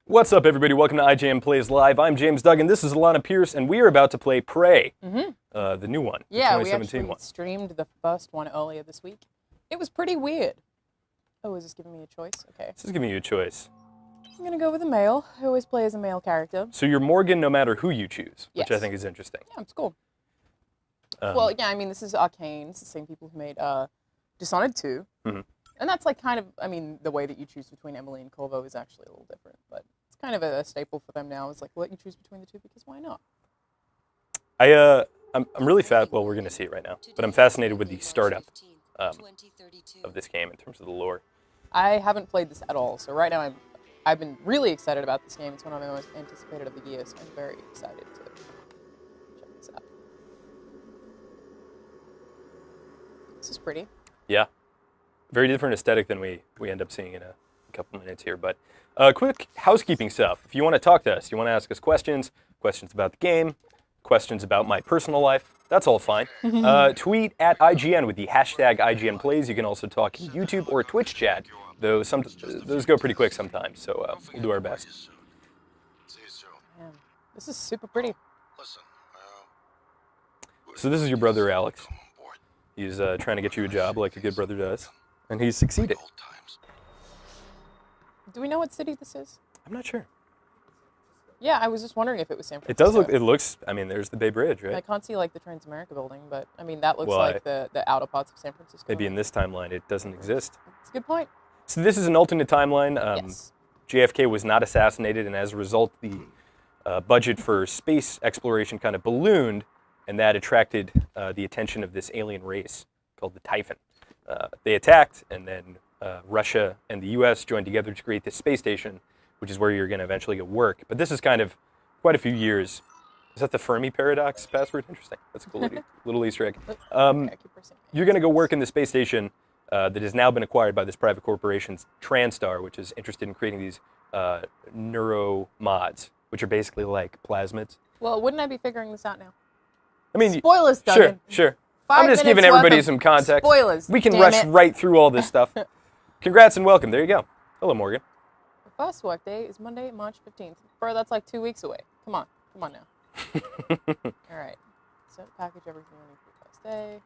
What's up, everybody? Welcome to IGN Plays Live. I'm James Duggan. This is Alana Pierce, and we are about to play Prey, the new one, yeah, the 2017 we actually one. streamed the first one earlier this week. It was pretty weird. Oh, is this giving me a choice? Okay. This is giving you a choice. I'm going to go with a male. I always play as a male character. So you're Morgan no matter who you choose, which I Yes. think is interesting. Yeah, it's cool. Well, yeah, I mean, this is Arkane. It's the same people who made Dishonored 2. Mm-hmm. And that's like kind of, I mean, the way that you choose between Emily and Corvo is actually a little different. But it's kind of a staple for them now. It's like, let you choose between the two because why not? I'm really well, we're going to see it right now, but I'm fascinated with the startup of this game in terms of the lore. I haven't played this at all. So right now I've been really excited about this game. It's one of my most anticipated of the year. So I'm very excited to check this out. This is pretty. Yeah. Very different aesthetic than we end up seeing in a couple minutes here. But quick housekeeping stuff. If you want to talk to us, you want to ask us questions about the game, questions about my personal life, that's all fine. Tweet at IGN with the hashtag IGN Plays. You can also talk in YouTube or Twitch chat, though those go pretty quick sometimes, so we'll do our best. Man, this is super pretty. So this is your brother, Alex. He's trying to get you a job like a good brother does, and he's succeeded. Do we know what city this is? I'm not sure. Yeah, I was just wondering if it was San It Francisco. does look, I mean, there's the Bay Bridge, right? I can't see like the Transamerica building, but I mean, that looks Well, like the outer parts of San Francisco. Maybe in this timeline it doesn't exist. That's a good point. So this is an alternate timeline. Yes. JFK was not assassinated, and as a result, the budget for space exploration kind of ballooned, and that attracted the attention of this alien race called the Typhon. They attacked, and then Russia and the U.S. joined together to create this space station, which is where you're going to eventually get work. But this is kind of quite a few years. Is that the Fermi paradox password? Interesting. That's a cool little Easter egg. Okay, keep pressing. You're going to go work in the space station that has now been acquired by this private corporation, Transtar, which is interested in creating these neuromods, which are basically like plasmids. Well, wouldn't I be figuring this out now? I mean, Spoilers, Duggan. Sure. 5 I'm just minutes giving worth everybody of some context. Spoilers. We can damn rush it. right through all this stuff. Congrats and welcome. There you go. Hello, Morgan. The first work day is Monday, March 15th. Bro, that's like 2 weeks away. Come on now. All right. Set package everything I need for the first day.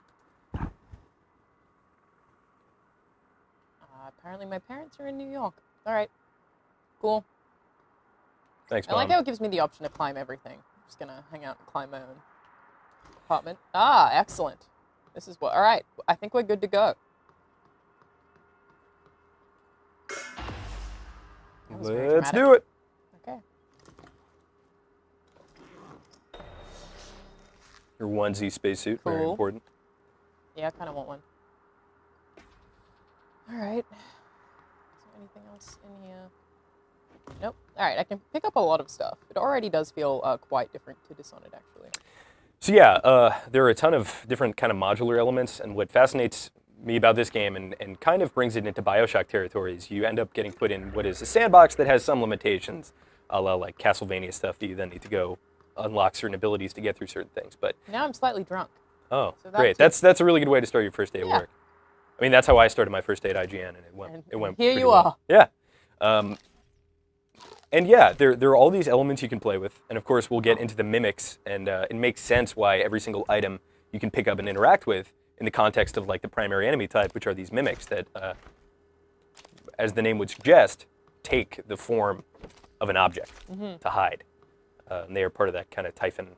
Apparently my parents are in New York. All right. Cool. Thanks, I Mom. like how it gives me the option to climb everything. I'm just gonna hang out and climb my own apartment. Ah, excellent. This is what. All right. I think we're good to go. That was very Let's dramatic. do it. Okay. Your onesie spacesuit, very Cool. important. Yeah, I kind of want one. All right. Is there anything else in here? Nope. All right, I can pick up a lot of stuff. It already does feel quite different to Dishonored, actually. So yeah, there are a ton of different kind of modular elements, and what fascinates me about this game and kind of brings it into Bioshock territories, you end up getting put in what is a sandbox that has some limitations, a la like Castlevania stuff that you then need to go unlock certain abilities to get through certain things. But Now I'm slightly drunk. oh, So great! that's That's a really good way to start your first day of Yeah. work. I mean, that's how I started my first day at IGN, and it went Here pretty you well. are. Yeah. And yeah, there are all these elements you can play with, and of course we'll get into the mimics, and it makes sense why every single item you can pick up and interact with in the context of like the primary enemy type, which are these mimics that, as the name would suggest, take the form of an object to hide. And they are part of that kind of Typhon. All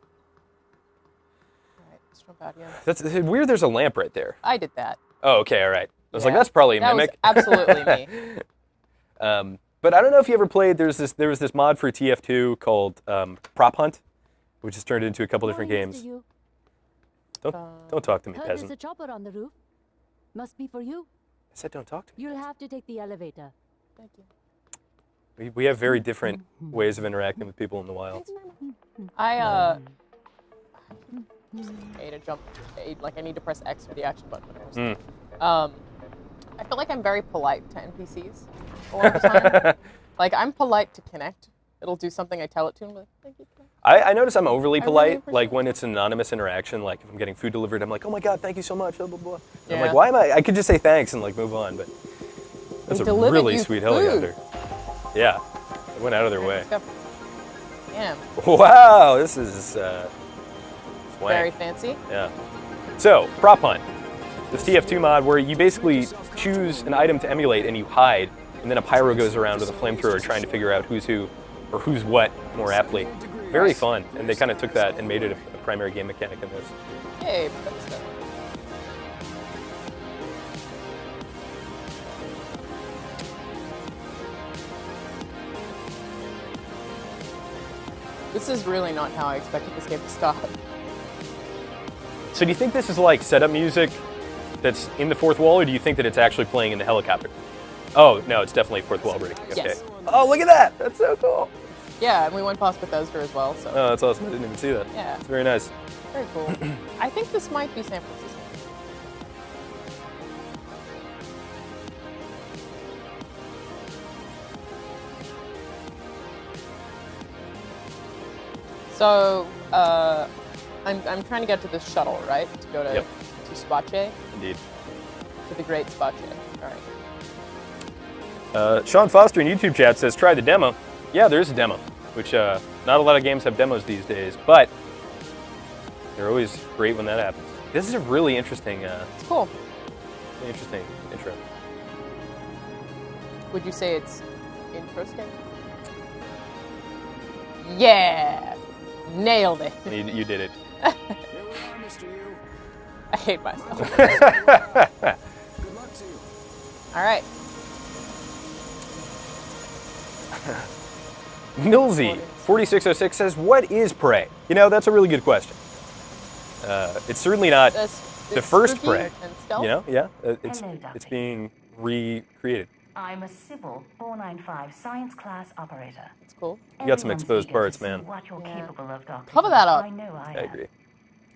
right, let's jump out here. That's weird. There's a lamp right there. I did that. Oh, okay, all right. I was like, Yeah. that's probably a That mimic. was absolutely me. But I don't know if you ever played. There was this mod for TF2 called Prop Hunt, which has turned into a couple different games. Don't talk to me, There's peasant. a chopper on the roof. Must be for you. I said don't talk to me. You'll have to take the elevator. Thank you. We have very different ways of interacting with people in the wild. I A to jump. Like I need to press X for the action button. When I feel like I'm very polite to NPCs a lot of the time. Like I'm polite to Connect. It'll do something I tell it to, and I'm like, thank you. I notice I'm overly really polite, appreciate like when it's an anonymous interaction, like if I'm getting food delivered, I'm like, oh my god, thank you so much, blah, blah, blah. I'm like, Yeah. why am I could just say thanks and like move on, but that's They a delivered really you sweet food. helicopter. Yeah. It went out of their way. Let's go. Damn. Wow, this is Very swank. fancy. Yeah. So, prop hunt. This TF2 mod where you basically choose an item to emulate and you hide, and then a pyro goes around with a flamethrower trying to figure out who's who, or who's what more aptly. Very fun, and they kind of took that and made it a primary game mechanic in this. Hey, that's good. This is really not how I expected this game to start. So do you think this is like setup music that's in the fourth wall, or do you think that it's actually playing in the helicopter? Oh, no, it's definitely fourth wall breaking. Okay. Yes. Oh, look at that! That's so cool! Yeah, and we went past Bethesda as well, so. Oh, that's awesome. I didn't even see that. Yeah. It's very nice. Very cool. I think this might be San Francisco. So, I'm trying to get to this shuttle, right? To go to Space. Indeed. To the great Space. All right. Sean Foster in YouTube chat says, try the demo. Yeah, there is a demo, which not a lot of games have demos these days, but they're always great when that happens. This is a really interesting, It's cool. really interesting intro. Would you say it's interesting? Yeah! Nailed it. You did it. I hate myself. All right. Milsey 4606 says, what is Prey? You know, that's a really good question. It's certainly not the first Prey. And stealth? You know, yeah, it's Hello, Ducky. being recreated. I'm a Sybil 495 science class operator. It's cool. You got some Everyone's exposed eager parts, to see man. What you're Yeah. capable of, Doctor. Cover that up. I know I I am. agree.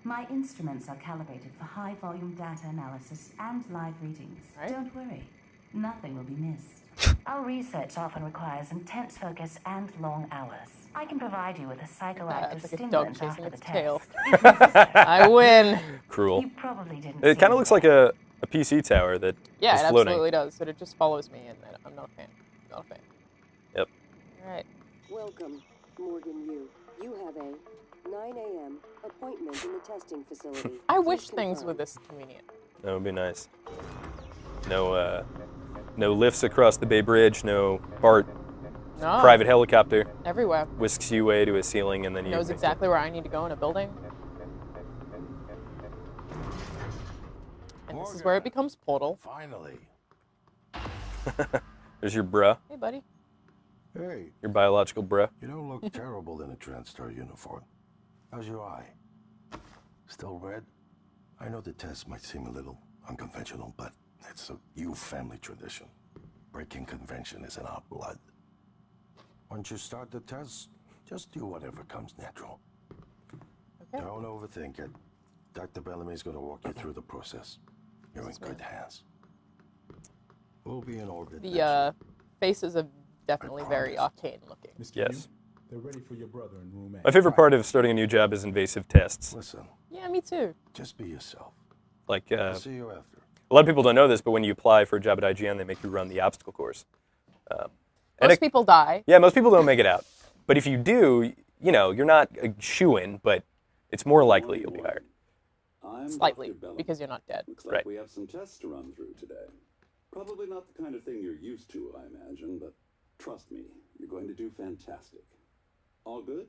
My instruments are calibrated for high volume data analysis and live readings. Right. Don't worry, nothing will be missed. Our research often requires intense focus and long hours. I can provide you with a psychoactive It's like a dog stimulant chasing after the its tail. test. if necessary. I win. Cruel. You probably didn't. It see kind of me looks like yet. a PC tower that Yeah, is it floating. absolutely does. But it just follows me, and I'm not a fan. Not a fan. Yep. All right. Welcome, Morgan Yu. You have a 9 a.m. appointment in the testing facility. I Please wish things confirm. were this convenient. That would be nice. No, no lifts across the Bay Bridge. No BART No. private helicopter Everywhere. whisks you away to a ceiling, and then you Knows exactly where I need to go in a building. And this is where it becomes Portal. Finally. There's your bruh, Hey, buddy. Hey, your biological bruh. you don't look terrible in a TranStar uniform. How's your eye? Still red? I know the test might seem a little unconventional, but it's a Yu family tradition. Breaking convention is in our blood. Once you start the test, just do whatever comes natural. Okay. Don't overthink it. Dr. Bellamy's going to walk you through the process. You're in good hands. We'll be in orbit. next The week. faces are definitely very arcane looking. Mr. Yes. Yu, they're ready for your brother in room A. My favorite part of starting a new job is invasive tests. Listen, Yeah, me too. just be yourself. Like, I'll see you after. a lot of people don't know this, but when you apply for a job at IGN, they make you run the obstacle course. And Most people die. Yeah, most people don't make it out. But if you do, you know, you're not a shoo-in, but it's more likely you'll be hired. I'm Slightly, Dr. Bellamy. because you're not dead. Looks like Right. we have some tests to run through today. Probably not the kind of thing you're used to, I imagine, but trust me, you're going to do fantastic. All good?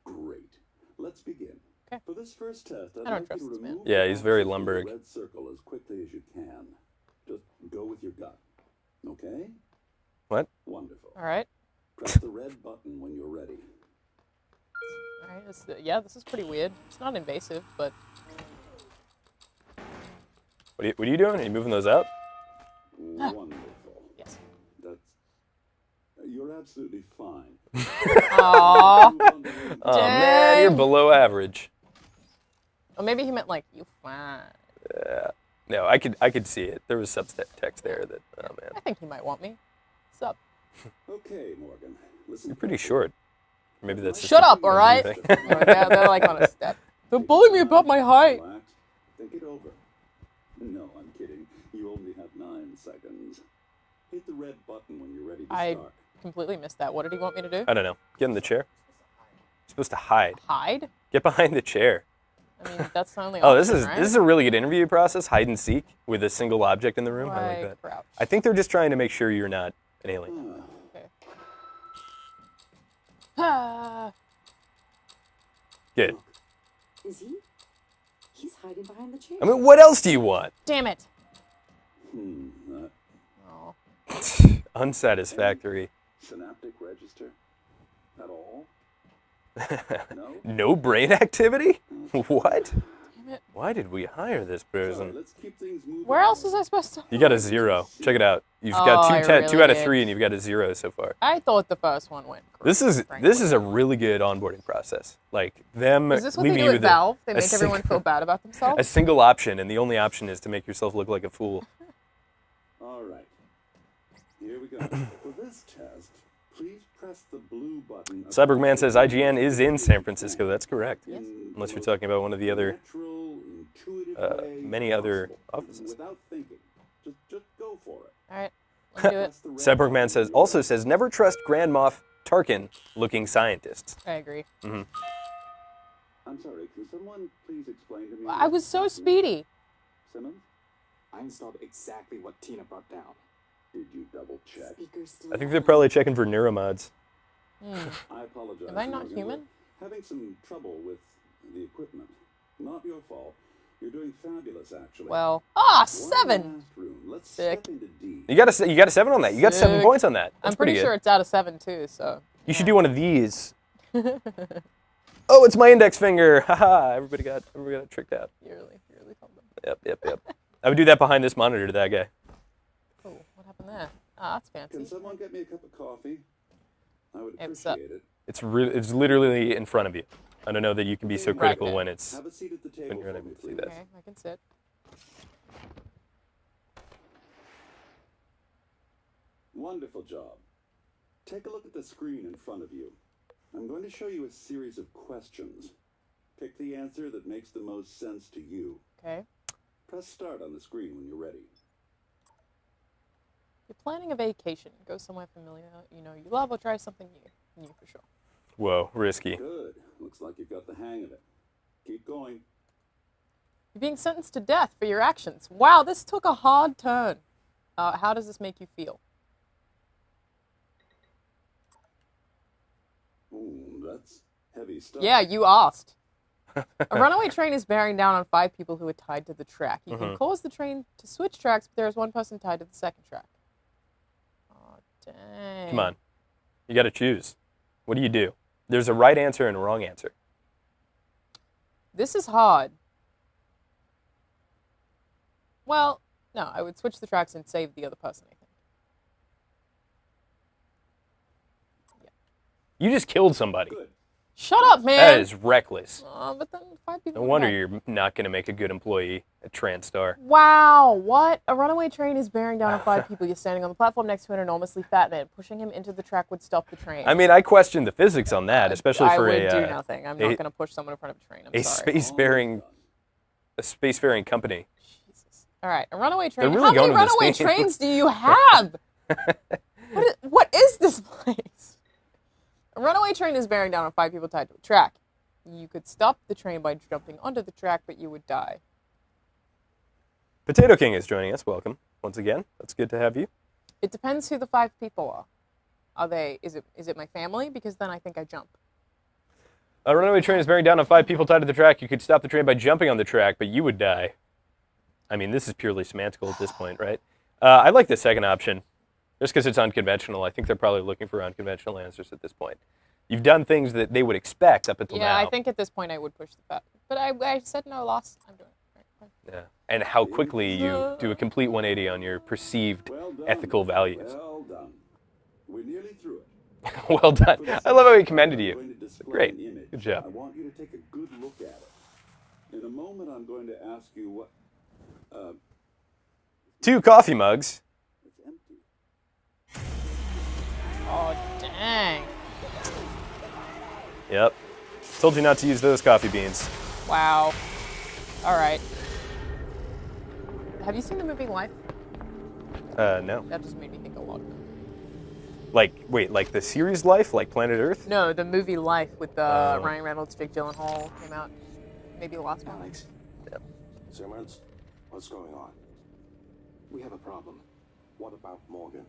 Great. Let's begin. Okay. For this first test, I'd I don't like trust you to this man. remove Yeah, the he's very boxes from the Lumberg. red circle as quickly as you can. Just go with your gut. Okay? What? Wonderful. All right. Press the red button when you're ready. All right. Yeah, this is pretty weird. It's not invasive, but What are you doing? Are you moving those out? Wonderful. yes. That's. You're absolutely fine. Aww. Oh, man, you're Dang. below average. Or maybe he meant like you fine. No, I could see it. There was subtext there that, oh, man. I think he might want me. What's up? Okay, Morgan. Listen. You're pretty short. Or maybe that's just Shut a- up, all right? thing. No, they're like on a step. Don't bully me about my height. Relax. Think it over. No, I'm kidding. You only have 9 seconds. Hit the red button when you're ready to I start. completely missed that. What did he want me to do? I don't know. Get in the chair. You're supposed to hide. Hide? Get behind the chair. I mean, that's the only Oh, option, right? this is a really good interview process. Hide and seek with a single object in the room. I like that. Crouch. I think they're just trying to make sure you're not an alien. Okay. Ah. Good. Is he? He's hiding behind the chair. I mean, what else do you want? Damn it. Uh, Oh. Unsatisfactory. synaptic register? At all? No? No brain activity? What? Damn it. Why did we hire this Sorry, person? let's keep things moving. Where else was I supposed to? You got a 0. Check it out. You've Oh, got I two really out of did. 3, and you've got a 0 so far. I thought the first one went great. This is frankly. a really good onboarding process. Like them Is this what they leaving do you at with Valve? They a make sing- everyone feel bad about a themselves? single option, and the only option is to make yourself look like a fool. All right. Here we go. For this test, please press the blue button. Cyborgman says IGN is in San Francisco. That's correct. Yes. Unless you're talking about one of the other natural, intuitive way many other possible. offices. Without thinking. Just go for it. All right, let's do it. Press the red Cyborgman button. says never trust Grand Moff Tarkin-looking scientists. I agree. I'm sorry, can someone please explain to me? I was so speedy. Simmons? I installed exactly what Tina brought down. Did you double check? Speaker's still I think they're probably checking for neuromods. I apologize. Am I not Morgan. human? We're having some trouble with the equipment. Not your fault. You're doing fabulous, actually. Well, One 7. last room. Let's Sick. step into D. You got a 7 on that. You got 7 Sick. points on that. That's I'm pretty good. sure it's out of 7 too. So You should do one of these. Oh, it's my index finger. Haha, everybody got tricked out. you're really something. Yep. I would do that behind this monitor to that guy. Oh, what happened there? Ah, that's Can fancy. someone get me a cup of coffee? I would Hey, what's up? appreciate it. It's literally in front of you. I don't know that you can be so critical there. when it's Have a seat at the table when you're for unable me, to see please. this. Okay, I can sit. Wonderful job. Take a look at the screen in front of you. I'm going to show you a series of questions. Pick the answer that makes the most sense to you. Okay. Press start on the screen when you're ready. You're planning a vacation. Go somewhere familiar, you know you love, or try something new. New for sure. Whoa, risky. Good. Looks like you've got the hang of it. Keep going. You're being sentenced to death for your actions. Wow, this took a hard turn. How does this make you feel? Ooh, that's heavy stuff. Yeah, you asked. A runaway train is bearing down on 5 people who are tied to the track. You can cause the train to switch tracks, but there is one person tied to the second track. Oh, dang. Come on. You got to choose. What do you do? There's a right answer and a wrong answer. This is hard. Well, no, I would switch the tracks and save the other person, I think. You just killed somebody. Good. Shut up, man! That is reckless. But then 5 people. No were wonder dead. you're not going to make a good employee at TransStar. Wow, what? A runaway train is bearing down on 5 people. You're standing on the platform next to an enormously fat man. Pushing him into the track would stop the train. I mean, I question the physics on that, especially I for would do nothing. I'm not a- going to push someone in front of a train. I'm a sorry. spacefaring company. Jesus. All right, a runaway train. They're really How many going to this runaway thing. trains do you have? What is this place? A runaway train is bearing down on 5 people tied to a track. You could stop the train by jumping onto the track, but you would die. Potato King is joining us. Welcome once again. That's good to have you. It depends who the 5 people are. Are they? Is it my family? Because then I think I jump. A runaway train is bearing down on 5 people tied to the track. You could stop the train by jumping on the track, but you would die. I mean, this is purely semantical at this point, right? I like the second option, just because it's unconventional. I think they're probably looking for unconventional answers at this point. You've done things that they would expect up until now. Yeah, I think at this point I would push the fat. But I said no, lost. I'm doing it. Right, fine. Yeah. And how quickly you do a complete 180 on your perceived Well done. ethical values. Well done. We're nearly through it. Well done. I love how he commended I'm you. going to display Great. an image. Good job. I want you to take a good look at it. In a moment, I'm going to ask you what. 2 coffee mugs. It's empty. Oh, dang. Yep. Told you not to use those coffee beans. Wow. All right. Have you seen the movie Life? No. That just made me think a lot. Like, wait, like the series Life, like Planet Earth? No, the movie Life with Ryan Reynolds, Jake Gyllenhaal came out maybe the last one. Alex, Simmons, what's going on? we have a problem. What about Morgan?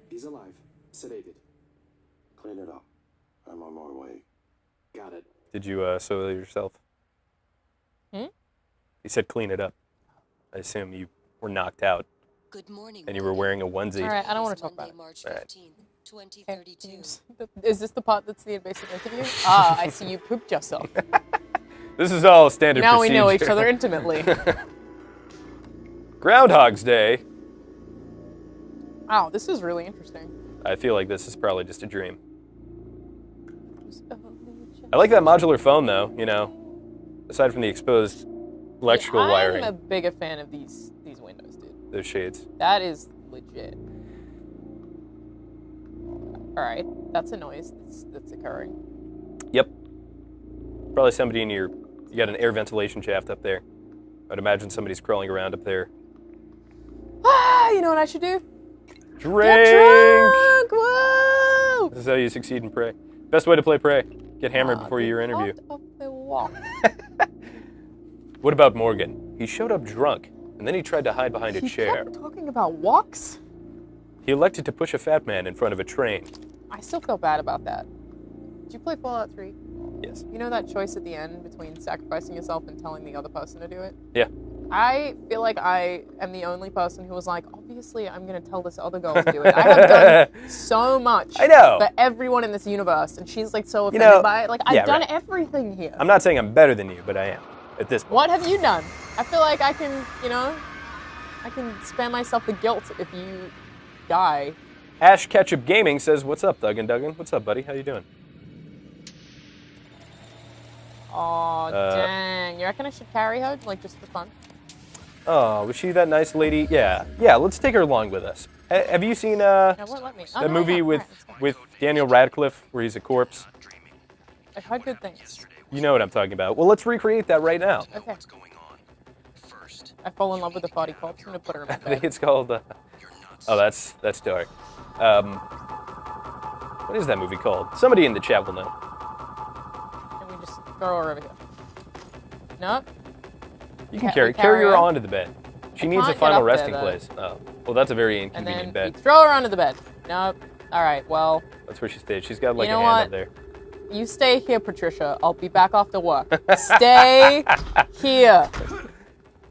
He's alive, sedated. Clean it up. I'm on my way. Got it. Did you soil yourself? Hmm? He said clean it up. I assume you were knocked out Good morning. and you were wearing a onesie. All right, I don't want to talk about it. March All right. 15th, Okay, 2032. is this the part that's the invasive interview? Ah, I see you pooped yourself. This is all standard Now procedure. we know each other intimately. Groundhog's Day. Wow, this is really interesting. I feel like this is probably just a dream. I like that modular phone, though, you know, aside from the exposed electrical wiring. I'm a bigger fan of these windows, dude. Those shades. That is legit. All right, that's a noise that's occurring. Yep. Probably somebody in you got an air ventilation shaft up there. I'd imagine somebody's crawling around up there. Ah, you know what I should do? Drink! Get drunk! Whoa! This is how you succeed in Prey. Best way to play Prey. Get hammered before your interview. Up the wall. What about Morgan? He showed up drunk, and then he tried to hide behind a He chair. kept talking about walks. He elected to push a fat man in front of a train. I still feel bad about that. Did you play Fallout 3? Yes. You know that choice at the end between sacrificing yourself and telling the other person to do it? Yeah. I feel like I am the only person who was like, obviously I'm going to tell this other girl to do it. I have done so much I know. for everyone in this universe, and she's like so offended by it. Like, I've done everything here. I'm not saying I'm better than you, but I am at this point. What have you done? I feel like I can, I can spare myself the guilt if you die. Ash Ketchup Gaming says, "What's up, Duggan? What's up, buddy? How you doing?" Oh, dang. You reckon I should carry her, like, just for fun? Oh, was she that nice lady? Yeah. Let's take her along with us. Have you seen No, won't let me. Oh, that no, movie yeah, with alright, that's fine. with Daniel Radcliffe where he's a corpse? I've heard good things. You know what I'm talking about. Well, let's recreate that right now. Okay. I fall in love with a body corpse. I'm gonna put her in my I think bed. it's called. Oh, that's dark. What is that movie called? Somebody in the chat will know. Can we just throw her over here? Nope. You can Can't we carry her her? onto the bed. She needs a can't get final up there, resting though. place. Oh, well, that's a very And inconvenient then we bed. throw her onto the bed. Nope. All right. Well, That's where she stays. She's got like You know a hand what? up there. you stay here, Patricia. I'll be back after work. Stay here.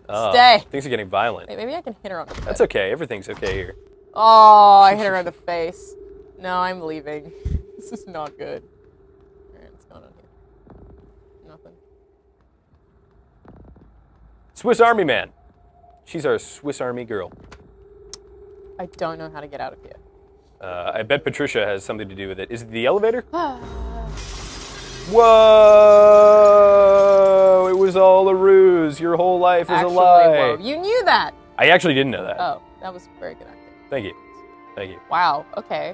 Oh, Stay. Things are getting violent. Wait, maybe I can hit her on the bed. That's okay. Everything's okay here. Oh, I hit her in the face. No, I'm leaving. This is not good. All right, what's going on here? Nothing. Swiss Army Man. She's our Swiss Army girl. I don't know how to get out of here. I bet Patricia has something to do with it. Is it the elevator? Ah. Whoa! It was all a ruse. Your whole life is a lie. Whoa, you knew that. I actually didn't know that. Oh, that was very good acting. Thank you. Thank you. Wow, okay.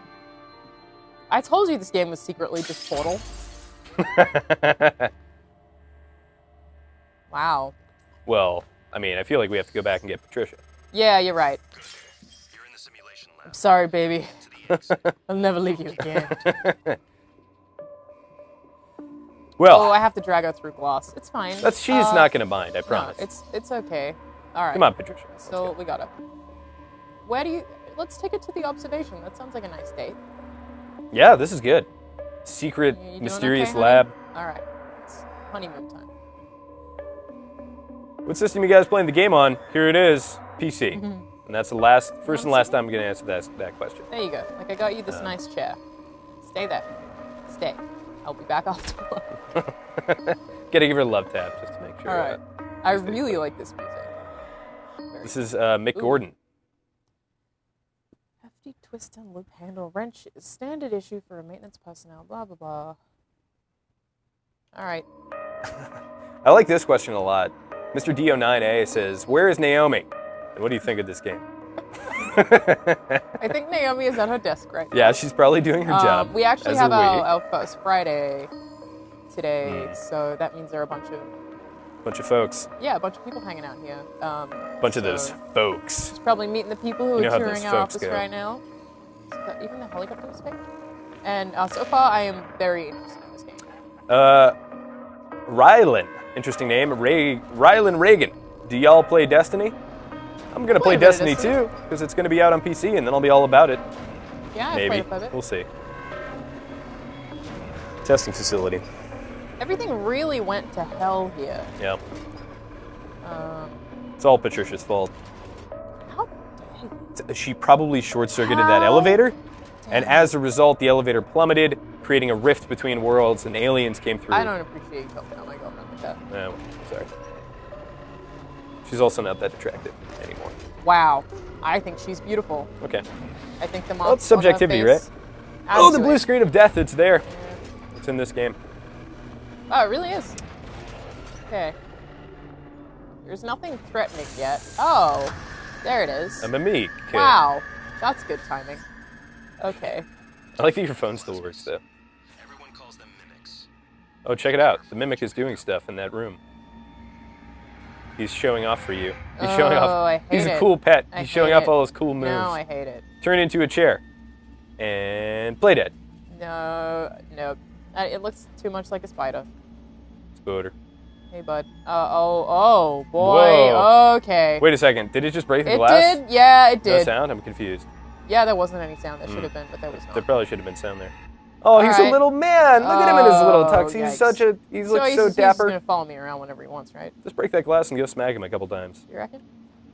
I told you this game was secretly just Portal. Wow. Well, I mean, I feel like we have to go back and get Patricia. Yeah, you're right. I'm sorry, baby. I'll never leave you again. Well, Oh, I have to drag her through glass. It's fine. she's not going to mind, I promise. No, it's okay. All right. Come on, Patricia. Let's So go. we got her. Let's take it to the observation. That sounds like a nice date. Yeah, this is good. Secret, You doing mysterious okay, lab. honey? All right. It's honeymoon time. What system you guys playing the game on? Here it is, PC. Mm-hmm. And that's the first and last time I'm going to answer that question. There you go. Like, I got you this nice chair. Stay there. Stay. I'll be back after work. Gotta give her a love tap just to make sure. All right. I really like this music. This is Mick Gordon. Hefty twist and loop handle wrench is standard issue for maintenance personnel. Blah blah blah. All right. I like this question a lot. Mr. Do9A says, "Where is Naomi? And what do you think of this game?" I think Naomi is at her desk right now. Yeah, she's probably doing her job. We actually as have are we. our first Friday today, so that means there are a bunch of folks. a bunch of people hanging out here. Bunch of those folks. She's probably meeting the people who You know are how touring those our folks office go. right now. Even the helicopter was fake. And so far, I am very interested in this game. Rylan, interesting name. Rylan Reagan. Do y'all play Destiny? I'm gonna play Played a bit of Destiny Destiny. too, because it's gonna be out on PC, and then I'll be all about it. Yeah, I Maybe. played a bit. We'll see. Testing facility. Everything really went to hell here. Yeah. It's all Patricia's fault. How dare you? She probably short-circuited that elevator, and as a result, the elevator plummeted, creating a rift between worlds, and aliens came through. I don't appreciate you talking about my girlfriend like that. No, sorry. She's also not that attractive anymore. Wow. I think she's beautiful. Okay. I think the Well, it's marks on her subjectivity, face right? Oh, the adds to blue it. screen of death, it's there. It's in this game. Oh, it really is. Okay. There's nothing threatening yet. Oh, there it is. A mimic. Wow. That's good timing. Okay. I like that your phone still works, though. Everyone calls them mimics. Oh, check it out. The mimic is doing stuff in that room. He's showing off for you. He's showing off. I hate He's a it. cool pet. I He's showing hate off it. all his cool moves. No, I hate it. Turn into a chair. And play dead. No. It looks too much like a spider. Spider. Hey, bud. Oh, boy. Whoa. Okay. Wait a second. Did it just break the It glass? did? Yeah, it No did. sound? I'm confused. Yeah, there wasn't any sound. There should have been, but there was There not. probably should have been sound there. Oh, he's a Alright. little man. Look at him in his little tux. He's yikes. such a. He looks he's so just, He's dapper. gonna follow me around whenever he wants, right? Just break that glass and go smack him a couple times. You reckon?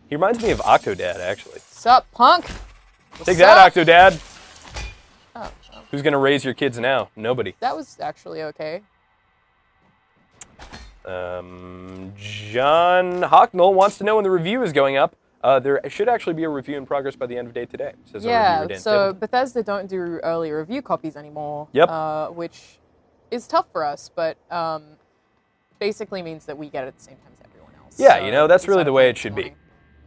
He reminds me of Octodad, actually. Sup, punk? Take that, Octodad. Oh, well, Who's gonna raise your kids now? Nobody. that was actually okay. John Hocknell wants to know when the review is going up. There should actually be a review in progress by the end of day today. Says our Yeah, reviewer, Dan so Tibbin. Bethesda don't do early review copies anymore. Yep. Which is tough for us, but basically means that we get it at the same time as everyone else. Yeah, So you know, that's we really started the way playing it should this be. morning.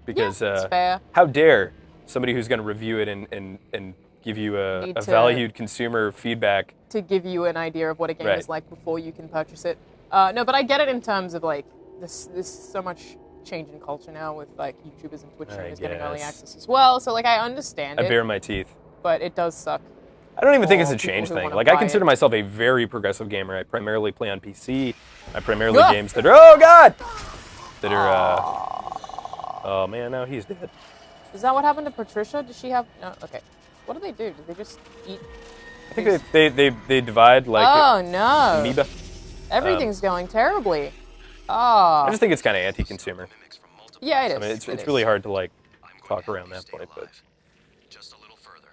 Because Yeah, it's fair. how dare somebody who's going to review it and give you a Need to- valued consumer feedback. To give you an idea of what a game Right. is like before you can purchase it. No, but I get it in terms of like this so much change in culture now with like YouTubers and Twitch streamers getting early guess. access as well. So like I understand I it, bare my teeth. but it does suck. I don't even think it's a for people change who thing. wanna Like, I buy consider it. myself a very progressive gamer. I primarily play on PC. I primarily Ugh. games that are, oh god! That are, oh man, no, he's dead. Is that what happened to Patricia? Does she have? No. Okay. What do? Do they just eat? I think they divide like Oh no! amoeba. Everything's going terribly. Oh. I just think it's kind of anti-consumer. Yeah, it is. I mean, it's It is. really hard to like talk around that point, but Just a little further.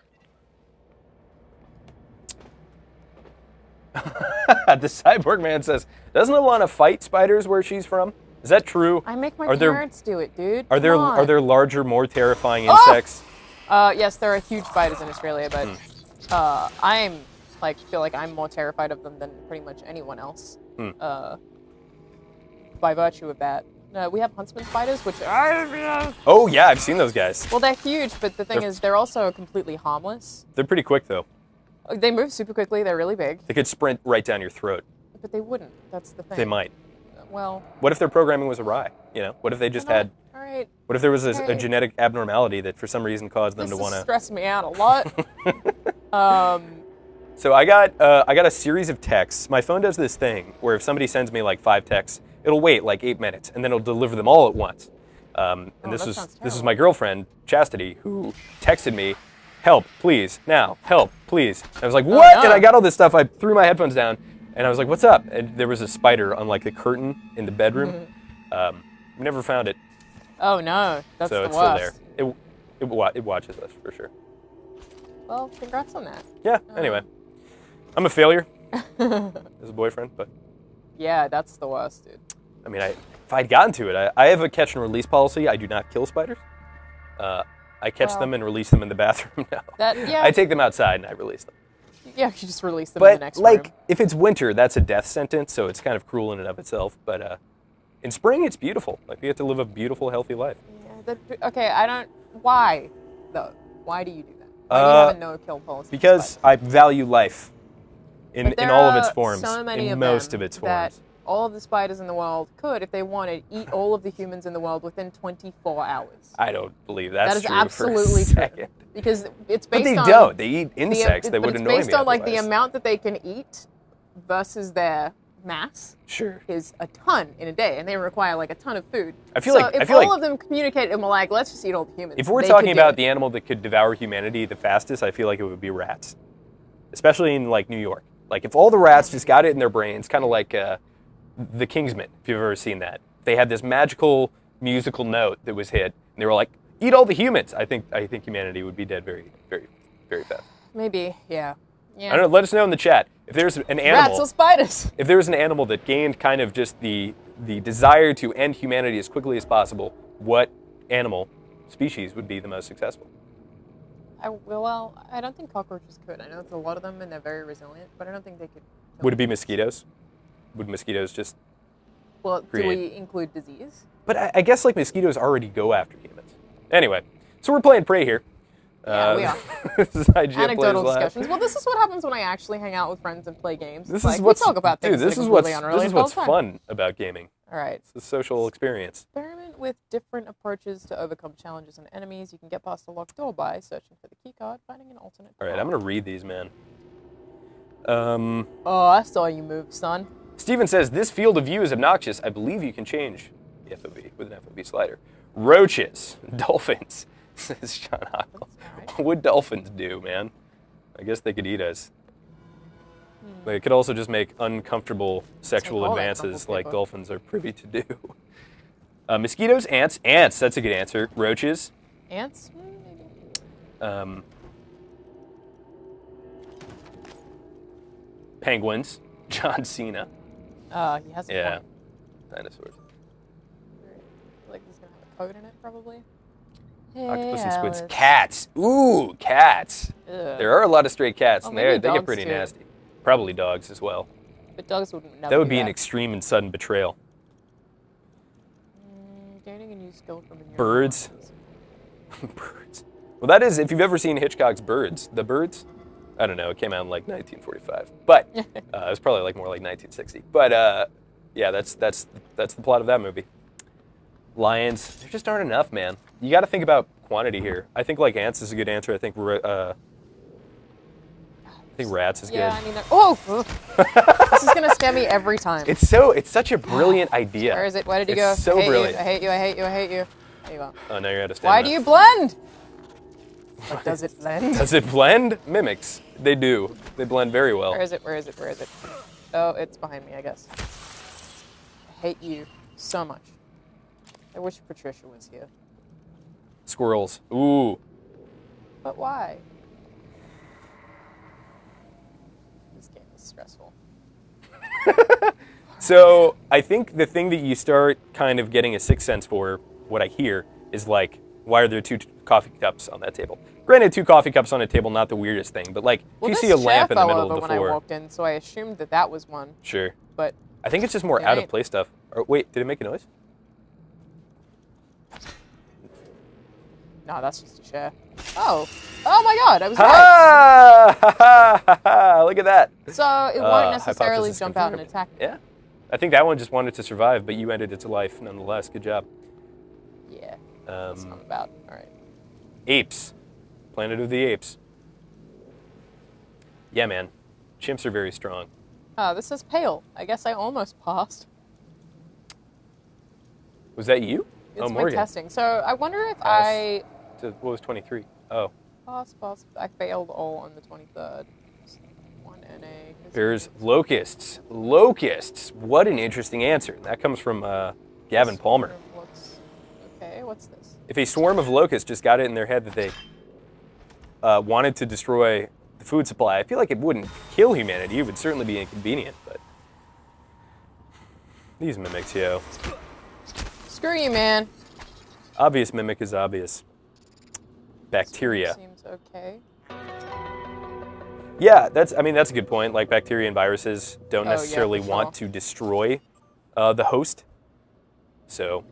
the cyborg man says, doesn't Alana fight spiders where she's from? Is that true? I make my Are there- parents do it, dude. Are there Come on. are there larger, more terrifying Ah! insects? Yes, there are huge spiders in Australia, but I'm like feel like I'm more terrified of them than pretty much anyone else. By virtue of that, we have Huntsman Spiders, which are Oh yeah, I've seen those guys. well, they're huge, but the thing They're- is, they're also completely harmless. They're pretty quick though. They move super quickly. They're really big, They could sprint right down your throat. but they wouldn't. That's the thing. They might. Well, What if their programming was awry? You know, what if they just had? all right. What if there was a Hey. genetic abnormality that for some reason caused them This to is want to? stressing me out a lot. So I got a series of texts. My phone does this thing where if somebody sends me like 5 texts, it'll wait like 8 minutes and then it'll deliver them all at once. And this that is sounds this is terrible. my girlfriend Chastity who texted me, "Help, please, now, help, please." And I was like, "What?" no. And I got all this stuff. I threw my headphones down and I was like, "What's up?" And there was a spider on like the curtain in the bedroom. We never found it, Oh no, that's so the it's worst. still there. It watches us for sure. Well, congrats on that. Yeah. Anyway, I'm a failure as a boyfriend, but. Yeah, that's the worst, dude. I mean, if I'd gotten to it, I have a catch and release policy. I do not kill spiders. I catch Well- them and release them in the bathroom now. Yeah. I take them outside and I release them. Yeah, you just release them in the But next like, room. if it's winter, that's a death sentence, so it's kind of cruel in and of itself. But in spring, it's beautiful. Like, you get to live a beautiful, healthy life. Yeah, okay, I don't. Why, though? Why do you do that? Why do you have a no-kill policy? for Because spiders? I value life in But all of there its are forms, so many in of most them of its that forms. all of the spiders in the world could, if they wanted, eat all of the humans in the world within 24 hours. I don't believe that's That is true absolutely for a true. second. Because it's But based they on... don't. They eat insects that but would it's annoy me based on like the otherwise. amount that they can eat versus their mass. Sure. Is a ton in a day, and they require like a ton of food. I feel like if all of them communicated and were like, let's just eat all the humans. If we're they talking could do about it. the animal that could devour humanity the fastest, I feel like it would be rats, especially in like New York. Like if all the rats just got it in their brains, kind of like the Kingsman, if you've ever seen that. They had this magical musical note that was hit, and they were like, "Eat all the humans." I think humanity would be dead very, very, very fast. Maybe, yeah. I don't know. Let us know in the chat if there's an animal. Rats or spiders. If there's an animal that gained kind of just the desire to end humanity as quickly as possible, what animal species would be the most successful? Well, I don't think cockroaches could. I know there's a lot of them and they're very resilient, but I don't think they could. Would it be mosquitoes? Would mosquitoes just Well, create... do we include disease? But I guess like mosquitoes already go after humans. Anyway, so we're playing Prey here. Yeah, we are. This is IGN Anecdotal Plays Live. discussions. Well, this is what happens when I actually hang out with friends and play games. This It's is like, what's we talk about things dude. This that are is what's completely unrelated this is all what's the time. fun about gaming. All right. It's a social experience. Experiment with different approaches to overcome challenges and enemies. You can get past a locked door by searching for the keycard, finding an alternate. All right, I'm gonna read these, man. Oh, I saw you move, son. Steven says, this field of view is obnoxious. I believe you can change the FOV with an FOV slider. Roaches. Dolphins, says John Hockle. What would dolphins do, man? I guess they could eat us. They could also just make uncomfortable sexual all that advances crumpled like paper. dolphins are privy to do. Mosquitoes, ants. Ants, that's a good answer. Roaches. Ants? Maybe. Penguins. John Cena. He has a Yeah. point. Dinosaurs. I feel like he's going to have a code in it, probably. Octopus and squids. Alice. Cats. Ooh, cats. Ugh. There are a lot of stray cats, Oh, and maybe they get dogs, pretty too. nasty. Probably dogs as well. But dogs wouldn't never That would do be an that. extreme and sudden betrayal. Gaining a new skill from a new Birds. Birds. Well, that is, if you've ever seen Hitchcock's Birds. The Birds? I don't know. It came out in like 1945. But it was probably like more like 1960. But yeah, that's the plot of that movie. Lions. There just aren't enough, man. You got to think about quantity here. I think like ants is a good answer. I think rats is Yeah, good. I mean, oh! This is going to scare me every time. It's such a brilliant idea. Where is it? Where did he It's go? so I hate brilliant. You, I hate you, I hate you, I hate you. There you go. Oh, now you're out of stamina. Why do you blend? Like, does it blend? Does it blend? Mimics. They do. They blend very well. Where is it? Where is it? Where is it? Oh, it's behind me, I guess. I hate you so much. I wish Patricia was here. Squirrels. Ooh. But why? This game is stressful. So I think the thing that you start kind of getting a sixth sense for, what I hear, is like, why are there two coffee cups on that table? Granted, two coffee cups on a table, not the weirdest thing, but like, Well, if you this see a chair lamp in the fell middle over of the when floor. I walked in, so I assumed that that was one. Sure. But I think it's just more It out of ain't. place stuff. Or, wait, did it make a noise? no, that's just a chair. Oh, oh my God! I was right. Ha ha ha ha! Look at that. So it won't necessarily hypothesis jump out and confirmed. attack me. Yeah. I think that one just wanted to survive, but you ended its life nonetheless. Good job. Yeah. That's what I'm about. All right. Apes. Planet of the Apes. Yeah, man. Chimps are very strong. Oh, this is pale. I guess I almost passed. Was that you? It's my Morgan. testing. So I wonder if Nice. I So what was 23? Oh. pass. I failed all on the 23rd. Just one NA. There's locusts. Locusts. What an interesting answer. That comes from Gavin Palmer. Okay, what's this? If a swarm of locusts just got it in their head that they wanted to destroy the food supply, I feel like it wouldn't kill humanity. It would certainly be inconvenient, but these mimics, yo. Screw you, man. Obvious mimic is obvious. Bacteria. Seems okay. Yeah, that's a good point. Like bacteria and viruses don't Oh, yeah, necessarily for want sure. to destroy the host. So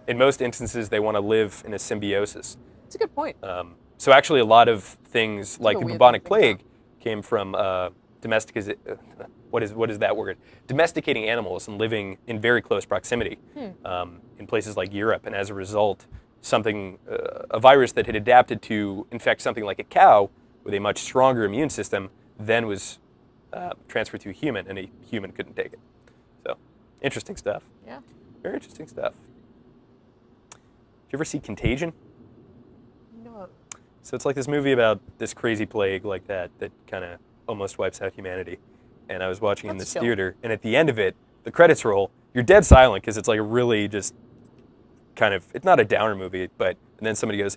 in most instances, they want to live in a symbiosis. It's a good point. So actually, a lot of things like the weird bubonic thing to think plague came from what is that word? Domesticating animals and living in very close proximity in places like Europe, and as a result, a virus that had adapted to infect something like a cow with a much stronger immune system then was transferred to a human, and a human couldn't take it. So, interesting stuff. Yeah. Very interesting stuff. Did you ever see Contagion? No. So it's like this movie about this crazy plague like that kind of almost wipes out humanity. And I was watching in this theater, and at the end of it, the credits roll. You're dead silent because it's like a really just kind of, it's not a downer movie, and then somebody goes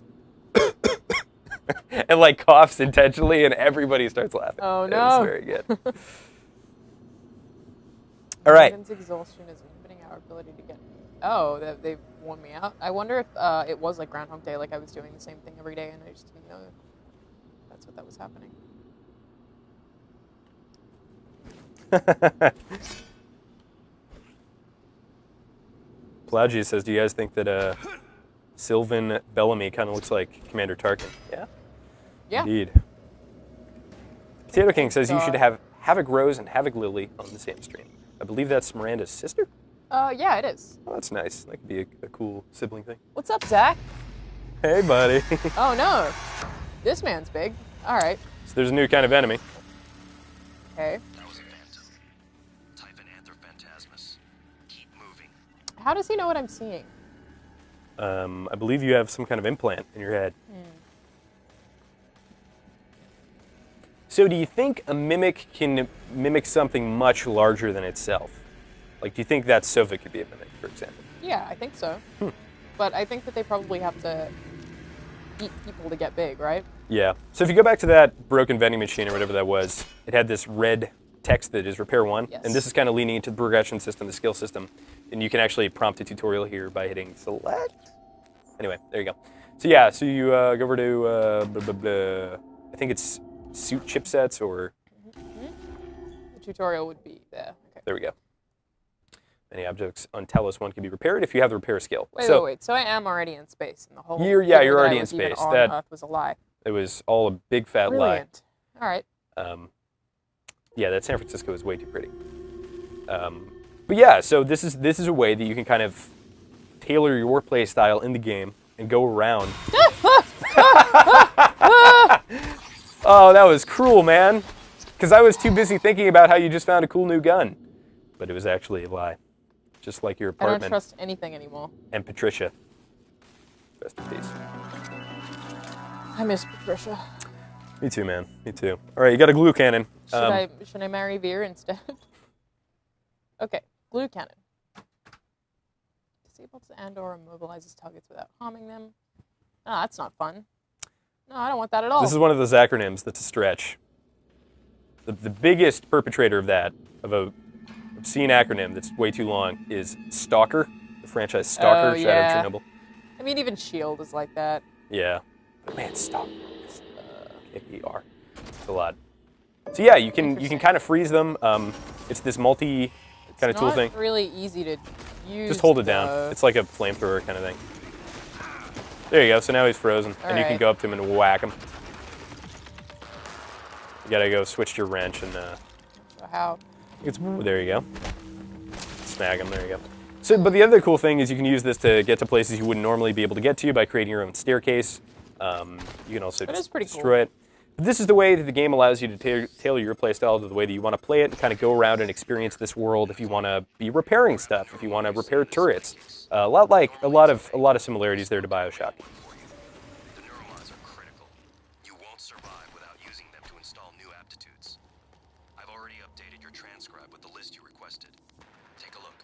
and like coughs intentionally, and everybody starts laughing. Oh no! It's very good. All right. Morgan's exhaustion is inhibiting our ability to get. Oh, they've worn me out. I wonder if it was like Groundhog Day, like I was doing the same thing every day, and I just didn't know that's what that was happening. Pelagia says, do you guys think that Sylvan Bellamy kind of looks like Commander Tarkin? Yeah? Yeah. Indeed. Potato King says you should have Havoc Rose and Havoc Lily on the same stream. I believe that's Miranda's sister? Yeah, it is. Oh, that's nice. That could be a cool sibling thing. What's up, Zach? Hey, buddy. Oh, no. This man's big. All right. So there's a new kind of enemy. Okay. That was a phantom. Typhon Anthrophantasmus. Keep moving. How does he know what I'm seeing? I believe you have some kind of implant in your head. So do you think a mimic can mimic something much larger than itself? Like, do you think that Sova could be a mimic, for example? Yeah, I think so. But I think that they probably have to eat people to get big, right? Yeah. So if you go back to that broken vending machine or whatever that was, it had this red text that is repair 1. Yes. And this is kind of leaning into the progression system, the skill system. And you can actually prompt a tutorial here by hitting select. Anyway, there you go. So yeah, so you go over to, I think it's suit chipsets or... The tutorial would be there. Okay. There we go. Any objects on Talos 1 can be repaired if you have the repair skill. Wait. So I am already in space, and the whole You're figure that already I in was even space. on That Earth was a lie. It was all a big fat Brilliant. All right. lie. Yeah, that San Francisco is way too pretty. But yeah, so this is a way that you can kind of tailor your play style in the game and go around. Oh, that was cruel, man. Because I was too busy thinking about how you just found a cool new gun. But it was actually a lie. Just like your apartment. I don't trust anything anymore. And Patricia. Rest in peace. I miss Patricia. Me too, man. Me too. All right, you got a glue cannon. Should I marry Veer instead? Okay, glue cannon. Disables and/or immobilizes targets without harming them. Ah, that's not fun. No, I don't want that at all. This is one of those acronyms that's a stretch. The biggest perpetrator of that, of a obscene acronym that's way too long, is Stalker, the franchise Stalker, Oh, Shadow yeah. of Chernobyl. I mean, even S.H.I.E.L.D. is like that. Yeah. But man, Stalker. K-E-R. It's a lot. So yeah, you can kind of freeze them. It's this multi kind of tool thing. It's not really easy to use. Just hold it down. It's like a flamethrower kind of thing. There you go. So now he's frozen, and you can go up to him and whack him. You gotta go switch to your wrench and. So how? There you go. Snag him. There you go. So, but the other cool thing is you can use this to get to places you wouldn't normally be able to get to by creating your own staircase. You can also destroy it. But this is the way that the game allows you to tailor your playstyle to the way that you want to play it and kind of go around and experience this world. If you want to be repairing stuff, if you want to repair turrets, a lot of similarities there to BioShock. The neuromods are critical. You won't survive without using them to install new aptitudes. I've already updated your transcribe with the list you requested. Take a look.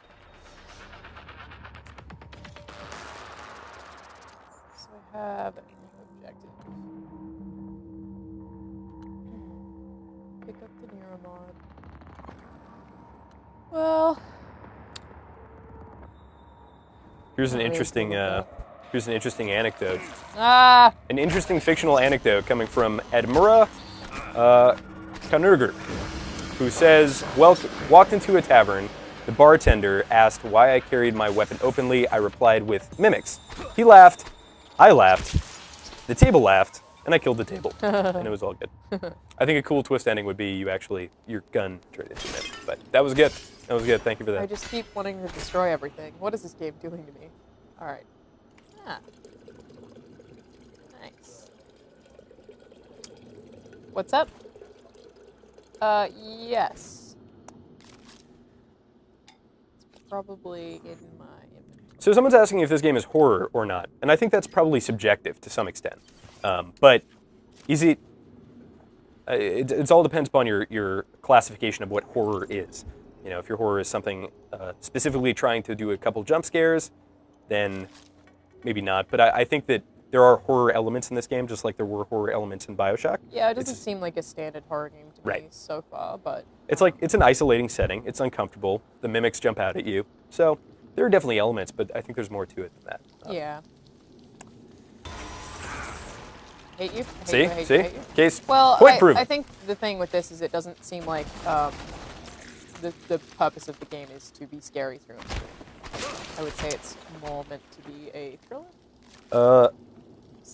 So I have an objective. Pick up the neuromod. Well, Here's an interesting anecdote. Ah! An interesting fictional anecdote coming from Edmura Kanuger, who says, walked into a tavern. The bartender asked why I carried my weapon openly. I replied with mimics. He laughed. I laughed. The table laughed. and I killed the table, and it was all good. I think a cool twist ending would be your gun turned into an enemy, but that was good. That was good. Thank you for that. I just keep wanting to destroy everything. What is this game doing to me? All right. Ah. Nice. What's up? Yes. It's probably in my inventory. So someone's asking if this game is horror or not, and I think that's probably subjective to some extent. But is it? It all depends upon your classification of what horror is. You know, if your horror is something specifically trying to do a couple jump scares, then maybe not. But I think that there are horror elements in this game, just like there were horror elements in BioShock. Yeah, it doesn't seem like a standard horror game to me so far, but... It's an isolating setting. It's uncomfortable. The mimics jump out at you. So there are definitely elements, but I think there's more to it than that. Yeah. Hate you. See? Case. Well, point proven. I think the thing with this is it doesn't seem like the purpose of the game is to be scary through and through. I would say it's more meant to be a thriller.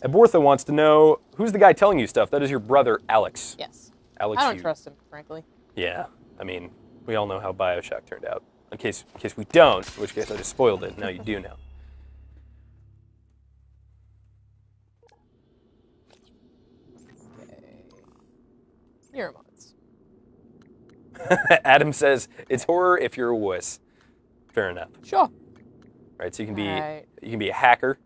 Abortha wants to know, who's the guy telling you stuff? That is your brother, Alex. Yes. Alex, I don't trust him, frankly. Yeah. I mean, we all know how BioShock turned out. In case we don't, in which case I just spoiled it. Now you do know. Okay. Neuromods. Adam says, it's horror if you're a wuss. Fair enough. Sure. Right, so you can be a hacker.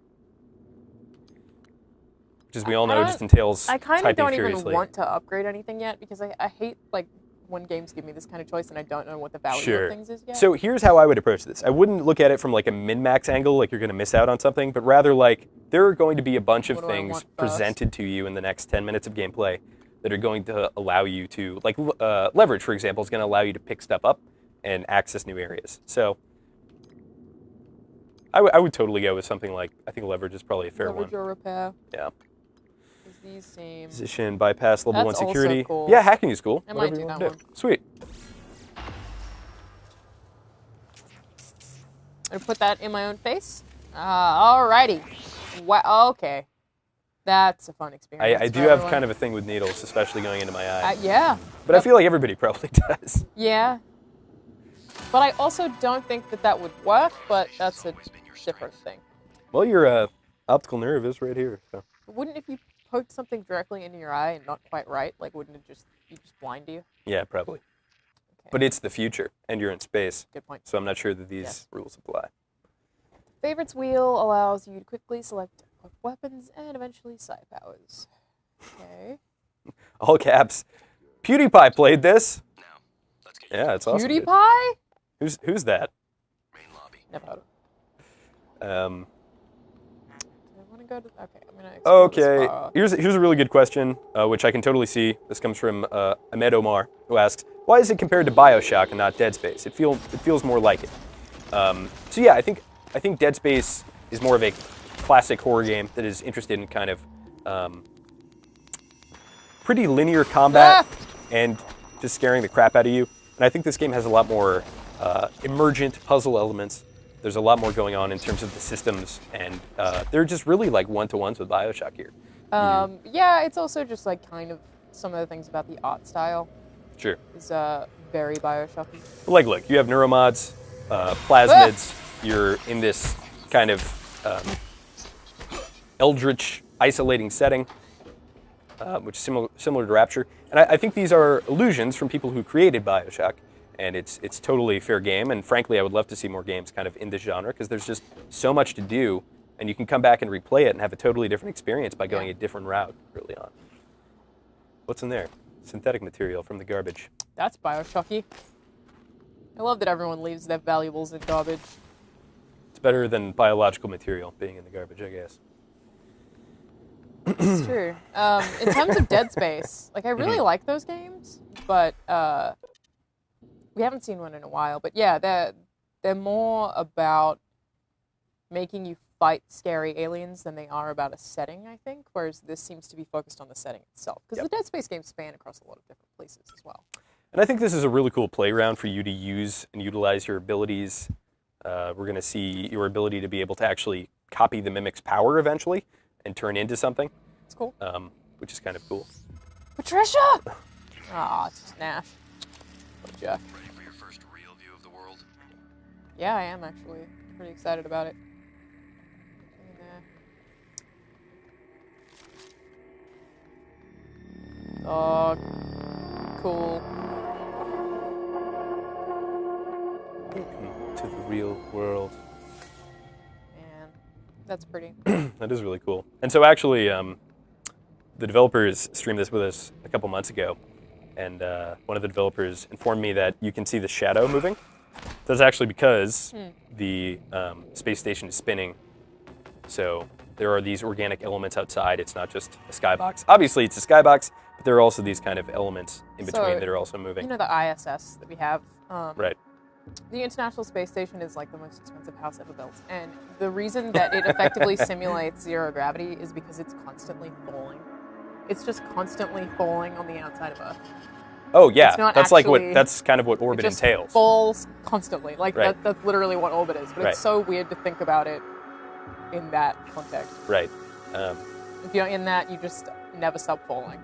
Which, as we all know, just entails I kind of typing don't furiously. even want to upgrade anything yet because I hate like when games give me this kind of choice and I don't know what the value of things is yet. So here's how I would approach this. I wouldn't look at it from like a min-max angle, like you're going to miss out on something, but rather like there are going to be a bunch of things presented to you in the next 10 minutes of gameplay that are going to allow you to, like leverage, for example, is going to allow you to pick stuff up and access new areas. So I would totally go with something like, I think leverage is probably a fair one. Leverage or repair. Yeah. These seem... Position, bypass, level 1 security. Also cool. Yeah, hacking is cool. I might do that one. Sweet. I put that in my own face. Alrighty. Wow, okay. That's a fun experience. I do have kind of a thing with needles, especially going into my eye. Yeah. But I feel like everybody probably does. Yeah. But I also don't think that would work, but that's a different thing. Well, your optical nerve is right here. So. Wouldn't if you poked something directly into your eye and not quite right, like wouldn't it just be blind to you? Yeah, probably. Okay. But it's the future, and you're in space. Good point. So I'm not sure that these rules apply. Favorites wheel allows you to quickly select weapons and eventually side powers. Okay. All caps. PewDiePie played this. Yeah, it's awesome. PewDiePie? Who's that? Never heard of it. Um. I want to go to. Okay, I'm gonna. Explore Okay. Here's a really good question, which I can totally see. This comes from Ahmed Omar, who asks, "Why is it compared to BioShock and not Dead Space? It feels more like it." So yeah, I think Dead Space is more of a classic horror game that is interested in kind of pretty linear combat and just scaring the crap out of you. And I think this game has a lot more emergent puzzle elements. There's a lot more going on in terms of the systems, and they're just really like one-to-ones with BioShock here. Yeah, it's also just like kind of some of the things about the art style. Sure. Is very BioShocky. Like, look, you have neuromods, plasmids. You're in this kind of eldritch, isolating setting, which is similar to Rapture. And I think these are illusions from people who created BioShock. And it's totally fair game, and frankly, I would love to see more games kind of in this genre, because there's just so much to do, and you can come back and replay it and have a totally different experience by going a different route early on. What's in there? Synthetic material from the garbage. That's BioShocky. I love that everyone leaves their valuables in garbage. It's better than biological material being in the garbage, I guess. It's true. In terms of Dead Space, like I really like those games, but we haven't seen one in a while. But yeah, they're more about making you fight scary aliens than they are about a setting, I think. Whereas this seems to be focused on the setting itself, because the Dead Space games span across a lot of different places as well. And I think this is a really cool playground for you to use and utilize your abilities. We're going to see your ability to be able to actually copy the mimic's power eventually and turn into something. It's cool. which is kind of cool. Patricia! Aw, it's just Nash. What a jerk. Ready for your first real view of the world? Yeah, I am actually. Pretty excited about it. Oh, cool. Welcome to the real world. Man, that's pretty. That is really cool. And so actually, the developers streamed this with us a couple months ago, and one of the developers informed me that you can see the shadow moving. That's actually because the space station is spinning. So there are these organic elements outside. It's not just a skybox. Obviously, it's a skybox, but there are also these kind of elements in between that are also moving. You know the ISS that we have? Right. The International Space Station is like the most expensive house ever built. And the reason that it effectively simulates zero gravity is because it's constantly falling. It's just constantly falling on the outside of Earth. Oh yeah, that's that's kind of what orbit it just entails. Falls constantly. Like Right. that's literally what orbit is. But Right. it's so weird to think about it in that context. Right. If you're in that, you just never stop falling.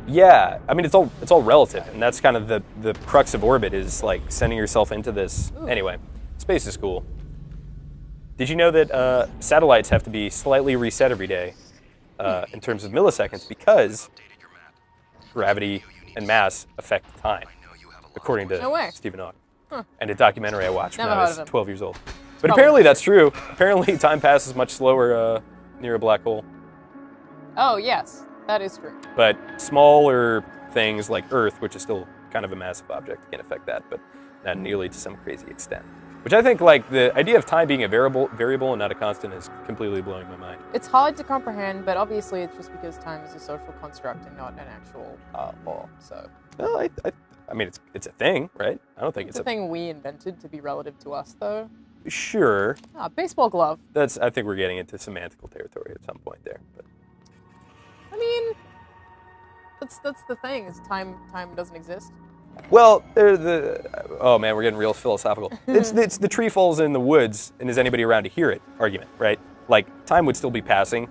Yeah, I mean it's all relative, and that's kind of the crux of orbit is like sending yourself into this. Ooh. Anyway, space is cool. Did you know that satellites have to be slightly reset every day in terms of milliseconds because gravity and mass affect time, according to No way. Stephen Hawking Huh. and a documentary I watched Never when I heard was of him. 12 years old. But Probably apparently that's true. Apparently time passes much slower near a black hole. Oh yes, that is true. But smaller things like Earth, which is still kind of a massive object, can affect that, but not nearly to some crazy extent. Which I think, like, the idea of time being a variable and not a constant is completely blowing my mind. It's hard to comprehend, but obviously it's just because time is a social construct and not an actual law. So Well, I mean, it's a thing, right? I don't think it's a thing we invented to be relative to us, though. Sure. Baseball glove. I think we're getting into semantical territory at some point there. But I mean, that's the thing. Is time doesn't exist. well, oh man, we're getting real philosophical. It's the tree falls in the woods, and is anybody around to hear it argument, right? Like, time would still be passing.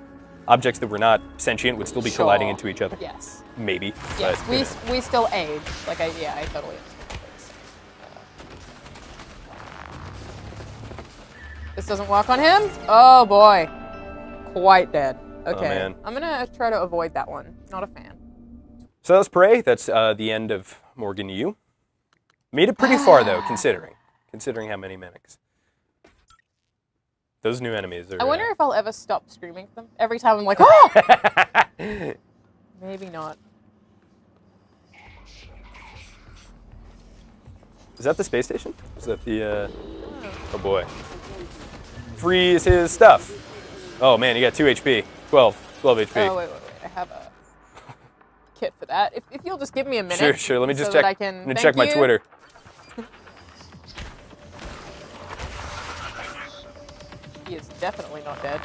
Objects that were not sentient would still be colliding into each other. Yes. Maybe. Yes, but, we still age. Like I totally understand this. This doesn't work on him? Oh boy. Quite dead. Okay. man. I'm gonna try to avoid that one. Not a fan. So that's Prey. That's the end of Morgan U. Made it pretty far though, considering how many mimics. Those new enemies are. I wonder if I'll ever stop streaming them. Every time I'm like, oh! Maybe not. Is that the space station? Is that the? Oh boy. Freeze his stuff. Oh man, you got 2 HP. 12 HP. Oh wait. I have a kit for that. If you'll just give me a minute. Sure. Let me just so check. That I can, I'm gonna check my you. Twitter. He is definitely not dead.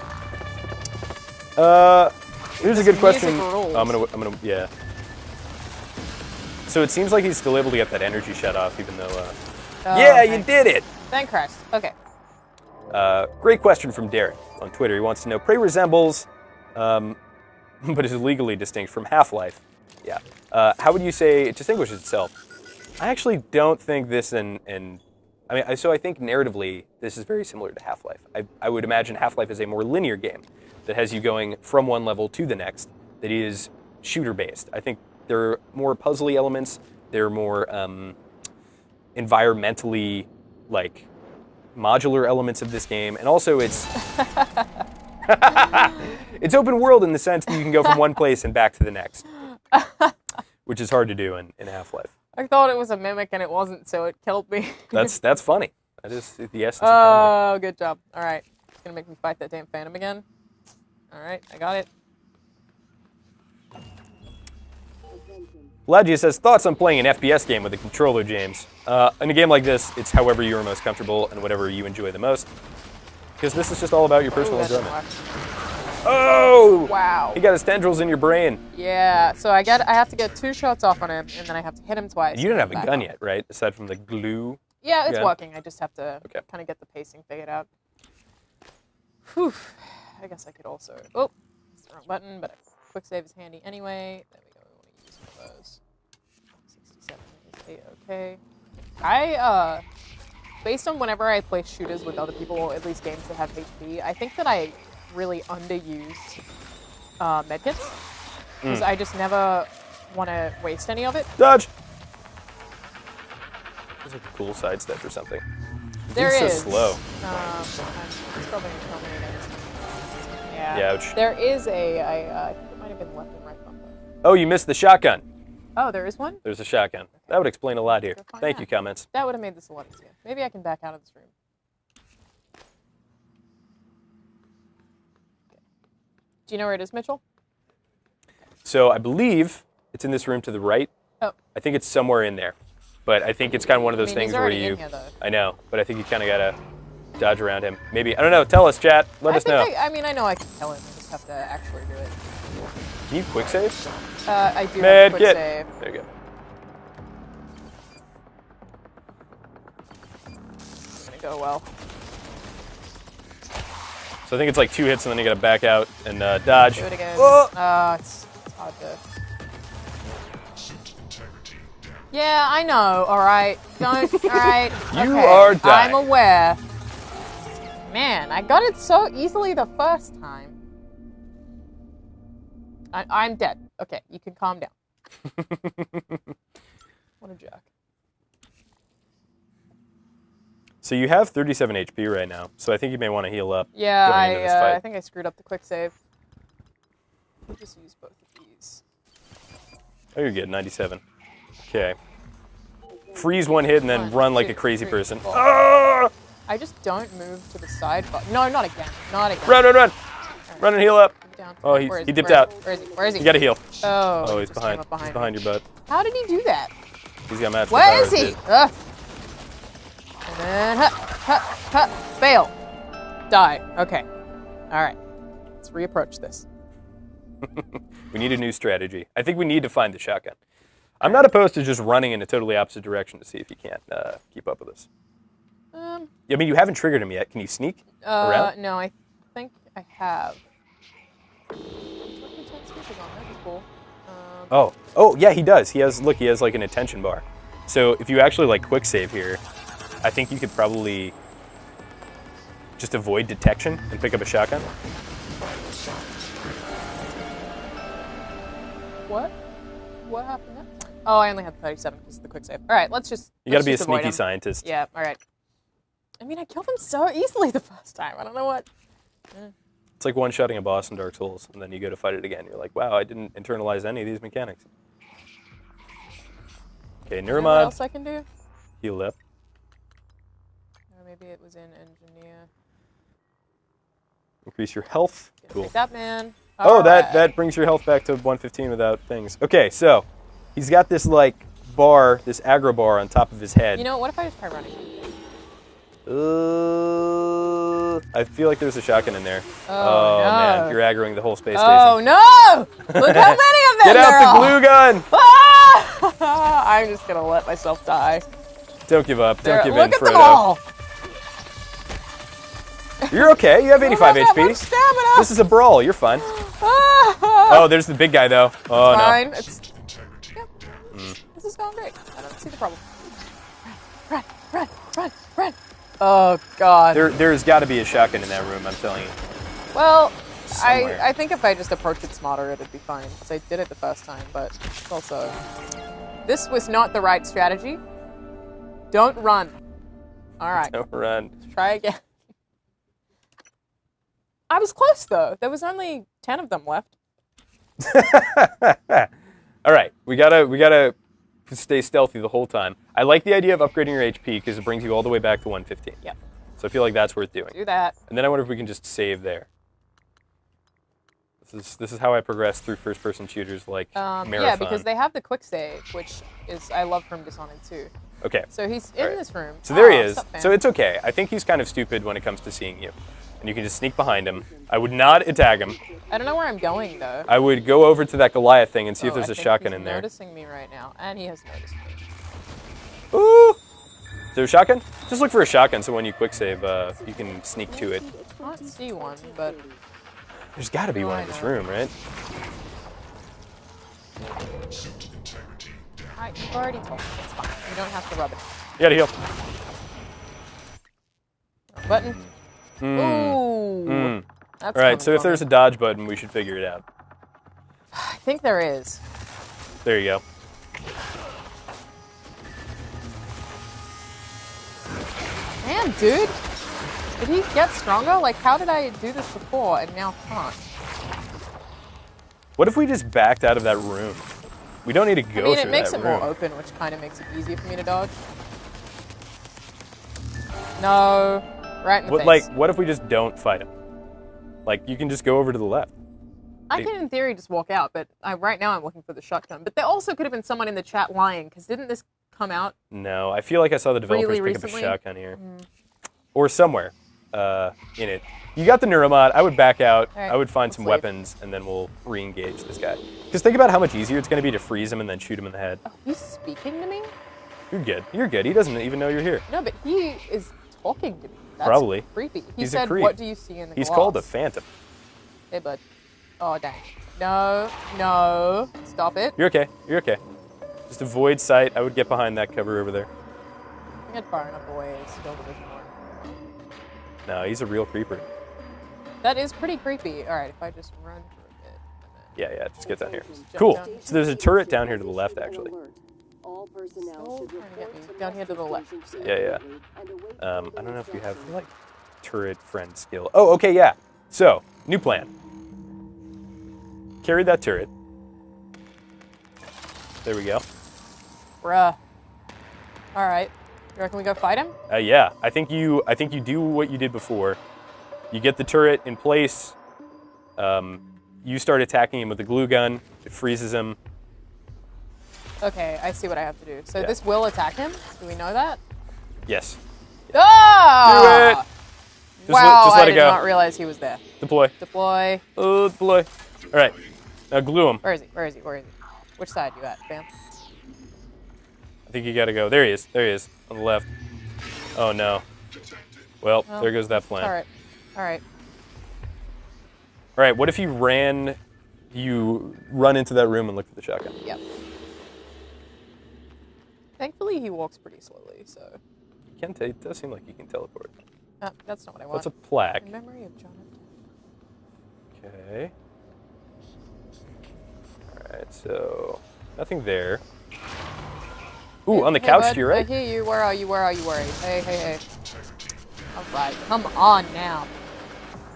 Here's a This good question. music rules. I'm gonna, yeah. So it seems like he's still able to get that energy shut off, even though. Yeah, you did it. Thank Christ. Okay. Great question from Derek on Twitter. He wants to know, Prey resembles, but is legally distinct from Half-Life. Yeah. How would you say it distinguishes itself? I actually don't think this I think narratively, this is very similar to Half-Life. I would imagine Half-Life is a more linear game that has you going from one level to the next that is shooter-based. I think there are more puzzly elements. There are more environmentally, like, modular elements of this game. And also it's it's open world in the sense that you can go from one place and back to the next, which is hard to do in Half-Life. I thought it was a mimic and it wasn't, so it killed me. That's funny. That is the essence of Oh, good job. All right. It's going to make me fight that damn Phantom again. All right, I got it. Lagia says, thoughts on playing an FPS game with a controller, James? In a game like this, it's however you are most comfortable and whatever you enjoy the most. Because this is just all about your personal Ooh, that didn't enjoyment. work. Oh! Wow. He got his tendrils in your brain. Yeah, so I have to get 2 shots off on him, and then I have to hit him twice. You don't have a Back gun off. yet, right? Aside from the glue. Yeah, it's gun? working. I just have to kind of get the pacing figured out. Whew. I guess I could also... Oh, it's the wrong button, but quick save is handy anyway. There we go. We want to use one of those. 67 is A-okay. Based on whenever I play shooters with other people, or at least games that have HP, I think that I really underuse medkits. Because I just never want to waste any of it. Dodge! There's like a cool sidestep or something. There it's is. so slow. It's probably going to kill me again. Yeah. Yeah, ouch. There is I think it might have been left and right bumper. Oh, you missed the shotgun. Oh, there is one? There's a shotgun. That would explain a lot here. Go find Thank that. you, comments. That would have made this a lot easier. Maybe I can back out of this room. Okay. Do you know where it is, Mitchell? So I believe it's in this room to the right. Oh. I think it's somewhere in there. But I think it's kind of one of those he's things where already you... in here, though. I know, but I think you kind of got to dodge around him. Maybe. I don't know. Tell us, chat. Let us know. I mean, I know I can tell him. I just have to actually do it. Can you quick save? I do have Med a quick kit. save. There you go. It's going to go well. So I think it's like 2 hits and then you got to back out and dodge. Do it again. Oh! It's hard to... Yeah, I know. All right. Don't. All right. You okay. are dying. I'm aware. Man, I got it so easily the first time. I'm dead. Okay, you can calm down. What a jerk. So you have 37 HP right now, so I think you may want to heal up. Yeah, going into this fight. I think I screwed up the quick save. We'll just use both of these. Oh, you're good. 97. Okay. Freeze one hit and then 1, run like 2, a crazy 3, person. 4. Ah! I just don't move to the side button. No, not again. Not again. Run, run, run! Run and heal up. Down. Oh, Where is he dipped out. Where is he? Where is he? You gotta heal. Oh, Oh, he's just came behind. up He's me. behind your butt. How did he do that? He's got match. Where is he? Ugh. And then, fail. Die. Okay. All right. Let's reapproach this. We need a new strategy. I think we need to find the shotgun. I'm not opposed to just running in a totally opposite direction to see if you can't keep up with us. I mean, you haven't triggered him yet. Can you sneak around? No, I think I have. That'd be cool. Oh, yeah, he does. He has like an attention bar. So if you actually like quick save here, I think you could probably just avoid detection and pick up a shotgun. What happened that time? Oh, I only had 37 because of the quick save. All right, let's just. You got to be a just avoid sneaky him. scientist. Yeah. All right. I mean, I killed him so easily the first time. I don't know what. It's like one-shotting a boss in Dark Souls, and then you go to fight it again. You're like, wow, I didn't internalize any of these mechanics. Okay, You know what Neuromod, else I can do? heal up. Or maybe it was in engineer. Increase your health. Cool. Take that, man. Oh, All that right. brings your health back to 115 without things. Okay, so he's got this like bar, this aggro bar on top of his head. You know what? If I just try running? I feel like there's a shotgun in there. Oh, no. Man, you're aggroing the whole space Oh station. no! Look how many of them Get there out the are! glue gun! Ah! I'm just gonna let myself die. Don't give up. Don't give Look in, at Frodo. them all! You're okay. You have 85 I don't have much HP. stamina. This is a brawl. You're fine. Ah! Oh, there's the big guy though. Oh Fine. no. This is going great. I don't see the problem. Run, run, run, run. Oh God. There's got to be a shotgun in that room. I'm telling you. Well, Somewhere. I think if I just approach it smarter, it'd be fine. Because I did it the first time, but also, this was not the right strategy. Don't run. All right. Don't run. Try again. I was close though. There was only 10 of them left. All right, we gotta stay stealthy the whole time. I like the idea of upgrading your HP because it brings you all the way back to 115. Yep. So I feel like that's worth doing. Do that. And then I wonder if we can just save there. This is how I progress through first-person shooters like Marathon. Yeah, because they have the quick save, which is I love from Dishonored 2. Okay. So he's in this room. So there he Oh, is. sup, man? So it's okay. I think he's kind of stupid when it comes to seeing you. And you can just sneak behind him. I would not attack him. I don't know where I'm going though. I would go over to that Goliath thing and see if there's I a think shotgun he's in there. noticing me right now, and he has noticed me. Ooh! Is there a shotgun? Just look for a shotgun so when you quick save, you can sneak to it. I can't see one, but There's got to be one in this room, right? Alright, you've already told me. It's fine. You don't have to rub it. You gotta heal. Button. Ooh. That's Alright, so if funny. there's a dodge button, we should figure it out. I think there is. There you go. Damn, dude. Did he get stronger? Like, how did I do this before and now can't? What if we just backed out of that room? We don't need to go I mean, through it makes that it room. more open, which kind of makes it easier for me to dodge. No. Right in the face. Like, what if we just don't fight him? Like, you can just go over to the left. I can, in theory, just walk out, but right now I'm looking for the shotgun. But there also could have been someone in the chat lying, because didn't this come out? No, I feel like I saw the developers Really pick recently? up a shotgun here. Or somewhere in it. You got the neuromod. I would back out. All right, I would find let's some leave. weapons, and then we'll re-engage this guy. Because think about how much easier it's going to be to freeze him and then shoot him in the head. Oh, he's speaking to me? You're good. You're good. He doesn't even know you're here. No, but he is talking to me. That's Probably. creepy. He He's a said, creep. what do you see in the He's glass? called a phantom. Hey, bud. Oh, dang. No, no. Stop it. You're okay. You're okay. Just avoid sight. I would get behind that cover over there. I think I'd far enough away is still Division 1. No, he's a real creeper. That is pretty creepy. All right, if I just run for a bit. Yeah, just get down here. Jump Cool. down. So there's a turret down here to the left, actually. All personnel Still should trying to get report me to down here to the muster left. station Yeah. immediately and await I don't further know if you have, instructions. like, turret friend skill. Oh, okay, yeah. So, new plan. Carry that turret. There we go. Bruh. All right. You reckon we go fight him? Yeah, I think you do what you did before. You get the turret in place. You start attacking him with the glue gun. It freezes him. Okay, I see what I have to do. So Yeah. this will attack him? Do we know that? Yes. Ah! Do it! Wow, just let I it did go. not realize he was there. Deploy. Deploy. Oh, deploy. All right. Now glue him. Where is he? Where is he? Where is he? Which side you at, fam? I think you gotta go. There he is. There he is. On the left. Oh, no. Well, there goes that plan. All right. All right. All right, what if you run into that room and look at the shotgun? Yep. Thankfully, he walks pretty slowly, so... It does seem like you can teleport. That's not what I want. What's a plaque? In memory of John. Okay. Alright, so nothing there. Ooh, on the Hey, couch bud, to your right? I hear you. Where are you? Where are you? Where are you? Hey, hey, hey. All right, come on now.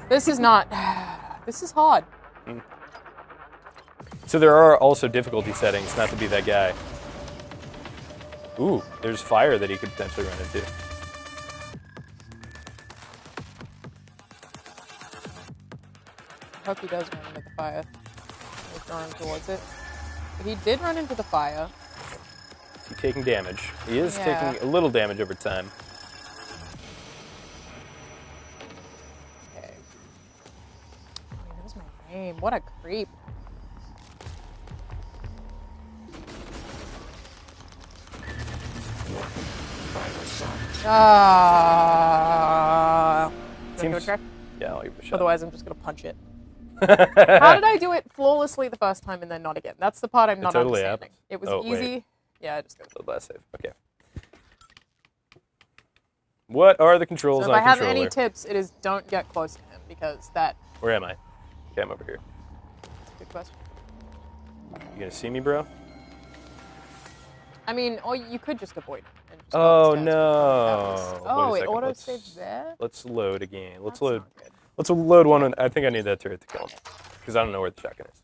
This is not... This is hard. So there are also difficulty settings, not to be that guy. Ooh, there's fire that he could potentially run into. I hope he does run into the fire. He's running towards it. But he did run into the fire. He's taking damage. He is Yeah. taking a little damage over time. Okay. Oh, he knows my name. What a creep. Seems- Try? Yeah, I'll give it a shot. Otherwise, I'm just gonna punch it. How did I do it flawlessly the first time and then not again? That's the part I'm not totally understanding. happens. It was Oh, wait. easy. Yeah, I just go. The last save. Okay. What are the controls So on if I have controller? any tips, it is don't get close to him because that. Where am I? Okay, I'm over here. Good question. You gonna see me, bro? I mean, or you could just avoid him. And just Oh go upstairs. no! Oh, Wait it a second. auto Let's- saves there. Let's load again. Let's That's load. not good. Let's load one. I think I need that turret to kill him because I don't know where the shotgun is.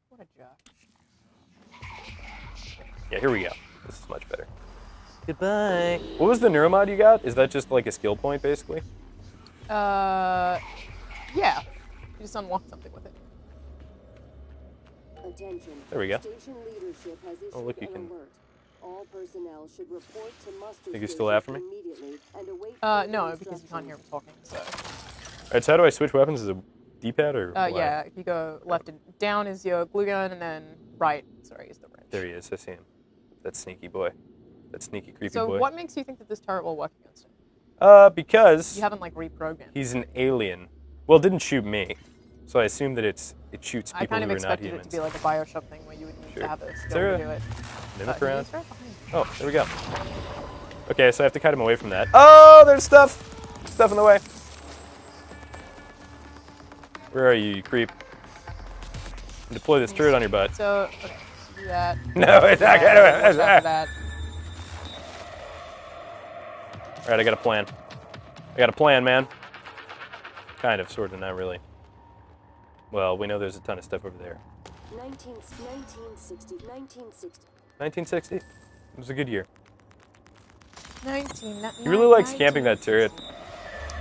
What a jerk. Yeah, here we go. This is much better. Goodbye. What was the neuromod you got? Is that just like a skill point, basically? Yeah. You just unlock something with it. Attention. There we go. Station leadership has issued Oh, look, you an can- alert. All personnel should report to muster Think you're still station after me? immediately and await No, further because you can't hear him talking. So. Alright, so how do I switch weapons? Is it D-pad or Y? Yeah. If you go left and down is your glue gun, and then right. Sorry, is the wrench. There he is. I see him. That sneaky boy. That sneaky, creepy So boy. what makes you think that this turret will work against him? Because You haven't like reprogrammed. he's an alien. Well, it didn't shoot me. So I assume that it shoots I people kind of who are not expected it humans. to be like a Bioshock thing where you would need Sure. to have a Is skill there to a do it. mimic He's around? right behind you. Oh, there we go. Okay, so I have to cut him away from that. Oh, there's stuff in the way. Where are you creep? Deploy this turret on your butt. So, okay, do that. No, it's not Yeah, gonna. watch out for that. All right, I got a plan. Man. Kind of, sort of, not really. Well, we know there's a ton of stuff over there. 1960. 1960? It was a good year. 19. He really likes camping that turret.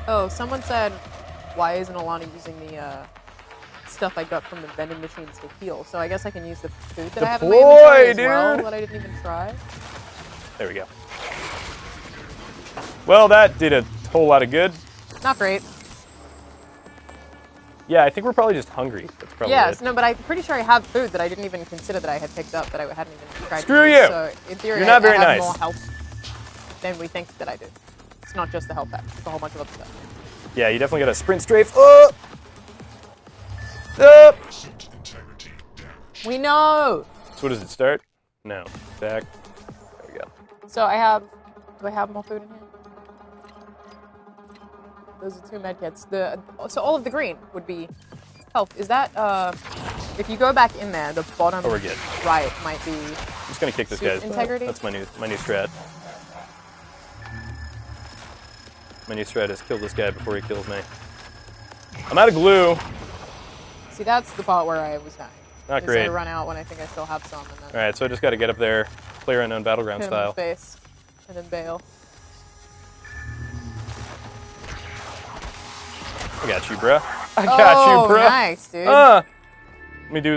Oh, someone said, why isn't Alana using the stuff I got from the vending machines to heal? So I guess I can use the food that I have in my inventory as well that I didn't even try. There we go. Well, that did a whole lot of good. Not great. Yeah, I think we're probably just hungry. That's probably Yes, it. no, but I'm pretty sure I have food that I didn't even consider that I had picked up that I hadn't even tried Screw to you! use. So in theory, You're not very I have nice. more health than we think that I do. It's not just the health pack, it's a whole bunch of other stuff. Yeah, you definitely got a sprint strafe. Up! Up! We know! So what does it start? No. Back. There we go. So I have, do I have more food in here? Those are 2 medkits. So all of the green would be health. Is that, if you go back in there, the bottom we're good. right might be I'm just gonna kick this suit guy's butt. integrity. That's my new strat. My new strat is kill this guy before he kills me. I'm out of glue. See, that's the part where I was dying. Not Is great. I run out when I think I still have some, and then All right, so I just got to get up there, player unknown battleground hit him in the style. face, and then bail. I got you, bruh. I got you, bruh. Nice, dude.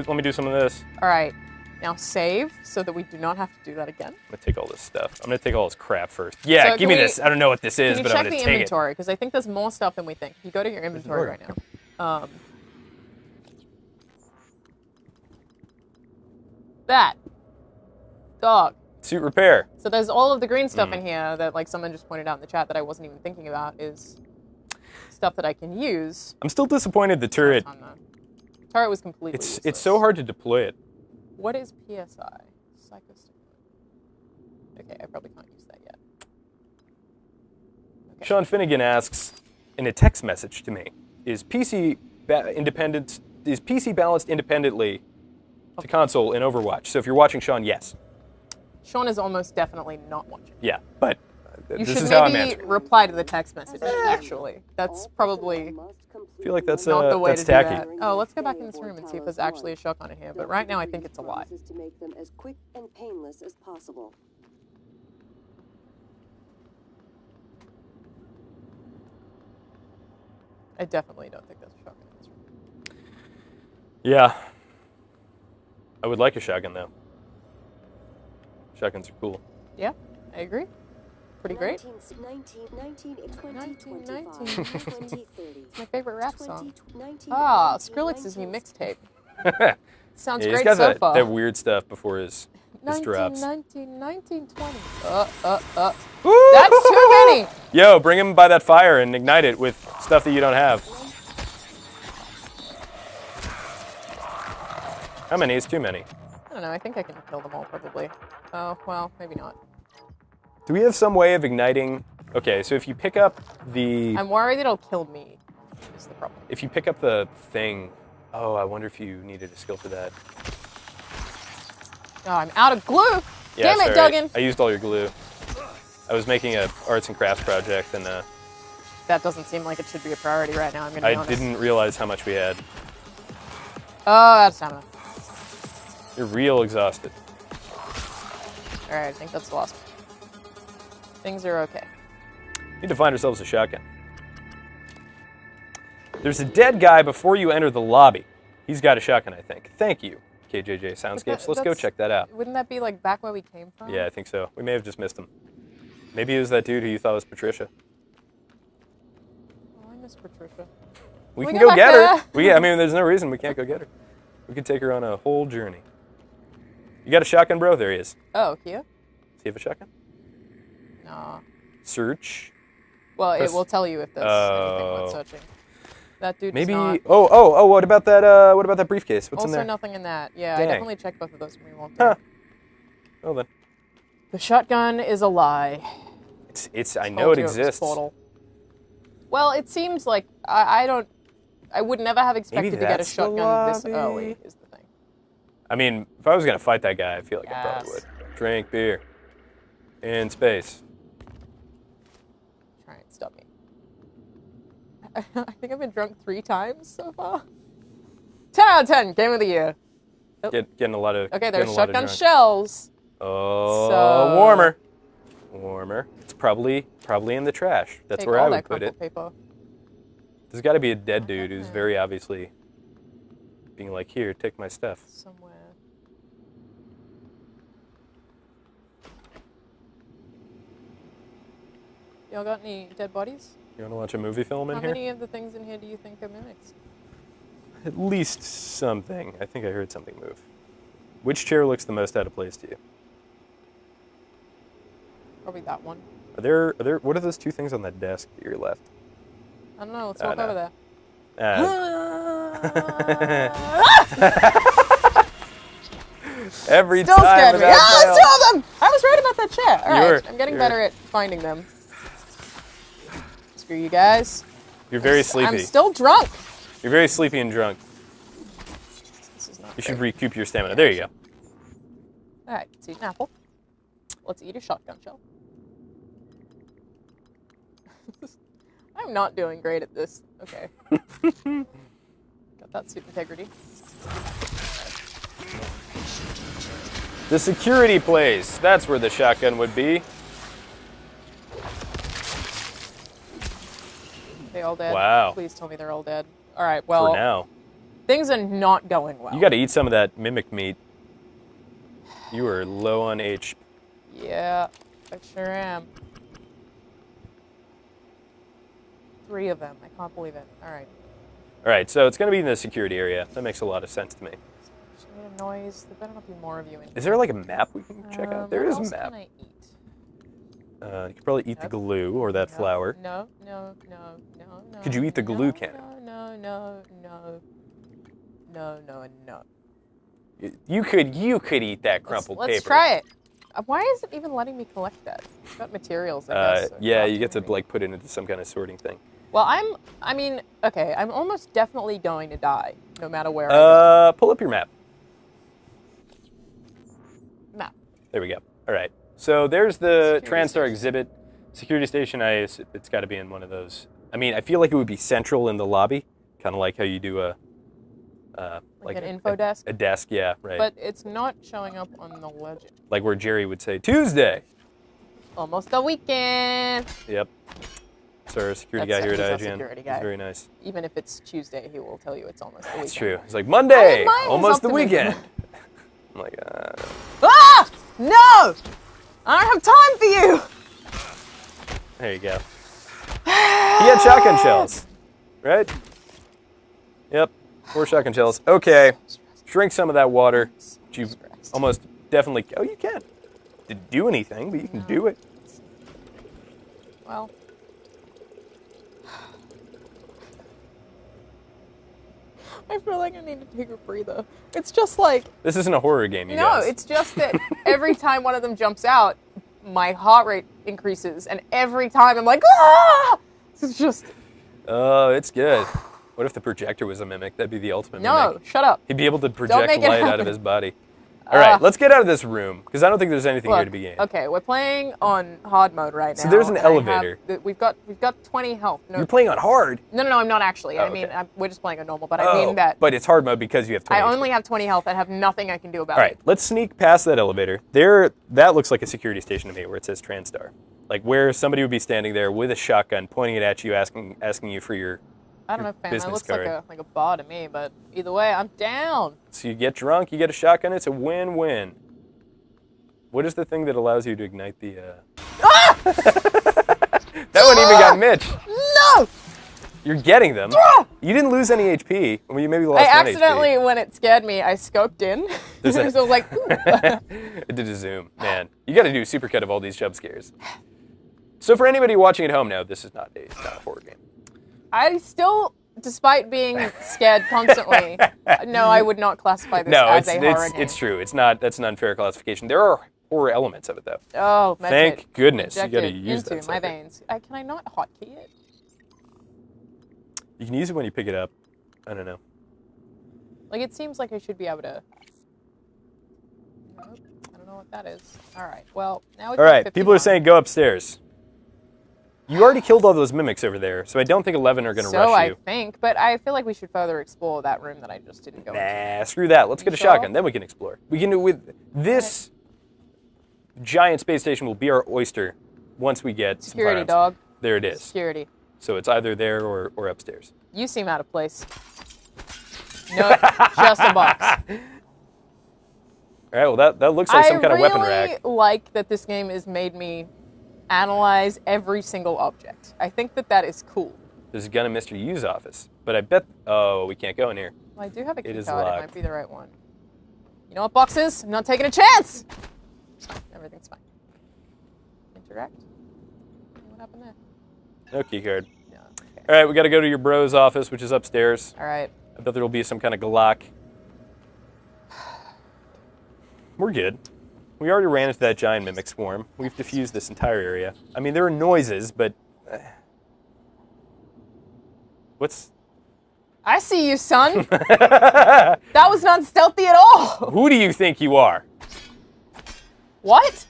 Let me do some of this. All right, now save so that we do not have to do that again. I'm gonna take all this stuff. I'm gonna take all this crap first. Yeah, So give me can we- this. I don't know what this is, Can you but check I'm the gonna take it. inventory? Because I think there's more stuff than we think. If you go to your inventory right now. That. Dog. Suit repair. So there's all of the green stuff in here that like someone just pointed out in the chat that I wasn't even thinking about is stuff that I can use. I'm still disappointed the turret. On the turret was completely It's so hard to deploy it. What is PSI? Psychostimulant. Okay, I probably can't use that yet. Okay. Sean Finnegan asks in a text message to me, is PC balanced independently to console in Overwatch? So if you're watching Sean, yes. Sean is almost definitely not watching. Yeah, but You this should is how I'm maybe answering. reply to the text message, actually. That's probably I feel like that's not the way that's to tacky. do that. Oh, let's go back in this room and see if there's actually a shotgun in here. But right now, I think it's a lie. To make them as quick and painless as possible. I definitely don't think there's a shotgun in this room. Yeah. I would like a shotgun though. Shotguns are cool. Yeah, I agree. Pretty great. 19, 2030. 20, 30. It's my favorite rap song. 19, Ah, Skrillex's new mixtape. Sounds Yeah, he's great got so that, far. that weird stuff before his 19, drops. 19, 19, 20. That's too many! Yo, bring him by that fire and ignite it with stuff that you don't have. How many is too many? I don't know, I think I can kill them all probably. Oh, well, maybe not. Do we have some way of igniting? Okay, so if you pick up the... I'm worried it'll kill me, is the problem. If you pick up the thing... Oh, I wonder if you needed a skill for that. Oh, I'm out of glue! Yeah, Damn it, sorry. Duggan! I used all your glue. I was making a arts and crafts project, and That doesn't seem like it should be a priority right now, I'm gonna be I honest. didn't realize how much we had. Oh, that's stamina. You're real exhausted. Alright, I think that's the last one. Things are okay. Need to find ourselves a shotgun. There's a dead guy before you enter the lobby. He's got a shotgun, I think. Thank you, KJJ Soundscapes. Let's go check that out. Wouldn't that be like back where we came from? Yeah, I think so. We may have just missed him. Maybe it was that dude who you thought was Patricia. Oh, I miss Patricia. We we can go go back get her. there? I mean, there's no reason we can't go get her. We could take her on a whole journey. You got a shotgun, bro? There he is. Oh, here? Does he have a shotgun? No. Search. Well, Press- it will tell you if there's anything when Oh. searching. That dude Maybe. does not. Oh. What about that? What about that briefcase? What's in Also there? nothing in that. Yeah, Dang. I definitely checked both of those when we walked in. Huh. Well then. The shotgun is a lie. It's. I know it exists. Portal. Well, it seems like I would never have expected to get a that's the shotgun this lobby. early. Is the thing. I mean, if I was gonna fight that guy, I feel like I probably Yes. would. Drink beer. In space. Try and stop me. I think I've been drunk 3 times so far. 10 out of 10. Game of the year. Oh. Getting a lot of. Okay, getting there's a lot of shotgun drunk. shells. Oh, So- warmer. It's probably in the trash. That's Take where all I that would put it. crumpled paper. There's got to be a dead dude who's very obviously being like, "Here, take my stuff." Somewhere. Y'all got any dead bodies? You want to watch a movie film in How here? many of the things in here do you think are mimics? At least something. I think I heard something move. Which chair looks the most out of place to you? Probably that one. Are there? What are those 2 things on that desk to your left? I don't know. Let's Oh, walk no. over there. Every Still time scared me. without Ah, fail. I saw them! I was right about that chair. All right, were- I'm getting you better were. at finding them. Screw you guys. You're very I'm sleepy. still drunk. You're very sleepy and drunk. This is not You should great. recoup your stamina. There you go. All right, let's eat an apple. Let's eat a shotgun shell. I'm not doing great at this. Okay. Got that suit integrity. The security place. That's where the shotgun would be. They all dead? Wow. Please tell me they're all dead. All right, well, For now. things are not going well. You got to eat some of that mimic meat. You are low on H. Yeah, I sure am. 3 of them. I can't believe it. All right. All right, so it's going to be in the security area. That makes a lot of sense to me. Just made a noise. There better not be more of you in here. Is there like a map we can check out? There what is a else map. Can I eat? You could probably eat the glue or that No, flour. No. Could you eat the glue can? No. You could eat that crumpled Let's paper. try it. Why is it even letting me collect that? It's got materials, I guess. Yeah, you get to like put it into some kind of sorting thing. Well, I'm almost definitely going to die, no matter where I go. Pull up your map. Map. There we go. All right. So there's the Security TranStar station. exhibit. Security station, it's got to be in one of those. I mean, I feel like it would be central in the lobby, kind of like how you do a... Like an info desk? A desk, yeah, right. But it's not showing up on the legend. Like where Jerry would say, Tuesday. Almost the weekend. Yep. So our security That's- guy here he's our at IGN. security He's guy. very nice. Even if it's Tuesday, he will tell you it's almost the weekend. That's true. He's like, Monday, admire his almost the optimism. weekend. I'm like, Ah! No! I don't have time for you! there you go. He had shotgun shells, right? Yep, 4 shotgun shells. Okay, drink some of that water. Which you almost definitely. Oh, you can. Didn't do anything, but you can do it. Well. I feel like I need to take a breather. It's just like, This isn't a horror game, you no, guys. it's just that every time one of them jumps out, my heart rate increases, and every time I'm like, ah! It's just, Oh, it's good. What if the projector was a mimic? That'd be the ultimate no, mimic. shut up. He'd be able to project make it light out happen. of his body. All right, let's get out of this room, because I don't think there's anything here Look, to begin. okay, we're playing on hard mode right now. So there's an and I have elevator. we've got 20 health. No, You're playing on hard. no, I'm not actually. Oh, I mean, okay. we're just playing on normal, but I mean that But it's hard mode because you have 20 I HP. only have 20 health and have nothing I can do about All right, it. let's sneak past that elevator. There, that looks like a security station to me, where it says TranStar, like where somebody would be standing there with a shotgun, pointing it at you, asking you for your. I don't know, fam. That business looks card. like a bar to me, but either way, I'm down. So you get drunk, you get a shotgun. It's a win-win. What is the thing that allows you to ignite the? Ah! That one even got Mitch. No! You're getting them. You didn't lose any HP. Well, you maybe lost I one accidentally, when it scared me, I scoped in. There's a- so I was like, ooh. HP. It did a zoom. Man, you got to do a supercut of all these jump scares. So for anybody watching at home now, this is not a horror game. I still despite being scared constantly, no, I would not classify this No, as a horror game. it's true. It's not. That's an unfair classification. There are horror elements of it, though. Oh, thank goodness. You got to injected use that. into my veins. Can I not hotkey it? You can use it when you pick it up. I don't know. Like, it seems like I should be able to... Nope, I don't know what that is. All right, well, now it's All right, 51. people are saying go upstairs. You already killed all those mimics over there, so I don't think 11 are going to rush So you. I think, but I feel like we should further explore that room that I just didn't go into. Nah, screw that. Let's get a Sure? shotgun, then we can explore. We can do with this giant space station will be our oyster once we get some Security, firearms. dog. There it is. Security. So it's either there or upstairs. You seem out of place. No, just a box. All right, well, that looks like some kind of weapon I rack. really like that this game has made me analyze every single object. I think that is cool. There's a gun in Mr. Yu's office, but I bet... Oh, we can't go in here. Well, I do have a key It is card. It locked. might be the right one. You know what, boxes? I'm not taking a chance! It's fine. Everything's fine. Interact. What happened there? No key card. No. Okay. All right, we got to go to your bro's office, which is upstairs. All right. I bet there will be some kind of Glock. We're good. We already ran into that giant mimic swarm. We've diffused this entire area. I mean, there are noises, but... What's... I see you, son. That was not stealthy at all. Who do you think you are? What?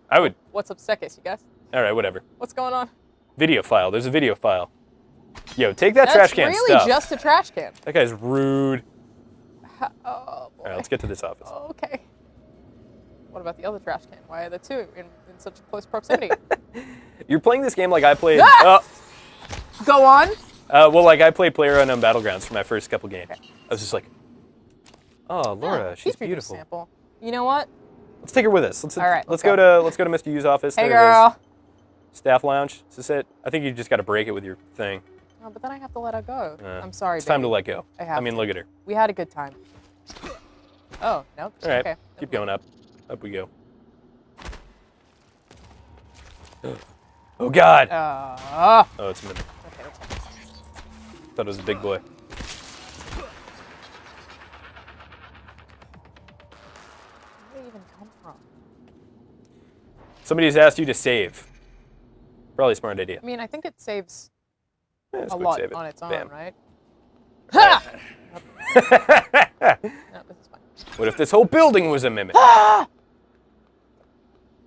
I would... What's up, Sekis, you guys? All right, whatever. What's going on? Video file. There's a video file. Yo, take that trash can That's really stuff. just a trash can. That guy's rude. Oh, boy. All right, let's get to this office. Okay. What about the other trash can? Why are the two in such close proximity? You're playing this game like I played... Ah! Go on. Well, like I played PlayerUnknown Battlegrounds for my first couple games. Okay. I was just like, oh, Laura, she's keep me this beautiful. Sample. You know what? Let's take her with us. Let's All right, let's let's go go. to Mr. Yu's office. Hey, There it is. girl. Staff lounge. Is this it? I think you just got to break it with your thing. No, but then I have to let her go. I'm sorry, It's time to baby. let go. I have mean, to. look at her. We had a good time. Oh, no. All right, Okay. keep going up. Up we go. Oh God! Oh, it's a minute. Okay, that's fine. Thought it was a big boy. Where did it even come from? Somebody's asked you to save. Probably a smart idea. I mean, I think it saves Let's a quick lot save it. on its own, Bam. right? Ha! No, this is fine. What if this whole building was a mimic?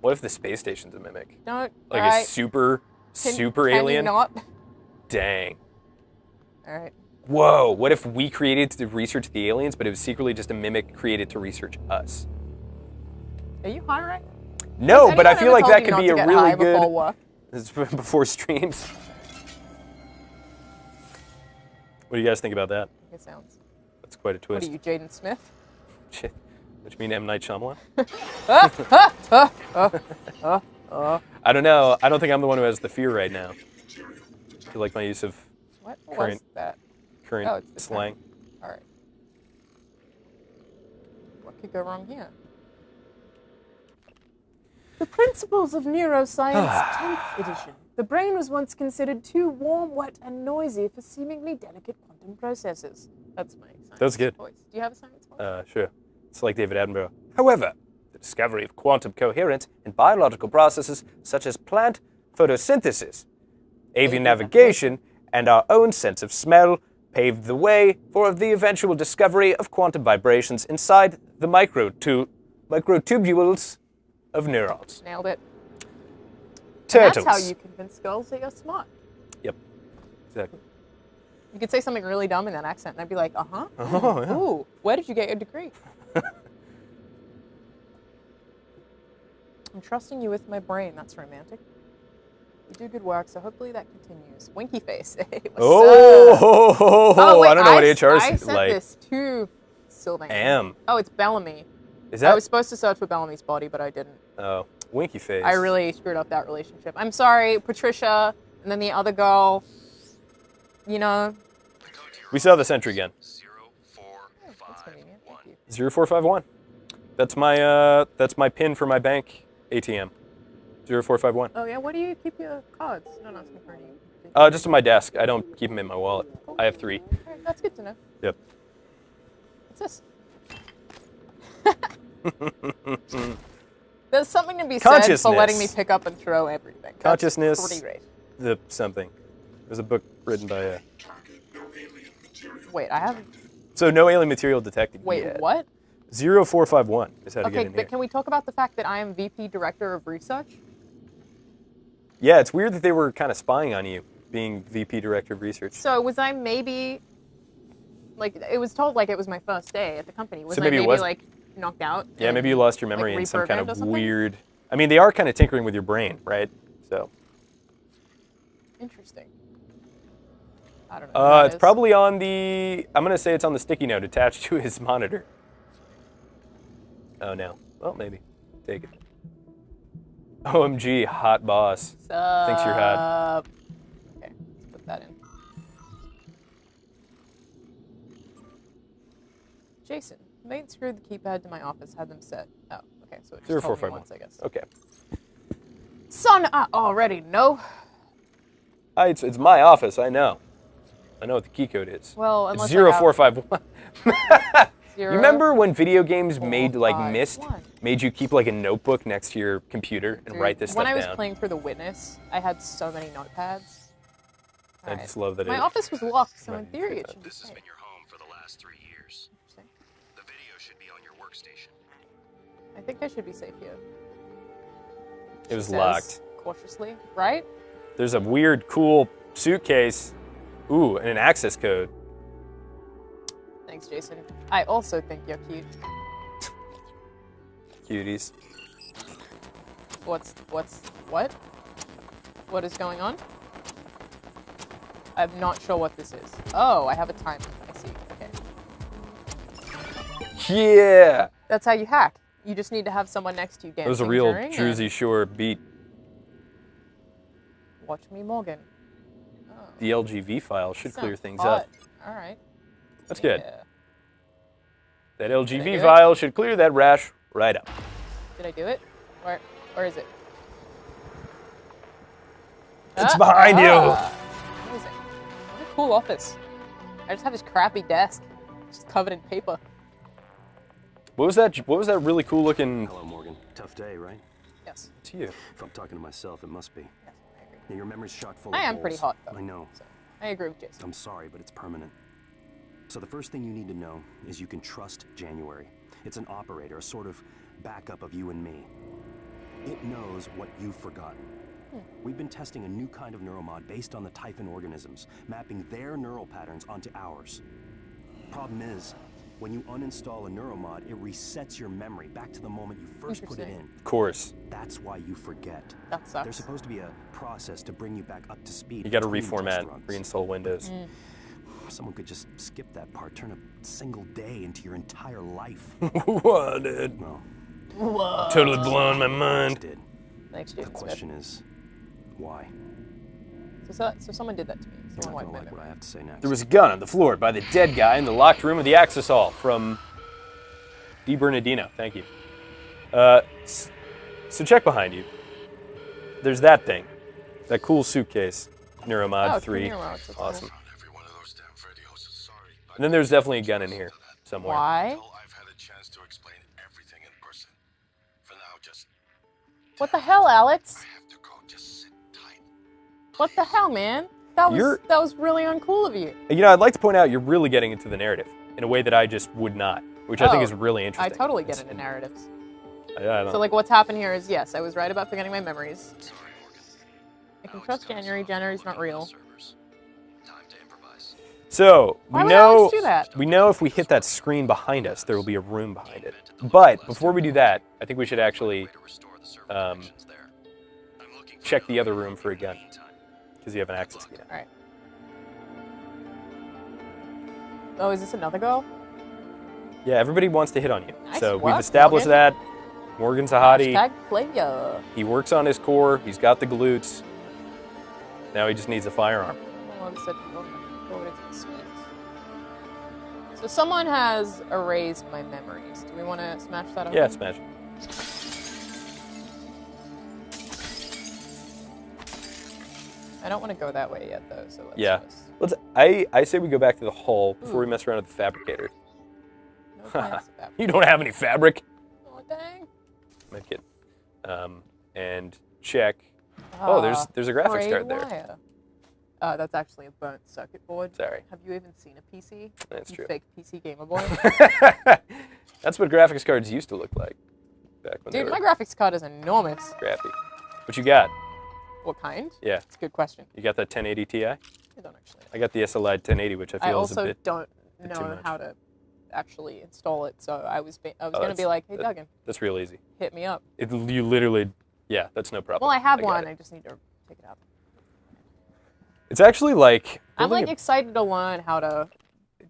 What if the space station's a mimic? Don't. Like all right. a super Can alien? You not? Dang. All right. Whoa, what if we created to research the aliens, but it was secretly just a mimic created to research us? Are you high right? No, Has but I anyone feel ever like told that you could not be to a get really high before good... work? This is before streams. What do you guys think about that? It sounds. That's quite a What twist. are you, Jaden Smith? Shit. What you mean, M. Night Shyamalan? I don't know. I don't think I'm the one who has the fear right now. I feel like my use of What Current- was that? current Oh, it's the slang. All right. What could go wrong here? The Principles of Neuroscience, 10th edition. The brain was once considered too warm, wet, and noisy for seemingly delicate quantum processes. That's my science That was good. voice. Do you have a science voice? Sure. It's like David Attenborough. However, the discovery of quantum coherence in biological processes such as plant photosynthesis, avian navigation, and our own sense of smell paved the way for the eventual discovery of quantum vibrations inside the microtubules of neurons. Nailed it. Turtles. And that's how you convince girls that you're smart. Yep. Exactly. You could say something really dumb in that accent, and I'd be like, uh-huh. Oh, yeah. Ooh, where did you get your degree? I'm trusting you with my brain. That's romantic. You do good work, so hopefully that continues. Winky face. Hey, what's up? Wait, I don't know what HR I is sent like. this to Sylvain. Am. Oh, it's Bellamy. Is I that? was supposed to search for Bellamy's body, but I didn't. Oh, winky face. I really screwed up that relationship. I'm sorry, Patricia, and then the other girl. You know. We saw the sentry gun. Oh, that's convenient. Thank you. 0451. That's my pin for my bank ATM. 0451. Oh yeah, where do you keep your cards? Don't ask me for any. Just on my desk. I don't keep them in my wallet. I have 3. Alright, that's good to know. Yep. What's this? There's something to be said for letting me pick up and throw everything. That's Consciousness. pretty great. The something. There's a book written by Wait, I haven't. So no alien material detected. Wait, yet. what? 0451 is how to get Okay, in here. but can we talk about the fact that I am VP Director of Research? Yeah, it's weird that they were kind of spying on you, being VP Director of Research. So was I maybe, like, it was told like it was my first day at the company. Was So I maybe it maybe was- like knocked out? Yeah, and, maybe you lost your memory like, in some kind reprogrammed or of something? weird. I mean, they are kind of tinkering with your brain, right? So. Interesting. I don't know. who that It's is. probably on the. I'm gonna say it's on the sticky note attached to his monitor. Oh no. Well, maybe. Take it. OMG, hot boss. Thinks you're hot. Okay, let's put that in. Jason, mate screwed the keypad to my office, had them set. Oh, okay, so it just told me 0451. once, I guess. Okay. Son, I already know. It's my office. I know. I know what the key code is. Well, It's unless 0451. You Zero, remember when video games 4, made like 5, Myst 1. made you keep like a notebook next to your computer and Dude, write this stuff when I was down? playing for The Witness, I had so many notepads. I Alright. just love that. My it, office was locked, so Right, in theory it that. should be This has safe. been your home for the last 3 years. Interesting. The video should be on your workstation. I think I should be safe here. It was She says locked. Cautiously, right? There's a weird, cool suitcase. Ooh, and an access code. Thanks, Jason. I also think you're cute. Cuties. What? What is going on? I'm not sure what this is. Oh, I have a timer. I see. Okay. Yeah. That's how you hack. You just need to have someone next to you dancing That was a real during, Jersey and Shore beat. Watch me, Morgan. Oh, The LGV file should clear sounds things hot. up. All right. That's good. Yeah. That Did I do LGV it? file should clear that rash right up. Did I do it? Where is it? It's behind you. Amazing. What a cool office. I just have this crappy desk, just covered in paper. What was that? What was that really cool looking? Hello, Morgan. Tough day, right? Yes. It's you. If I'm talking to myself, it must be. Yes, I agree. Now, your memory's chock full I of am pretty holes. hot, though. I know. So, I agree with Jason. I'm sorry, but it's permanent. So the first thing you need to know is you can trust January. It's an operator, a sort of backup of you and me. It knows what you've forgotten. We've been testing a new kind of neuromod based on the Typhon organisms, mapping their neural patterns onto ours. Problem is, when you uninstall a neuromod, it resets your memory back to the moment you first put it in. Of course. That's why you forget. That sucks. There's supposed to be a process to bring you back up to speed. You got to between reformat, test runs. reinstall Windows. Someone could just skip that part, turn a single day into your entire life. What, dude? Well, Whoa. Totally blowing my mind. did. Thanks, The Jason Smith. question is, why? So someone did that to me. You're Someone not wiped gonna my like what memory. I have to say next. There was a gun on the floor by the dead guy in the locked room of the Axis Hall from Di Bernardino. Thank you. So check behind you. There's that thing. That cool suitcase. Neuromod Oh, 3. Neuromods, that's Awesome. Every one of those damn Freddy-Os is sorry. And then there's definitely a gun in here somewhere. Why? Until I've had a chance to explain everything in person. For now, just What the hell, Alex? I have to go. Just sit tight. What the hell, man? That was really uncool of you. You know, I'd like to point out you're really getting into the narrative in a way that I just would not, which I think Oh, is really I interesting. totally get into narratives. I don't So, like, what's happened here is, yes, I was right about forgetting my memories. Sorry, Morgan. I can trust January. January's not real. Servers. Time to improvise. So Why we would know Alex do that? we know if we hit that screen behind us, there will be a room behind it. But before we do that, I think we should actually Way to restore the server um, connections there. I'm looking for check the another other room for a gun meantime. because you have an access key now. All right. Oh, is this another girl? Yeah, everybody wants to hit on you. Nice So we've work, established Morgan. that. Morgan's a hottie. Hashtag player. He works on his core. He's got the glutes. Now he just needs a firearm. Sweet. So someone has erased my memories. Do we want to smash that open? Yeah, smash. I don't want to go that way yet, though. So let's Yeah. just... I say we go back to the hall before we mess around with the fabricator. No plans to that. You don't have any fabric. Oh, dang. My kid. And check. Oh, there's a graphics frayed card there. wire. That's actually a burnt circuit board. Sorry. Have you even seen a PC? That's you true. Fake PC gamer boy. That's what graphics cards used to look like back when they Dude, were my graphics card is enormous. scrappy. What you got? What kind? Yeah. It's a good question. You got that 1080 Ti? I don't actually know. I got the SLI 1080, which I feel is a also bit. don't too know much. how to actually install it, so I was going to that's- be like, hey, Duggan, That's real easy. hit me up. You literally, yeah, that's no problem. Well, I have got one. it. I just need to take it out. It's actually like. I'm building like excited to learn how to.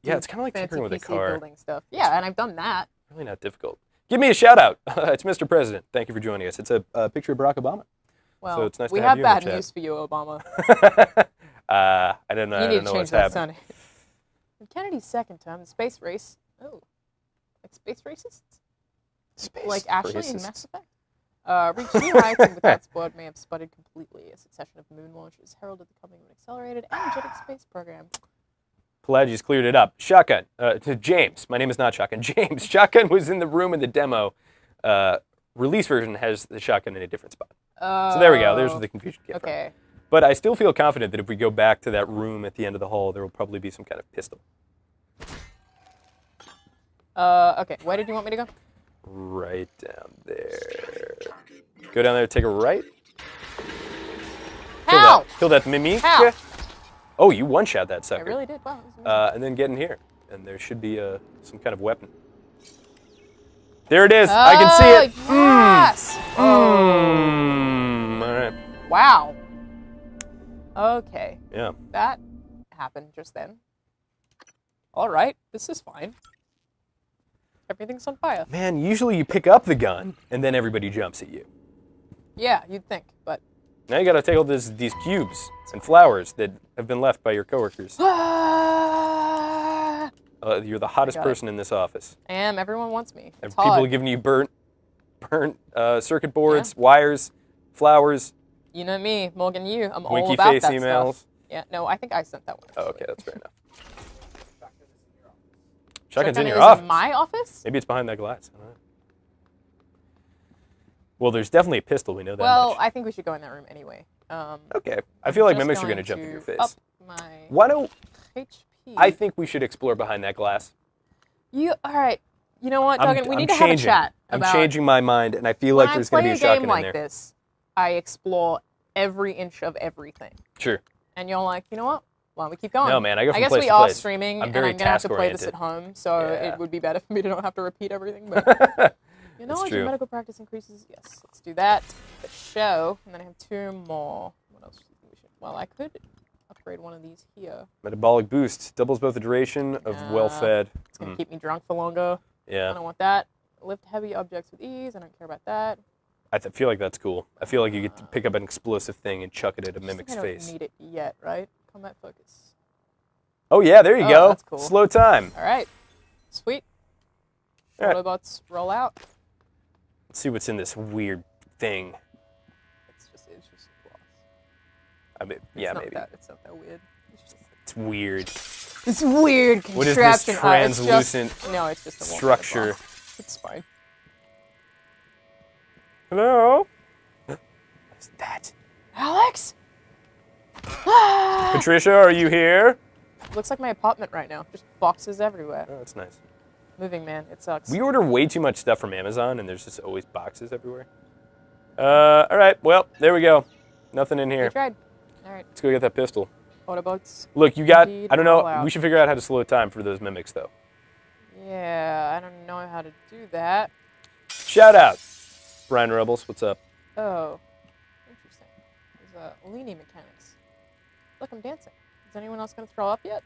Yeah, it's kind of like fancy tinkering with a PC car. building stuff. Yeah, and I've done that. Really not difficult. Give me a shout out. It's Mr. President. Thank you for joining us. It's a picture of Barack Obama. Well, So it's nice we to have have you in the bad chat. news for you, Obama. I don't know. You I need don't to know change what's that happening. Sonny. Kennedy's second term, the space race. Oh, like space racists? Space Like Ashley in racist. Mass Effect? Reached new heights and without sport may have sputtered completely. A succession of moon launches heralded the coming of an accelerated energetic space program. Pelagius cleared it up. Shotgun. To James. My name is not Shotgun. James. Shotgun was in the room in the demo. Release version has the shotgun in a different spot. So there we go. There's where the confusion came from. Okay. But I still feel confident that if we go back to that room at the end of the hall, there will probably be some kind of pistol. Okay. Where did you want me to go? Right down there. Go down there, take a right. How? Kill that mimic. How? Oh, you one-shot that I sucker. really did. Wow. This is amazing. And then get in here. And there should be some kind of weapon. There it is. I can see it. Yes. All right. Wow. Okay. Yeah. That happened just then. All right. This is fine. Everything's on fire. Man, usually you pick up the gun and then everybody jumps at you. Yeah, you'd think, but. Now you gotta take all these cubes and flowers that have been left by your coworkers. You're the hottest got it. person in this office. I am. Everyone wants me. And It's people hard. are giving you burnt circuit boards, wires, flowers, You know me, Morgan. You. I'm all winky about face that emails. stuff. Yeah. No, I think I sent that one. Oh, okay, that's fair enough. Shotgun's in Shotgun your is office. in my office? Maybe it's behind that glass. I don't know. Well, there's definitely a pistol. We know that Well, much. I think we should go in that room anyway. Okay. I feel like just mimics are going gonna jump in your face. Up my Why don't HP. I think we should explore behind that glass? You all right? You know what, Duggan? We need to changing. have a chat I'm about. changing my mind, and I feel like there's when gonna I be a play a shotgun game in like there. this, I explore every inch of everything. Sure. And you're like, you know what? Why don't we keep going? No, man, I go from guess place we to are place. streaming, I'm and very I'm gonna have to play this task-oriented. at home, so Yeah. it would be better for me to not have to repeat everything. But your knowledge true. of medical practice increases. Yes, let's do that. The show, and then I have 2 more. What else do you think we should? Well, I could upgrade one of these here. Metabolic boost doubles both the duration of well-fed. It's gonna keep me drunk for longer. I Yeah. don't want that. Lift heavy objects with ease. I don't care about that. I feel like that's cool. I feel like you get to pick up an explosive thing and chuck it at a I mimic's don't face. need it yet, right? Combat focus. Oh yeah, there you Oh, go. that's cool. Slow time. All right, sweet. All right. Autobots roll out. Let's see what's in this weird thing. It's just a gloss. I mean, It's yeah, not maybe. It's not that weird. It's just It's weird. this weird contraption. What is this translucent no, it's just a wall-paper structure? gloss. It's fine. Hello? What is that? Alex. Ah! Patricia, are you here? Looks like my apartment right now. Just boxes everywhere. Oh, that's nice. Moving, man. It sucks. We order way too much stuff from Amazon, and there's just always boxes everywhere. All right. Well, there we go. Nothing in You here. tried. All right. Let's go get that pistol. Autobots. Look, you got. Indeed, I don't roll know. out. We should figure out how to slow time for those mimics, though. Yeah, I don't know how to do that. Shout out, Brian Rebels. What's up? Oh, interesting. There's leaning mechanics. Look, I'm dancing. Is anyone else gonna throw up yet?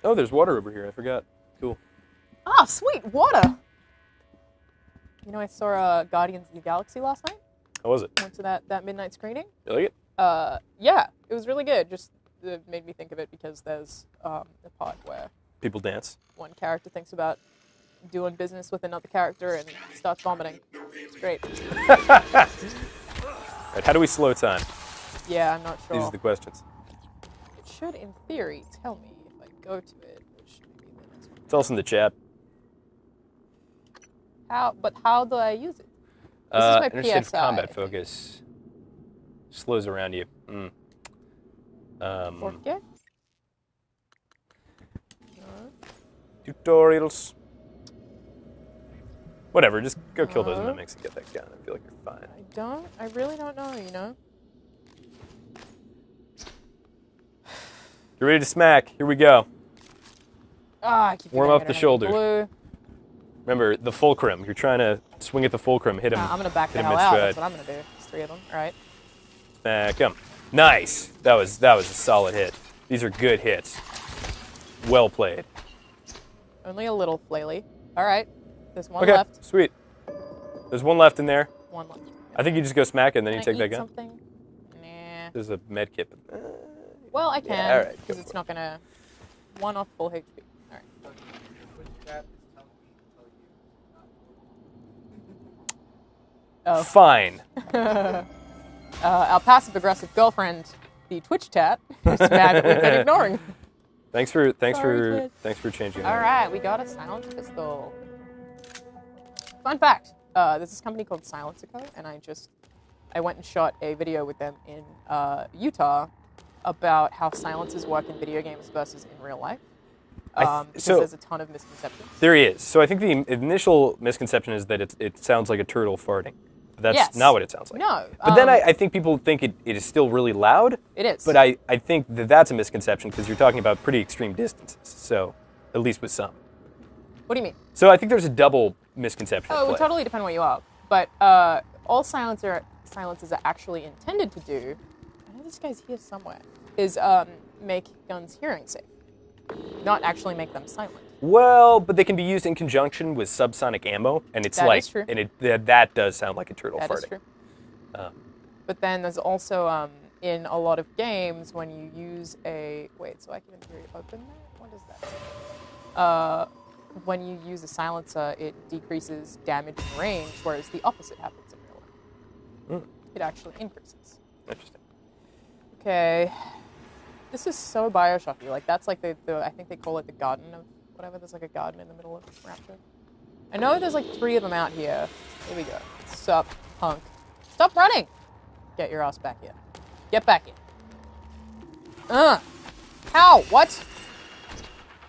Oh, there's water over here. I forgot. Cool. Ah, sweet water. You know, I saw Guardians of the Galaxy last night. How was it? Went to that midnight screening. You like it? Yeah, it was really good. Just it made me think of it because there's a part where People dance. one character thinks about doing business with another character and starts vomiting. It's great. All right, how do we slow time? Yeah, I'm not sure. These are the questions. It should, in theory, tell me if I go to it, which maybe the next one. Tell us in the chat. But how do I use it? This is my Instead of PSI. combat focus, slows around you. Forget? Tutorials. Whatever, just go kill those mimics and get that gun. I feel like you're fine. I really don't know, you know? Get ready to smack. Here we go. I keep Warm forgetting up the I don't have shoulder. blue. Remember, the fulcrum. You're trying to swing at the fulcrum, hit him. I'm gonna back the hit him hell out. mid-stride. That's what I'm gonna do. There's 3 of them. All right. Smack him. Nice. That was a solid hit. These are good hits. Well played. Only a little flaily. All right. There's one Okay, left. sweet. There's one left in there. One left. I think you just go smack it and then you Can take I that eat gun. something? Nah. There's a med kit. Well, I can, all right, because it's not gonna. 1 off full HP. All right. Oh. Fine. Our passive-aggressive girlfriend, the Twitch chat, is mad that we've been ignoring. Thanks for Sorry, kid. changing All that. right, we got a silence pistol. Fun fact: there's this company called Silencer.co, and I went and shot a video with them in Utah about how silences work in video games versus in real life. Because there's a ton of misconceptions. There is. So I think the initial misconception is that it sounds like a turtle farting. But that's not what it sounds like. No. But then I think people think it is still really loud. It is. But I think that that's a misconception because you're talking about pretty extreme distances. So at least with some. What do you mean? So I think there's a double misconception. Oh, it would totally depend where you are. But all silencers are actually intended to do, I know this guy's here somewhere, is make guns hearing safe. Not actually make them silent. Well, but they can be used in conjunction with subsonic ammo, and it's That is true. and that does sound like a turtle farting. That is true. But then there's also in a lot of games when you use a so I can in theory open that. What is that? When you use a silencer, it decreases damage and range, whereas the opposite happens in real life. It actually increases. Interesting. Okay. This is so Bioshocky. Like, that's like the I think they call it the garden of whatever. There's like a garden in the middle of Rapture. I know there's like 3 of them out here. Here we go. Sup, punk. Stop running! Get your ass back here. Get back here. How? What?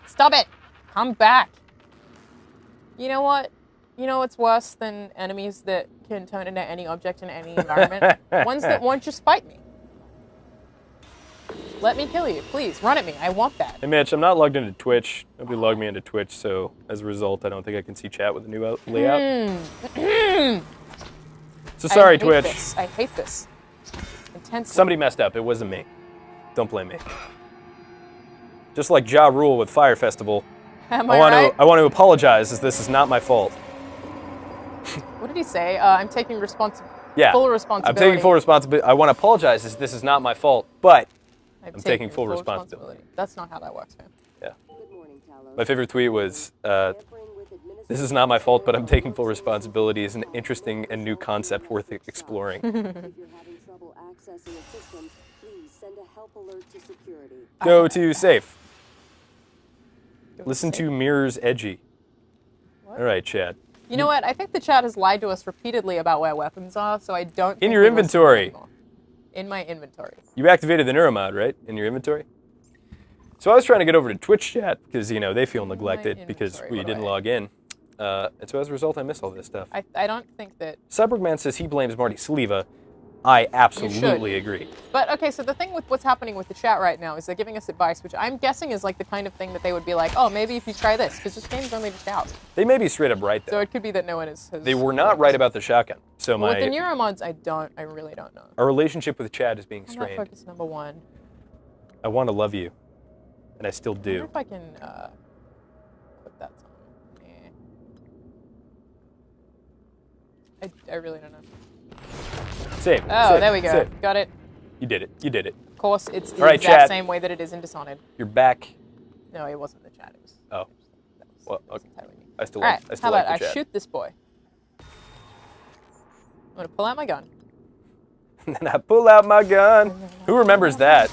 Stop it! Come back! You know what? You know what's worse than enemies that can turn into any object in any environment? Ones that won't just fight me. Let me kill you, please. Run at me. I want that. Hey, Mitch, I'm not logged into Twitch. Nobody logged me into Twitch, so as a result, I don't think I can see chat with the new layout. So sorry, Twitch. I hate this. Intensely. Somebody messed up. It wasn't me. Don't blame me. Just like Ja Rule with Fire Festival, Am I right? I want to apologize as this is not my fault. What did he say? I'm taking full responsibility. I'm taking full responsibility. I want to apologize as this is not my fault, but I'm taking full responsibility. That's not how that works, man. Yeah. My favorite tweet was, this is not my fault, but I'm taking full responsibility is an interesting and new concept worth exploring. If you're having trouble accessing a system, please send a help alert to security. Go to safe. Listen to Mirror's Edgy. What? All right, Chad. You know what? I think the chat has lied to us repeatedly about where weapons are, so I don't think In your we listen inventory. anymore. In my inventory. You activated the neuromod, right? In your inventory? So I was trying to get over to Twitch chat because, you know, they feel neglected because we didn't log in. And so as a result, I missed all this stuff. I don't think that... Cyborgman says he blames Marty Sliva. I absolutely agree. But, okay, so the thing with what's happening with the chat right now is they're giving us advice, which I'm guessing is like the kind of thing that they would be like, oh, maybe if you try this, because this game's only just out. They may be straight up right, though. So it could be that no one has They were not right about the shotgun. So with the neuromods, I really don't know. Our relationship with Chad is being strained. Not focus number 1. I want to love you, and I still I do. wonder if I can put that somewhere. I really don't know. Save. Oh, save, there we go. save. Got it. You did it. You did it. Of course, it's the All right, exact chat. same way that it is in Dishonored. You're back. No, it wasn't the chat. It was. Oh. Well, okay. I still All like. right. I still How like about the I chat. shoot this boy? I'm gonna pull out my gun. And then I pull out my gun. Who remembers that?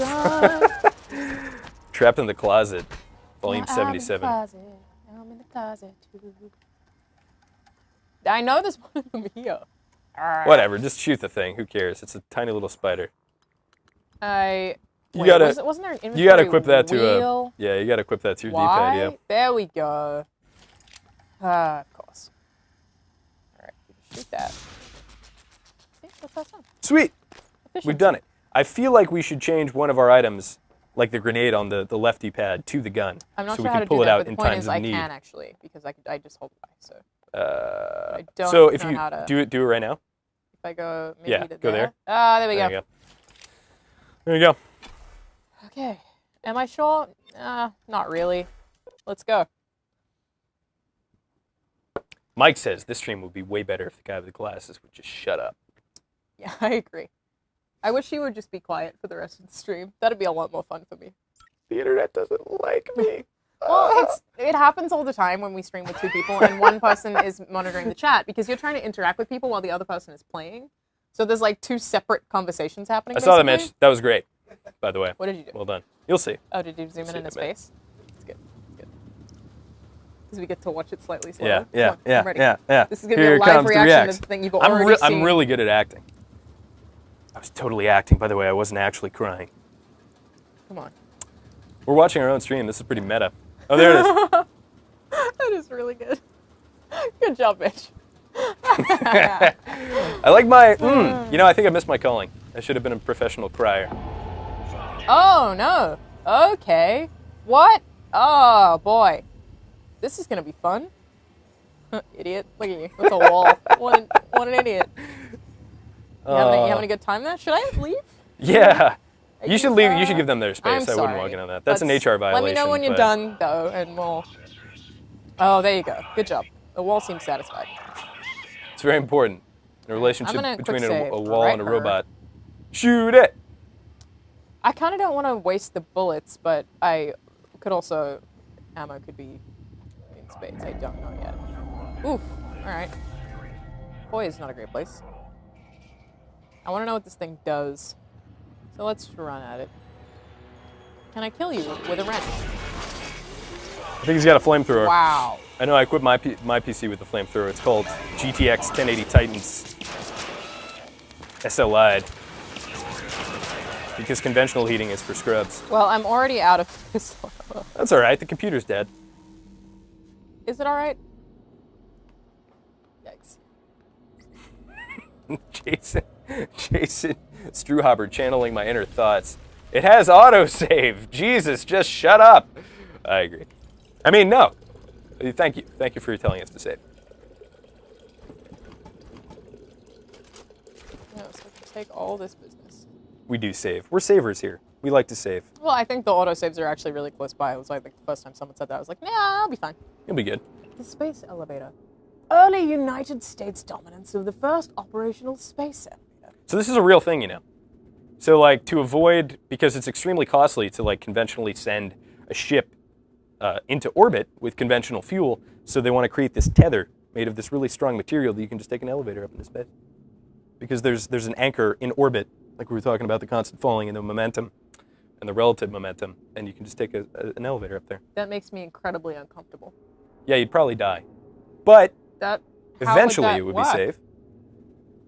Trapped in the Closet, volume 77. I'm in the closet too. I know there's one of them here. Whatever, just shoot the thing. Who cares? It's a tiny little spider. Wasn't there an inventory You gotta equip that to wheel? Yeah, you gotta equip that to your Why? D-pad, yeah. There we go. Of course. Alright, we can shoot that. See, that's awesome. Sweet! Efficiency. We've done it. I feel like we should change one of our items, like the grenade on the lefty pad, to the gun. I'm not so sure we how can to pull do it that, out but the in point times is of I need. can actually, because I just hold Y, so. I don't so if know you how to... do it right now. If I go maybe Yeah, to go there. Ah, there we There go. you go. There you go. Okay. Am I sure? Not really. Let's go. Mike says this stream would be way better if the guy with the glasses would just shut up. Yeah, I agree. I wish he would just be quiet for the rest of the stream. That'd be a lot more fun for me. The internet doesn't like me. Well, it happens all the time when we stream with two people and one person is monitoring the chat because you're trying to interact with people while the other person is playing. So there's like two separate conversations happening. I saw that, basically. Mitch. That was great, by the way. What did you do? Well done. You'll see. Oh, did you zoom in his face? It's good. It's good. Because we get to watch it slightly slower. Yeah, yeah, Come on, I'm ready. yeah. This is going to Here be a live comes the reaction to reacts. the thing you've already seen. I'm really good at acting. I was totally acting, by the way. I wasn't actually crying. Come on. We're watching our own stream. This is pretty meta. Oh, there it is. That is really good. Good job, Mitch. I like my... You know, I think I missed my calling. I should have been a professional crier. Oh, no. Okay. What? Oh, boy. This is going to be fun. Idiot. Look at you. With a wall. What an idiot. You having a good time there? Should I leave? Yeah. You should leave. You should give them their space. I'm I wouldn't sorry. walk in on that. That's an HR violation. Let me know when you're but- done, though, and we'll... Oh, there you go. Good job. The wall seems satisfied. It's very important. A relationship I'm gonna between quick save a wall right and a her. robot. Shoot it! I kind of don't want to waste the bullets, but I could also... Ammo could be in spades. I don't know yet. Oof. All right. Boy, is not a great place. I want to know what this thing does. So let's run at it. Can I kill you with a wrench? I think he's got a flamethrower. Wow. I know I equipped my PC with the flamethrower. It's called GTX 1080 Titans SLI'd. Because conventional heating is for scrubs. Well, I'm already out of this. That's all right. The computer's dead. Is it all right? Yikes. Jason Struhaber channeling my inner thoughts. It has autosave. Jesus, just shut up. I agree. I mean, no. Thank you. Thank you for telling us to save. No, so we can take all this business. We do save. We're savers here. We like to save. Well, I think the autosaves are actually really close by. It was like the first time someone said that. I was like, nah, I'll be fine. You'll be good. The space elevator. Early United States dominance of the first operational space elevator. So this is a real thing, you know. So like to avoid, because it's extremely costly to like conventionally send a ship into orbit with conventional fuel, so they want to create this tether made of this really strong material that you can just take an elevator up into space. Because there's an anchor in orbit, like we were talking about the constant falling and the momentum and the relative momentum, and you can just take an elevator up there. That makes me incredibly uncomfortable. Yeah, you'd probably die. But How eventually would that it would work? be safe.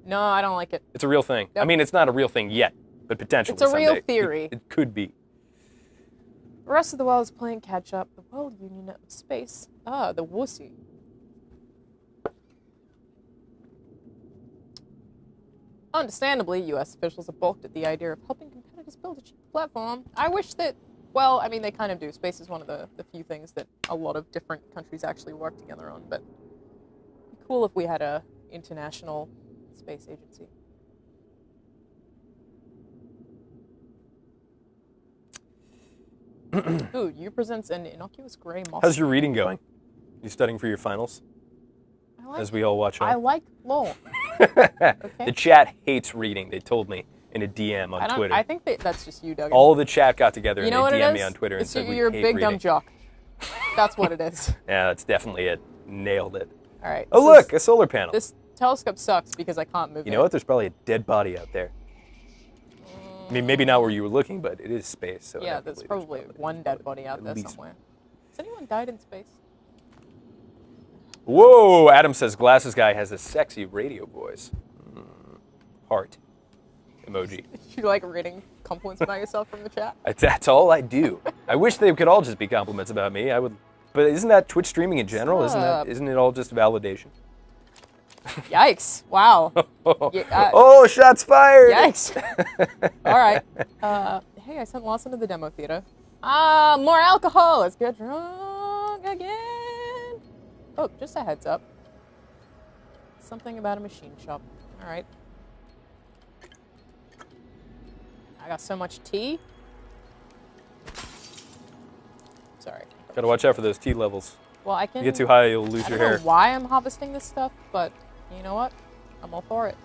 No, I don't like it. It's a real thing. I mean, it's not a real thing yet, but potentially It's a real someday theory. It could be. The rest of the world is playing catch up. The World Union of Space. Ah, the wussy. Understandably, U.S. officials are balked at the idea of helping competitors build a cheap platform. I wish that, well, I mean, they kind of do. Space is one of the few things that a lot of different countries actually work together on, but it'd be cool if we had a international space agency. Ooh, you presents an innocuous gray moss. How's your reading going? You studying for your finals? As we all watch on. I like lore. The chat hates reading. They told me in a DM on Twitter. I think that's just you, Doug. All the chat got together You know and what they it DM'd me is? on Twitter and It's said we you're a hate big reading. dumb jock. That's what it is. Yeah, that's definitely it. Nailed it. All right. Oh look, a solar panel. This telescope sucks because I can't move it. You know what? There's probably a dead body out there. I mean, maybe not where you were looking, but it is space. So Yeah, there's probably one dead body out there least. somewhere. Has anyone died in space? Whoa! Adam says Glasses Guy has a sexy radio voice. Heart emoji. You like reading compliments about yourself from the chat? That's all I do. I wish they could all just be compliments about me. I would, but isn't that Twitch streaming in general? Isn't it all just validation? Yikes! Wow. Yeah, oh, shots fired! Yikes! All right. Hey, I sent Lawson to the demo theater. More alcohol. Let's get drunk again. Oh, just a heads up. Something about a machine shop. All right. I got so much tea. Sorry. Gotta watch out for those T levels. Well, I can. You get too high, you'll lose your hair. I don't know why I'm harvesting this stuff, but you know what? I'm all for it.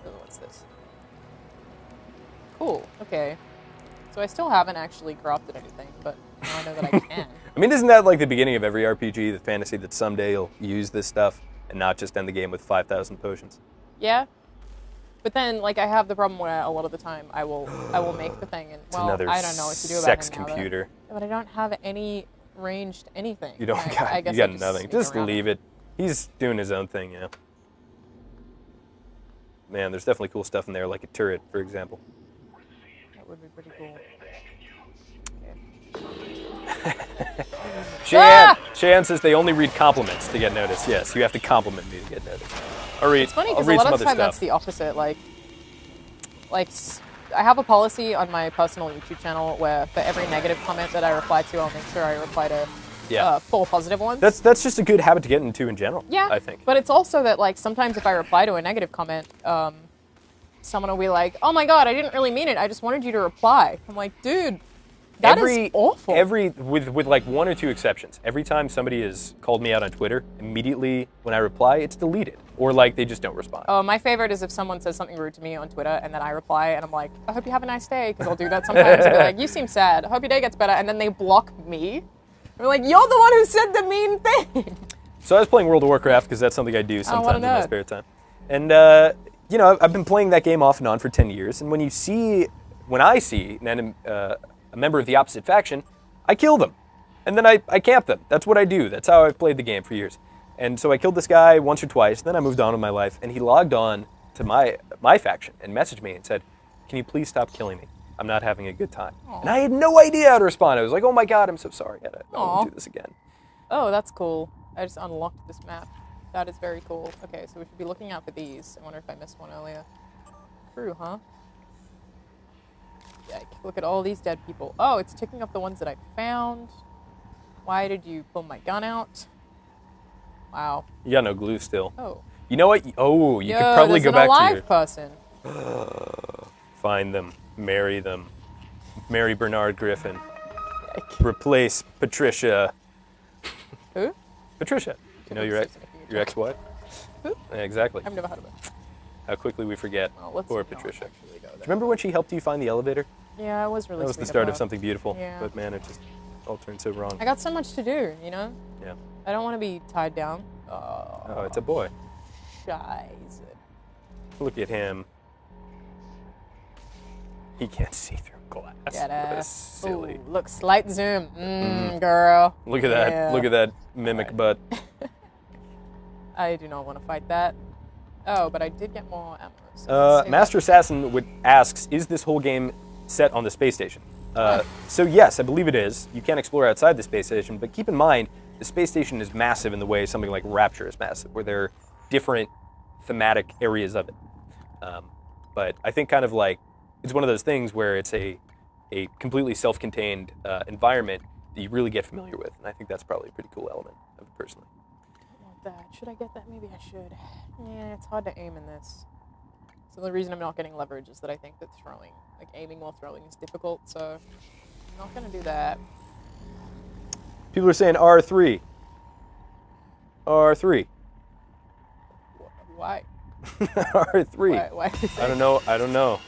Oh, what's this? Cool. Okay. So I still haven't actually crafted anything, but now I know that I can. I mean, isn't that like the beginning of every RPG, the fantasy that someday you'll use this stuff and not just end the game with 5,000 potions? Yeah. But then, like, I have the problem where a lot of the time I will make the thing, and well, I don't know what to do about sex it now, computer. but I don't have any ranged anything. You don't. I guess you I got nothing. sneak Just around leave it. He's doing his own thing, you know. Man, there's definitely cool stuff in there, like a turret, for example. That would be pretty cool. Cheyenne says they only read compliments to get noticed. Yes, you have to compliment me to get noticed. It's funny because a lot of the time that's the opposite. Like, I have a policy on my personal YouTube channel where for every negative comment that I reply to, I'll make sure I reply to 4 positive ones. That's just a good habit to get into in general. Yeah, I think. But it's also that like sometimes if I reply to a negative comment, someone will be like, "Oh my God, I didn't really mean it. I just wanted you to reply." I'm like, dude. That is awful. With like 1 or 2 exceptions, every time somebody has called me out on Twitter, immediately when I reply, it's deleted. Or like they just don't respond. Oh, my favorite is if someone says something rude to me on Twitter and then I reply and I'm like, I hope you have a nice day, because I'll do that sometimes. I'll be like, you seem sad. I hope your day gets better. And then they block me. I'm like, you're the one who said the mean thing. So I was playing World of Warcraft because that's something I do sometimes in my spare time. And, you know, I've been playing that game off and on for 10 years. And when I see a member of the opposite faction, I kill them. And then I camp them. That's what I do. That's how I've played the game for years. And so I killed this guy once or twice, then I moved on with my life, and he logged on to my faction and messaged me and said, can you please stop killing me? I'm not having a good time. Aww. And I had no idea how to respond. I was like, oh my God, I'm so sorry. I won't do this again. Oh, that's cool. I just unlocked this map. That is very cool. Okay, so we should be looking out for these. I wonder if I missed one earlier. True, huh? Yike. Look at all these dead people. Oh, it's ticking up the ones that I found. Why did you pull my gun out? Wow. You got no glue still. Oh. You know what? Oh, you could probably go back to alive person. Find them. Marry them. Marry Bernard Griffin. Yike. Replace Patricia. Who? Patricia. You know your ex-wife? Who? Yeah, exactly. I've never heard of it. How quickly we forget. Well, Poor Patricia. Do you remember when she helped you find the elevator? Yeah, it was really sweet. That was the start of her. something beautiful. Yeah. But man, it just all turned so wrong. I got so much to do, you know? Yeah. I don't want to be tied down. Oh, it's a boy. Scheiße. Look at him. He can't see through glass. That's silly. Ooh, look, slight zoom. Girl. Look at that. Yeah. Look at that mimic butt. I do not want to fight that. Oh, but I did get more ammo. So Master Assassin asks, is this whole game set on the space station? So yes, I believe it is. You can explore outside the space station, but keep in mind, the space station is massive in the way something like Rapture is massive, where there are different thematic areas of it. But I think kind of like, it's one of those things where it's a completely self-contained environment that you really get familiar with, and I think that's probably a pretty cool element of it personally. I want that. Should I get that? Maybe I should. Yeah, it's hard to aim in this. So the reason I'm not getting leverage is that I think that throwing, like aiming while throwing is difficult, so I'm not going to do that. People are saying R3. R3. Why? R3. Why I don't know. I don't know.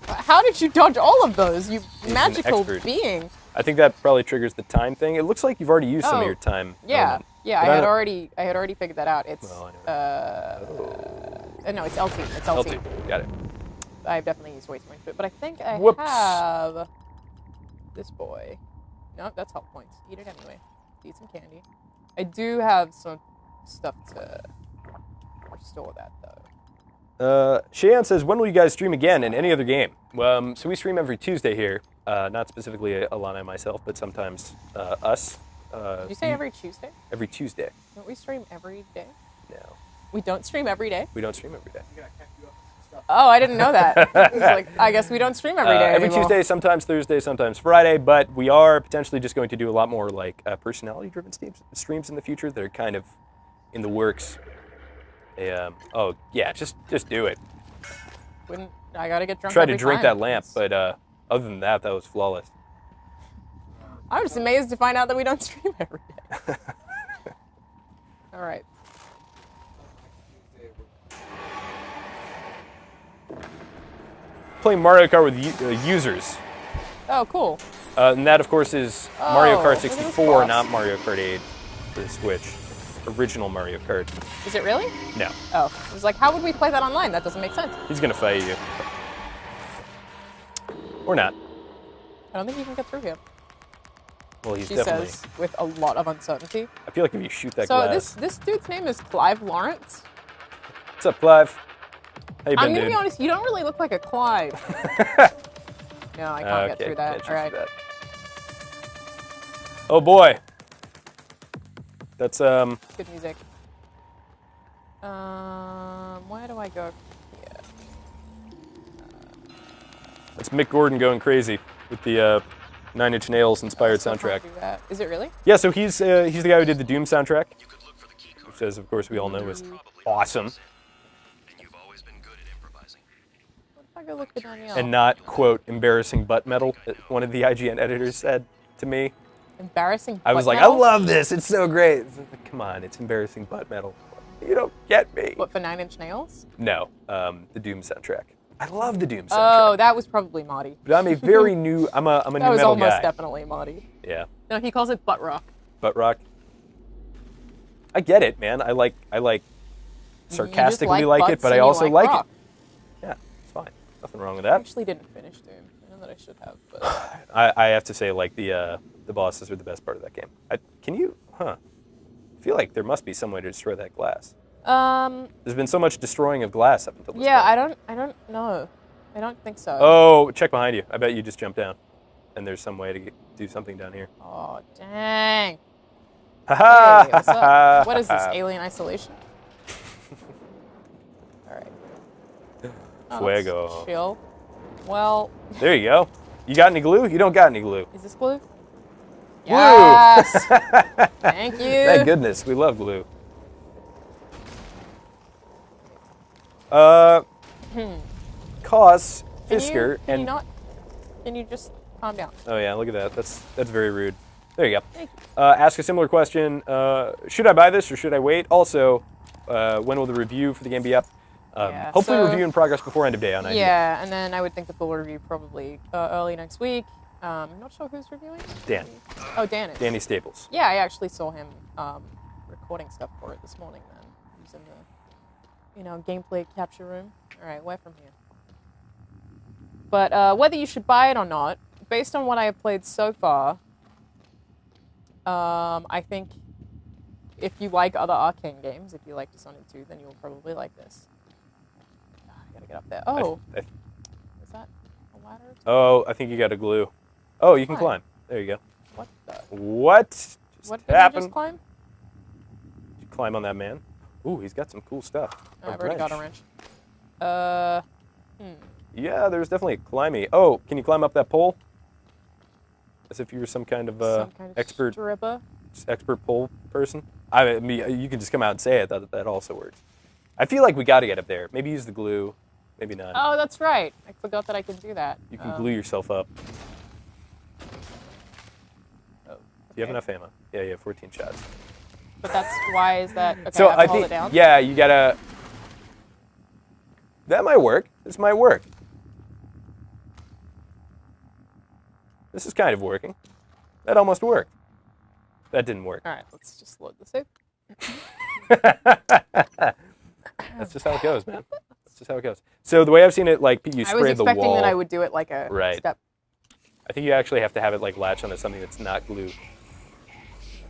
How did you dodge all of those, you He's magical being? I think that probably triggers the time thing. It looks like you've already used some of your time. Yeah, element. yeah. I had already figured that out. It's well, No, it's LT. It's LT. LT. Got it. I've definitely used way too much of it, but I think I Whoops. have this boy. No, that's health points. Eat it anyway. Eat some candy. I do have some stuff to restore that, though. Cheyenne says, when will you guys stream again in any other game? So we stream every Tuesday here. Not specifically Alana and myself, but sometimes us. Did you say every Tuesday? Every Tuesday. Don't we stream every day? No. We don't stream every day? We don't stream every day. Oh, I didn't know that. It's like, I guess we don't stream every day Every anymore. Tuesday, sometimes Thursday, sometimes Friday, but we are potentially just going to do a lot more like personality-driven streams in the future that are kind of in the works. Oh, yeah, just do it. I gotta get drunk Tried every to drink time. that lamp, but other than that, that was flawless. I'm just amazed to find out that we don't stream every day. All right. Playing Mario Kart with users. Oh, cool. And that, of course, is Mario Kart look at this 64, boss. not Mario Kart 8 for the Switch. Original Mario Kart. Is it really? No. Oh, I was like, how would we play that online? That doesn't make sense. He's going to fight you. Or not. I don't think you can get through here. Well, he's She definitely... says with a lot of uncertainty. I feel like if you shoot that So glass... this dude's name is Clive Lawrence. What's up, Clive? How you I'm been, gonna dude? be honest, you don't really look like a Clive. No, I can't get through that. Can't All right. through that. Oh boy. That's Good music. Where do I go? Yeah. That's Mick Gordon going crazy with the Nine Inch Nails inspired soundtrack. Is it really? Yeah, so he's the guy who did the Doom soundtrack, which, as of course we all know, is awesome. I go look for Danielle. And not, quote, embarrassing butt metal, that one of the IGN editors said to me. Embarrassing I was butt like, metal? I love this, it's so great. It's like, come on, it's embarrassing butt metal. You don't get me. What, for Nine Inch Nails? No, the Doom soundtrack. I love the Doom soundtrack. Oh, that was probably Marty. But I'm a very new, I'm a new That was metal almost guy. definitely Marty. Yeah. No, he calls it butt rock. Butt rock. I get it, man. I like sarcastically like it, but I also like it. Yeah, it's fine. Nothing wrong with I that. actually didn't finish Doom. I know that I should have, but I have to say, like, the bosses are the best part of that game. I feel like there must be some way to destroy that glass. There's been so much destroying of glass up until this point. I don't know. I don't think so. Oh, check behind you. I bet you just jumped down. And there's some way to do something down here. Oh, dang. Ha Hey, what's up? What is this, Alien Isolation? All right. Oh, Fuego. let's chill. Well, There you go. You got any glue? You don't got any glue. is this glue? Yes. Thank you. Thank goodness. We love glue. Cause Fisker Can and you not? Can you just calm down? oh yeah, look at that. That's very rude. There you go. Thank Ask a similar question. Should I buy this or should I wait? Also, when will the review for the game be up? Yeah, Hopefully, so- review in progress before end of day on IGN. Yeah, and then I would think that they'll review probably early next week. I'm not sure who's reviewing. Dan. Oh, Dan is. Danny Staples. Yeah, I actually saw him recording stuff for it this morning. Then he was in the, gameplay capture room. All right, where from here? But whether you should buy it or not, based on what I have played so far, I think if you like other Arkane games, if you like Dishonored 2, then you'll probably like this. I gotta get up there. Oh, is that a ladder? Oh, I think you got a glue. Oh, you can Climb. climb. There you go. What the? What just What did I happened? just climb? Did you climb on that man? Ooh, he's got some cool stuff. Oh, I've already got a wrench. Yeah, there's definitely a climby. Oh, can you climb up that pole? As if you were some kind of, Some kind of expert stripper. pole person. I mean, you can just come out and say it. That also works. I feel like we got to get up there. Maybe use the glue. Maybe not. Oh, that's right. I forgot that I can do that. You can glue yourself up. Oh, Do you have enough ammo? Yeah, you have 14 shots. But that's why is that? Okay, So I have to I hold think, it down. yeah, you gotta. That might work. This might work. This is kind of working. That almost worked. That didn't work. All right, let's just load this in. That's That's just how it goes, man. That's just how it goes. So the way I've seen it, like you I was spray the wall. expecting that I would do it like a Right. step. I think you actually have to have it like latch onto something that's not glue.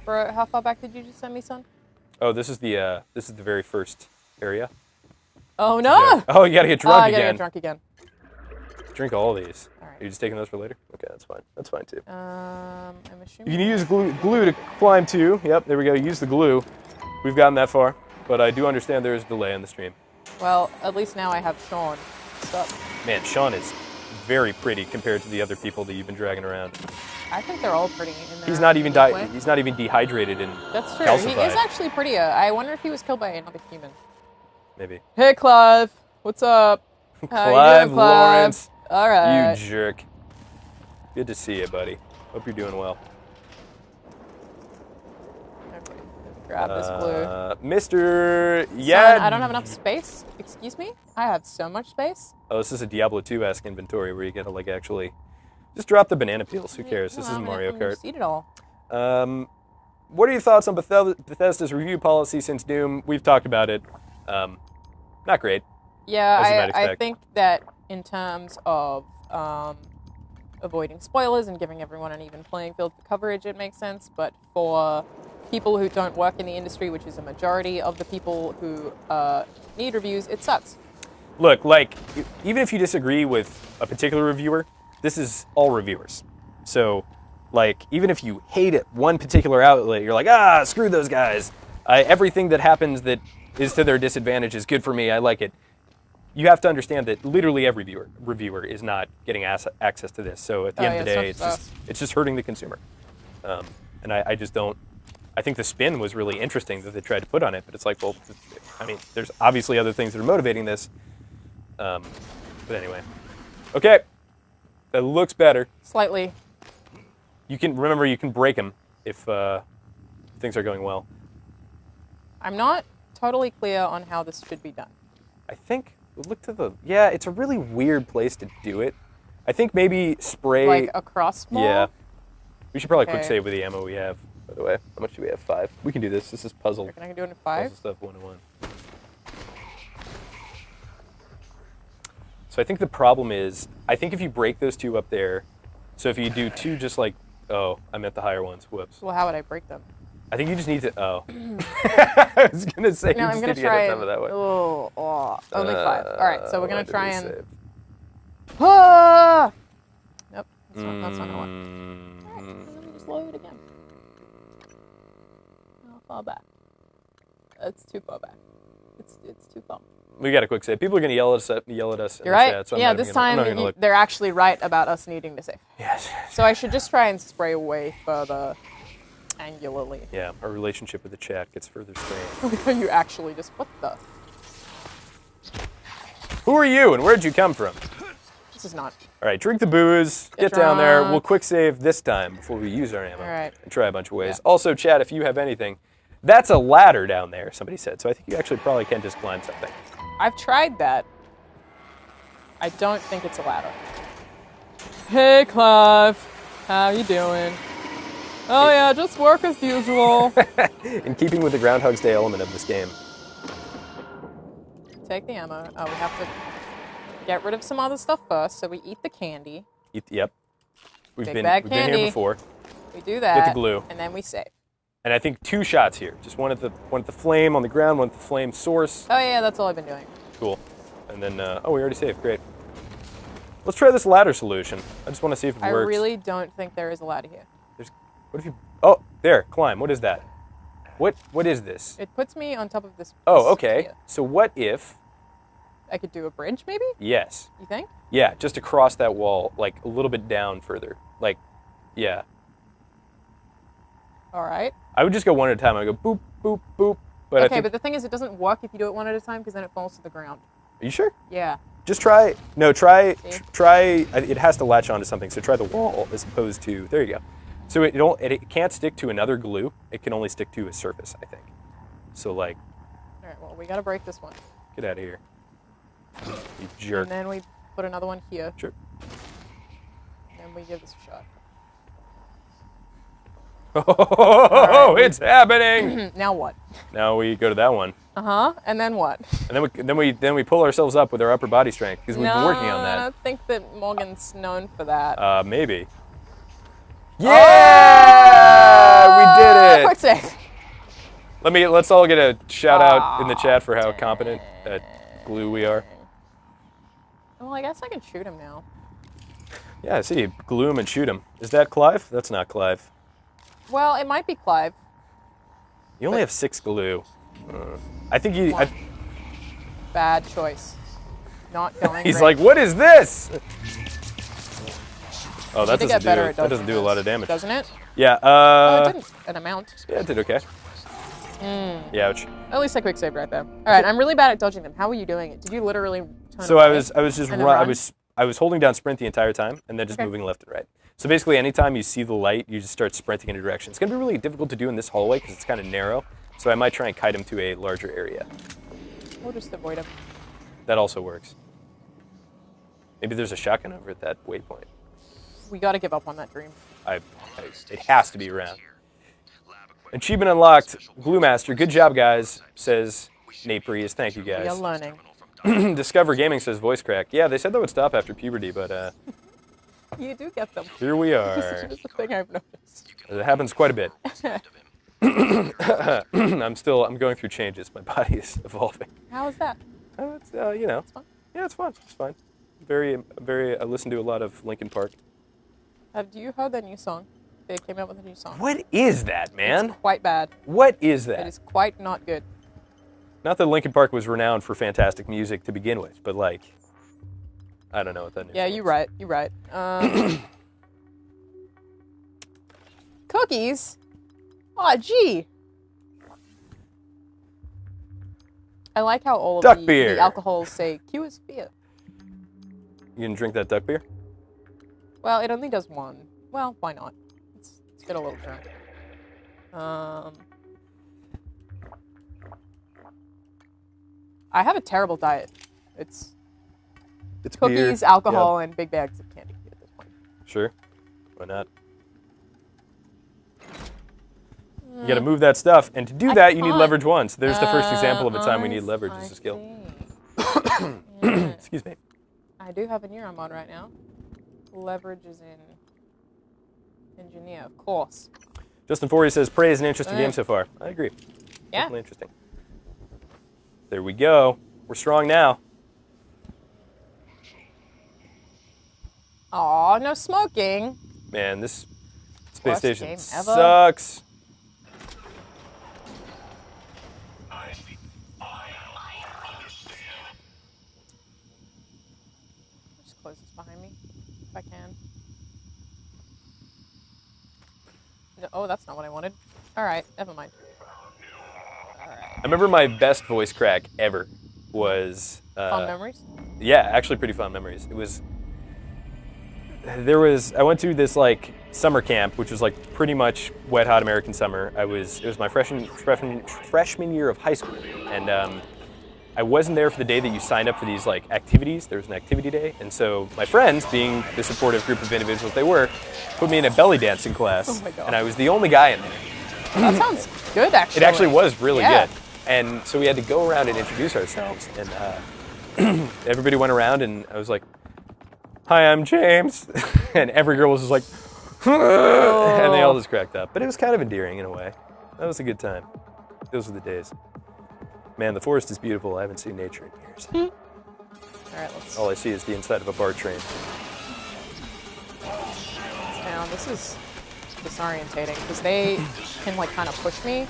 Bro, how far back did you just send me, son? Oh, this is the very first area. Oh no! Yeah. Oh, you gotta get drunk I again. gotta get drunk again. Drink all these. All right. Are you just taking those for later? Okay, that's fine. That's fine too. I'm assuming. You can use glue to climb too. Yep, there we go. Use the glue. We've gotten that far, but I do understand there is a delay on the stream. Well, at least now I have Sean. Stop. Man, Sean is very pretty compared to the other people that you've been dragging around. I think they're all pretty in there. He's not even unique way. he's not even dehydrated and That's true. calcified. He is actually prettier. I wonder if he was killed by another human. Maybe. Hey, Clive. What's up? How you Clive doing, Clive? Lawrence. All right. You jerk. Good to see you, buddy. Hope you're doing well. Okay. Grab this glue. Mr. Yeah. Son, I don't have enough space. Excuse me? I have so much space. Oh, this is a Diablo 2-esque inventory where you gotta like actually just drop the banana peels. Who cares? This is Mario Kart. Just eat it all. What are your thoughts on Bethesda's review policy since Doom? We've talked about it. Not great. Yeah, As you might I expect. think that in terms of avoiding spoilers and giving everyone an even playing field for coverage, it makes sense. But for people who don't work in the industry, which is a majority of the people who need reviews, it sucks. Look, like, even if you disagree with a particular reviewer, this is all reviewers. So, like, even if you hate it, one particular outlet, you're like, screw those guys. Everything that happens that is to their disadvantage is good for me. I like it. You have to understand that literally every reviewer is not getting access to this. So at the end of the day, it's just hurting the consumer. And I just don't. I think the spin was really interesting that they tried to put on it, but it's like, well, I mean, there's obviously other things that are motivating this. But anyway, okay, that looks better. Slightly. You can remember you can break them if things are going well. I'm not totally clear on how this should be done. I think look to the it's a really weird place to do it. I think maybe spray like a crossbow. Yeah, we should probably quick save with the ammo we have. By the way, how much do we have? 5. We can do this. This is puzzle. I can do it in 5. Puzzle stuff 101. So I think the problem is, I think if you break those 2 up there, so if you do 2 just like, oh, I meant the higher ones, whoops. Well, how would I break them? I think you just need to, I was going to say no, you I'm just need to try get it that way. Only 5. All right, so we're going to try and... Save? Nope, that's not what I want. Just load again. How far back? It's too far back. It's too far. We got a quick save. People are going to yell at us in You're the right. chat, so I'm yeah, not this even gonna, I'm not time even gonna look. they're actually right about us needing to save. Yes. So I should just try and spray way further angularly. Yeah, our relationship with the chat gets further strained. You actually just, what the? Who are you and where'd you come from? This is not. All right, drink the booze, get down there. We'll quick save this time before we use our ammo. All right. And try a bunch of ways. Yeah. Also, chat, if you have anything, that's a ladder down there, somebody said. So I think you actually probably can just climb something. I've tried that. I don't think it's a ladder. Hey, Clive. How you doing? Oh, yeah, just work as usual. In keeping with the Groundhog's Day element of this game. Take the ammo. Oh, we have to get rid of some other stuff first, so we eat the candy. Yep. We've been candy. here before. We do that. Get the glue. And then we save. And I think 2 shots here. Just one at the flame on the ground, one at the flame source. Oh, yeah, that's all I've been doing. Cool. And then, oh, we already saved. Great. Let's try this ladder solution. I just want to see if it works. I really don't think there is a ladder here. What if you... Oh, there. Climb. What is that? What is this? It puts me on top of this. Oh, okay. Here. So what if... I could do a bridge, maybe? Yes. You think? Yeah, just across that wall, like a little bit down further. Like, yeah. All right. I would just go one at a time. I go boop, boop, boop. But okay, but the thing is, it doesn't work if you do it one at a time because then it falls to the ground. Are you sure? Yeah. Just try. No, try. It has to latch onto something. So try the wall as opposed to. There you go. So it can't stick to another glue. It can only stick to a surface, I think. So like. All right. Well, we gotta break this one. Get out of here. You jerk. And then we put another one here. Sure. And then we give this a shot. Oh, right. It's happening! Now what? Now we go to that one. And then what? And then we pull ourselves up with our upper body strength because we've been working on I that. don't think that Morgan's known for that. Maybe. Yeah, we did it. Quick save. Let's all get a shout out in the chat for how competent at glue we are. Well, I guess I can shoot him now. Yeah, I see. Glue him and shoot him. Is that Clive? That's not Clive. Well, it might be Clive. You only have 6 glue. I think you. Bad choice. Not going. He's great. like, what is this? Oh, that Need to get better at doesn't do a lot of damage. Doesn't it? Yeah. Oh, it didn't. An amount. Yeah, it did okay. Yeah, ouch. At least I quick saved right there. All right, I'm really bad at dodging them. How were you doing it? Did you literally turn So away I was just and then run, run? I was holding down sprint the entire time and then just moving left and right. So basically, anytime you see the light, you just start sprinting in a direction. It's gonna be really difficult to do in this hallway because it's kind of narrow. So I might try and kite him to a larger area. Or just avoid him. That also works. Maybe there's a shotgun over at that waypoint. We got to give up on that dream. It has to be around. Achievement unlocked. Glue Master. Good job, guys, says Nate Breeze. Thank you, guys. We are learning. Discover Gaming says voice crack. Yeah, they said that would stop after puberty, but You do get them. here we are. This is the thing I've noticed. It happens quite a bit. I'm going through changes. My body is evolving. How is that? It's, you know. It's fun. Yeah, it's fun. It's fine. I listen to a lot of Linkin Park. Have you heard their new song? They came out with a new song. What is that, man? It's quite bad. What is that? It is quite not good. Not that Linkin Park was renowned for fantastic music to begin with, but like, I don't know what that means. Yeah, you're right. You're right. Cookies? Oh, gee. I like how all of the alcohols say Q is beer. You gonna drink that duck beer? Well, it only does one. Well, why not? Let's get a little drunk. I have a terrible diet. It's cookies, beer. alcohol, and big bags of candy at this point. Sure. Why not? You gotta move that stuff, and to do that, you need leverage 1. So there's the first example of a time we need leverage as a skill. Excuse me. I do have a neuron mod right now. Leverage is in engineer, of course. Justin Forey says, Prey is an interesting game so far. I agree. Yeah. Definitely interesting. There we go. We're strong now. Aw, no smoking. Man, this space Worst station game ever. sucks. Just close this behind me, if I can. No, oh, that's not what I wanted. All right, never mind. I remember my best voice crack ever was... Fond memories? Yeah, actually pretty fond memories. I went to this like summer camp, which was like pretty much wet, hot American summer. It was my freshman year of high school. And I wasn't there for the day that you signed up for these like activities. There was an activity day. And so my friends, being the supportive group of individuals they were, put me in a belly dancing class. Oh my God. And I was the only guy in there. That sounds good, actually. It actually was really Yeah. good. And so we had to go around and introduce ourselves. And everybody went around and I was like, hi, I'm James. And every girl was just like, and they all just cracked up. But it was kind of endearing in a way. That was a good time. Those were the days. Man, the forest is beautiful. I haven't seen nature in years. All right, let's... All I see is the inside of a BART train. Now, this is disorientating because they can like kind of push me.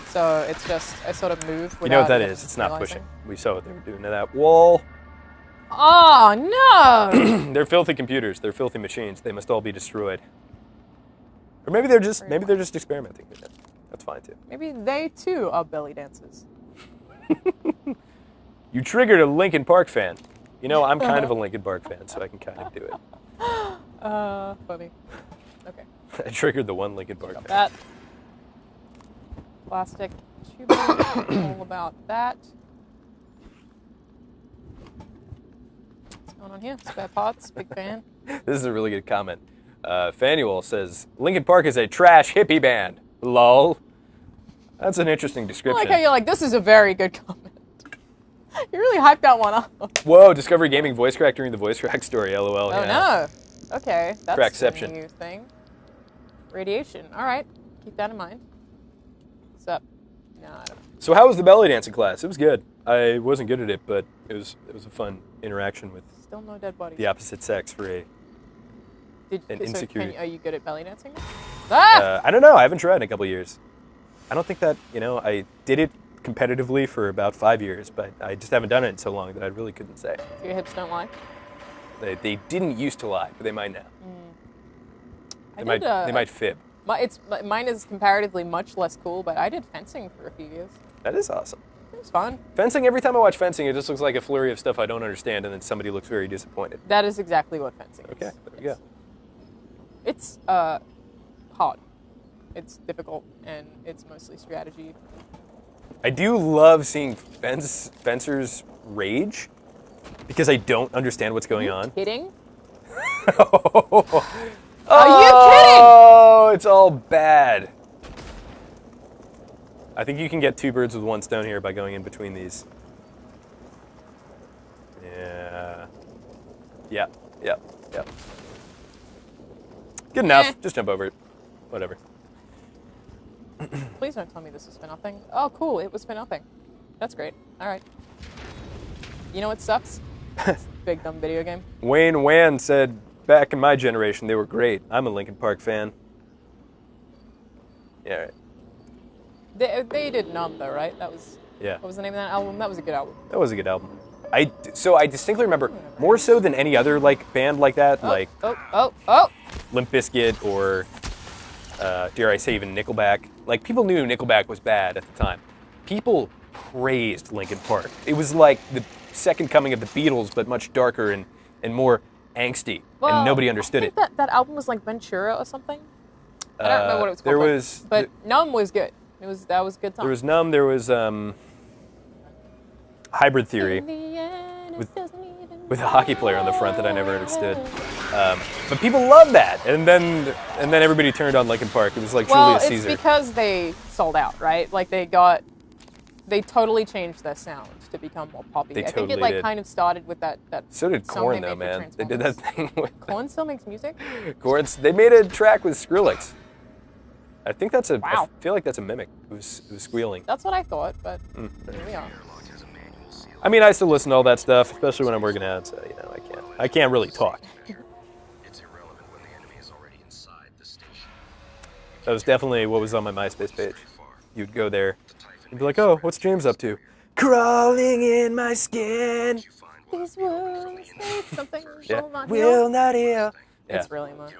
So it's just, I sort of move without... You know what that is? It's not realizing. pushing. We saw what they were doing to that wall. Oh, no! They're filthy computers. They're filthy machines. They must all be destroyed. Or maybe they're just experimenting with it. That's fine too. Maybe they too are belly dancers. You triggered a Linkin Park fan. You know, I'm kind of a Linkin Park fan, so I can kind of do it. Funny. Okay. I triggered the one Linkin Park fan. That. Plastic tubing, all about that. What's going on here? Spare parts, big fan. This is a really good comment. Fanuel says, Linkin Park is a trash hippie band. Lol. That's an interesting I description. like how you're like, this is a very good comment. You really hyped that one up. Whoa, Discovery Gaming voice crack during the voice crack story, LOL. Oh, yeah. no. Okay, that's Crackception. a new thing. Radiation. All right, keep that in mind. What's up? No, I don't know. So how was the belly dancing class? It was good. I wasn't good at it, but it was a fun interaction with Still no dead bodies. the opposite sex for an insecurity. Are you good at belly dancing? Ah! I don't know. I haven't tried in a couple years. I don't think that, I did it competitively for about 5 years, but I just haven't done it in so long that I really couldn't say. So your hips don't lie? They didn't used to lie, but they might now. They might fib. Mine is comparatively much less cool, but I did fencing for a few years. That is awesome. It was fun. Fencing, every time I watch fencing, it just looks like a flurry of stuff I don't understand, and then somebody looks very disappointed. That is exactly what fencing is. Okay, there we go. It's hard. It's difficult, and it's mostly strategy. I do love seeing fencers rage, because I don't understand what's going on. Kidding? Are you kidding? Oh, it's all bad. I think you can get 2 birds with 1 stone here by going in between these. Yeah. Yep. Good enough. Just jump over it. Whatever. Please don't tell me this was for nothing. Oh, cool. It was for nothing. That's great. All right. You know what sucks? Big dumb video game. Wayne Wan said, back in my generation, they were great. I'm a Linkin Park fan. Yeah, right. They did Numb, though, right? That was... Yeah. What was the name of that album? That was a good album. That was a good album. So I distinctly remember, more so than any other band like that, Oh! Limp Bizkit or, dare I say, even Nickelback. Like, people knew Nickelback was bad at the time. People praised Linkin Park. It was like the second coming of the Beatles, but much darker and more angsty, and nobody understood it. That album was like Ventura or something. I don't remember what it was called. But Numb was good. That was a good song. There was Numb. There was Hybrid Theory with a hockey player on the front that I never understood. But people loved that, and then everybody turned on Linkin Park. It was like Julius Caesar. It's because they sold out, right? Like they totally changed their sound to become more poppy. I think it kind of started with that. So did Korn, though, man. They did that thing with. Korn still makes music. They made a track with Skrillex. I think that's a. Wow. I feel like that's a mimic. It was squealing. That's what I thought, but here we are. I mean, I still listen to all that stuff, especially when I'm working out. So I can't really talk. It's irrelevant when the enemy is already inside the station. That was definitely what was on my MySpace page. You'd go there and be like, "Oh, what's James up to?" Crawling in my skin. These wounds need something will not heal. It's really much.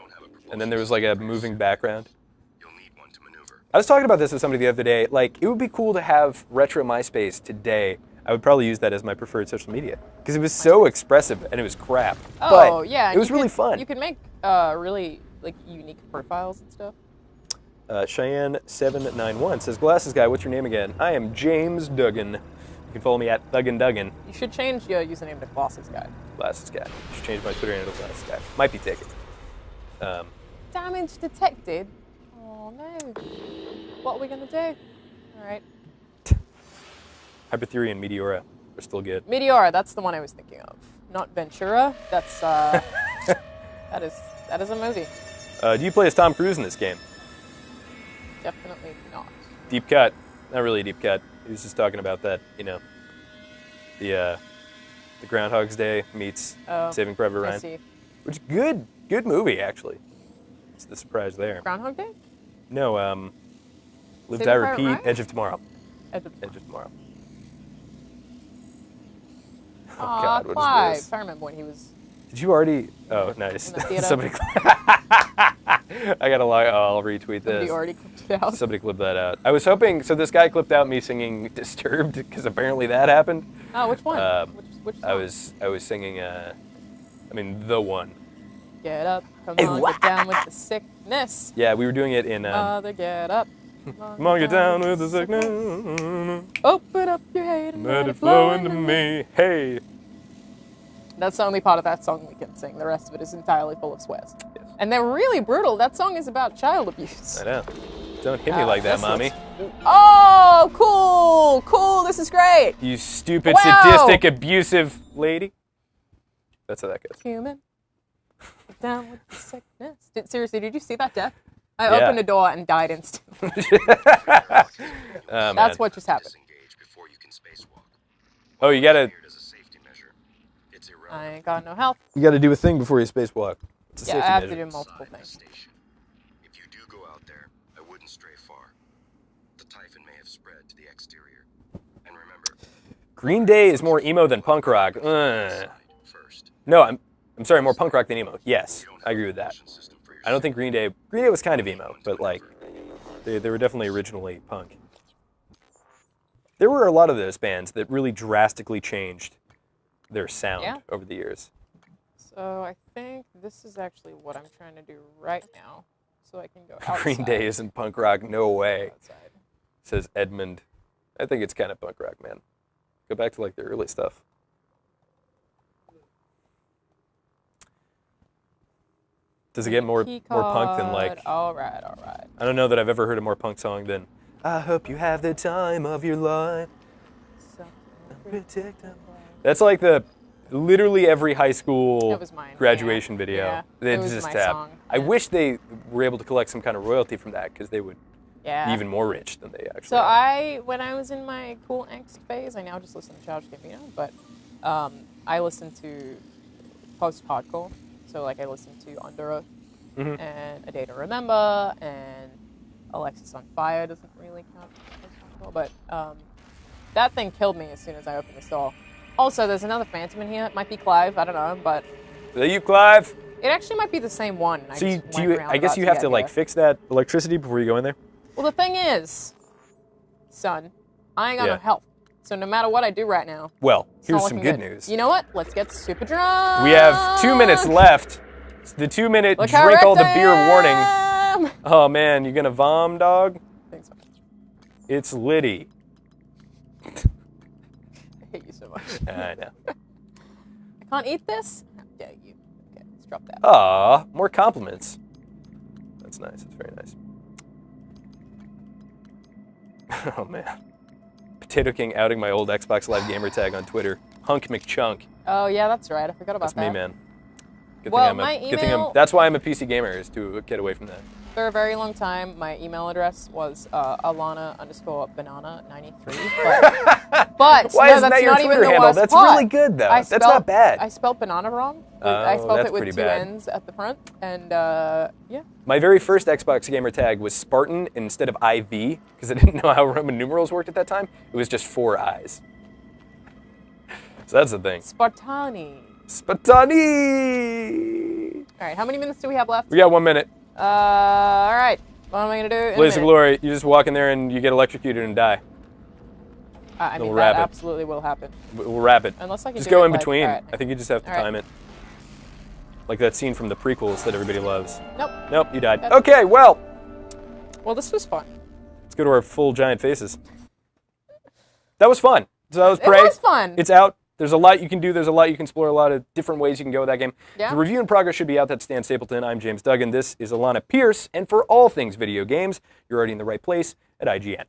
And then there was like a moving background. I was talking about this with somebody the other day. Like, it would be cool to have retro MySpace today. I would probably use that as my preferred social media because it was so expressive and it was crap. Oh, but yeah. It was really fun. You could make really like unique profiles and stuff. Cheyenne791 says, Glasses Guy, what's your name again? I am James Duggan. You can follow me at Duggan Duggan. You should change your username to Glasses Guy. Glasses Guy. I should change my Twitter handle to Glasses Guy. Might be taken. Damage detected. Oh no. What are we gonna do? All right. Hypertheory and Meteora are still good. Meteora, that's the one I was thinking of. Not Ventura. That's that is a movie. Do you play as Tom Cruise in this game? Definitely not. Deep cut. Not really a deep cut. He was just talking about that, the Groundhog's Day meets Saving Private Ryan. I see. Which is good movie actually. It's the surprise there. Groundhog Day? No, Live, Saving Die, Private Repeat, Ryan? Edge of Tomorrow. Edge of Tomorrow. Oh Aw, God, what Clive. is this? I remember when he was. Did you already? Oh, nice. In the theater. Somebody. I gotta lie. Oh, I'll retweet this. Somebody already clipped it out. Somebody clipped that out. I was hoping. So this guy clipped out me singing "Disturbed" because apparently that happened. Oh, which one? Which song? I was singing. The one. Get up, come on, get down with the sickness. Yeah, we were doing it in. Mother, get up. Come on, get down with the sickness. Open up your hate and Let it flow into me. Hey. That's the only part of that song we can sing. The rest of it is entirely full of swears. Yes. And they're really brutal. That song is about child abuse. I know. Don't hit me like that, mommy. Oh, cool, cool. This is great. You stupid, Wow. sadistic, abusive lady. That's how that goes. Human. Down with the sickness. Seriously, did you see that death? I Yeah. opened a door and died instantly. Oh, man. That's what just happened. Disengage before you can spacewalk. Oh, you gotta Here as a safety measure. It's irrelevant. I ain't got no health. do a thing before you spacewalk. It's a Yeah, I safety have to measure. do multiple Inside the things. station. If you do go out there, I wouldn't stray far. The Typhon may have spread to the exterior. And remember, Green Day is more emo than punk rock. inside first. No, I'm sorry, more punk rock than emo. Yes, You don't I have agree a with that. propulsion system for I don't think Green Day was kind of emo, but like they were definitely originally punk. There were a lot of those bands that really drastically changed their sound Yeah. over the years. So I think this is actually what I'm trying to do right now, so I can go outside. Green Day isn't punk rock, no way, Outside. says Edmund. I think it's kind of punk rock, man. Go back to like the early stuff. Does it get more punk than like? All right, all right. I don't know that I've ever heard a more punk song than "I hope you have the time of your life." That's like literally every high school That was mine, graduation yeah. video. Yeah, They it was just my have. song, I yeah. wish they were able to collect some kind of royalty from that because they would Yeah. be even more rich than they actually So are. when I was in my cool angst phase, I now just listen to Childish Gambino, but I listen to post-hardcore. So like I listen to Under Oath Mhm. and A Day to Remember and Alexis on Fire doesn't really count as post-hardcore, but that thing killed me as soon as I opened the door. Also, there's another Phantom in here. It might be Clive, I don't know, but Is that you, Clive? it actually might be the same one. I So just went I guess roundabout you have get to like here. fix that electricity before you go in there. Well, the thing is, son, I ain't got Yeah. no health. So no matter what I do right now, Well, it's here's not some looking good news. You know what? Let's get super drunk. We have 2 minutes left. It's the 2-minute Look how drink all the wrecked I beer warning. am. Oh man, you gonna vom, dog? Thanks, man. It's Liddy. I hate you so much. I know. I can't eat this? How dare you? Okay, let's drop that. Aw, more compliments. That's nice. That's very nice. Oh man. Potato King outing my old Xbox Live gamer tag on Twitter. Hunk McChunk. Oh yeah, that's right. I forgot about That's that. me, man. Good Well, thing my good thing email- that's why I'm a PC gamer, is to get away from that. For a very long time, my email address was Alana_banana93. But Why no, isn't that's that your not even Twitter the handle? worst That's part. really good, though. I That's not bad. I spelled banana wrong. I Oh, spelled that's it with pretty 2 bad. N's at the front, and yeah. My very first Xbox gamer tag was Spartan instead of IV, because I didn't know how Roman numerals worked at that time. It was just 4 I's. So that's the thing. Spartani. Spartani! All right, how many minutes do we have left? We got 1 minute. All right. What am I gonna do? in a Blaze of minute? Glory. You just walk in there and you get electrocuted and die. I mean, We'll that wrap it. absolutely will happen. We'll wrap it. Unless I can just do go it in like- between. all right. I think you just have to All right. time it. Like that scene from the prequels that everybody loves. Nope. Nope, you died. Good. Okay, well, Well, this was fun. let's go to our full giant faces. That was fun. So that was It Prey. was fun. It's out. There's a lot you can do. There's a lot you can explore. A lot of different ways you can go with that game. Yeah. The review in progress should be out. That's Stan Stapleton. I'm James Duggan. This is Alana Pierce. And for all things video games, you're already in the right place at IGN.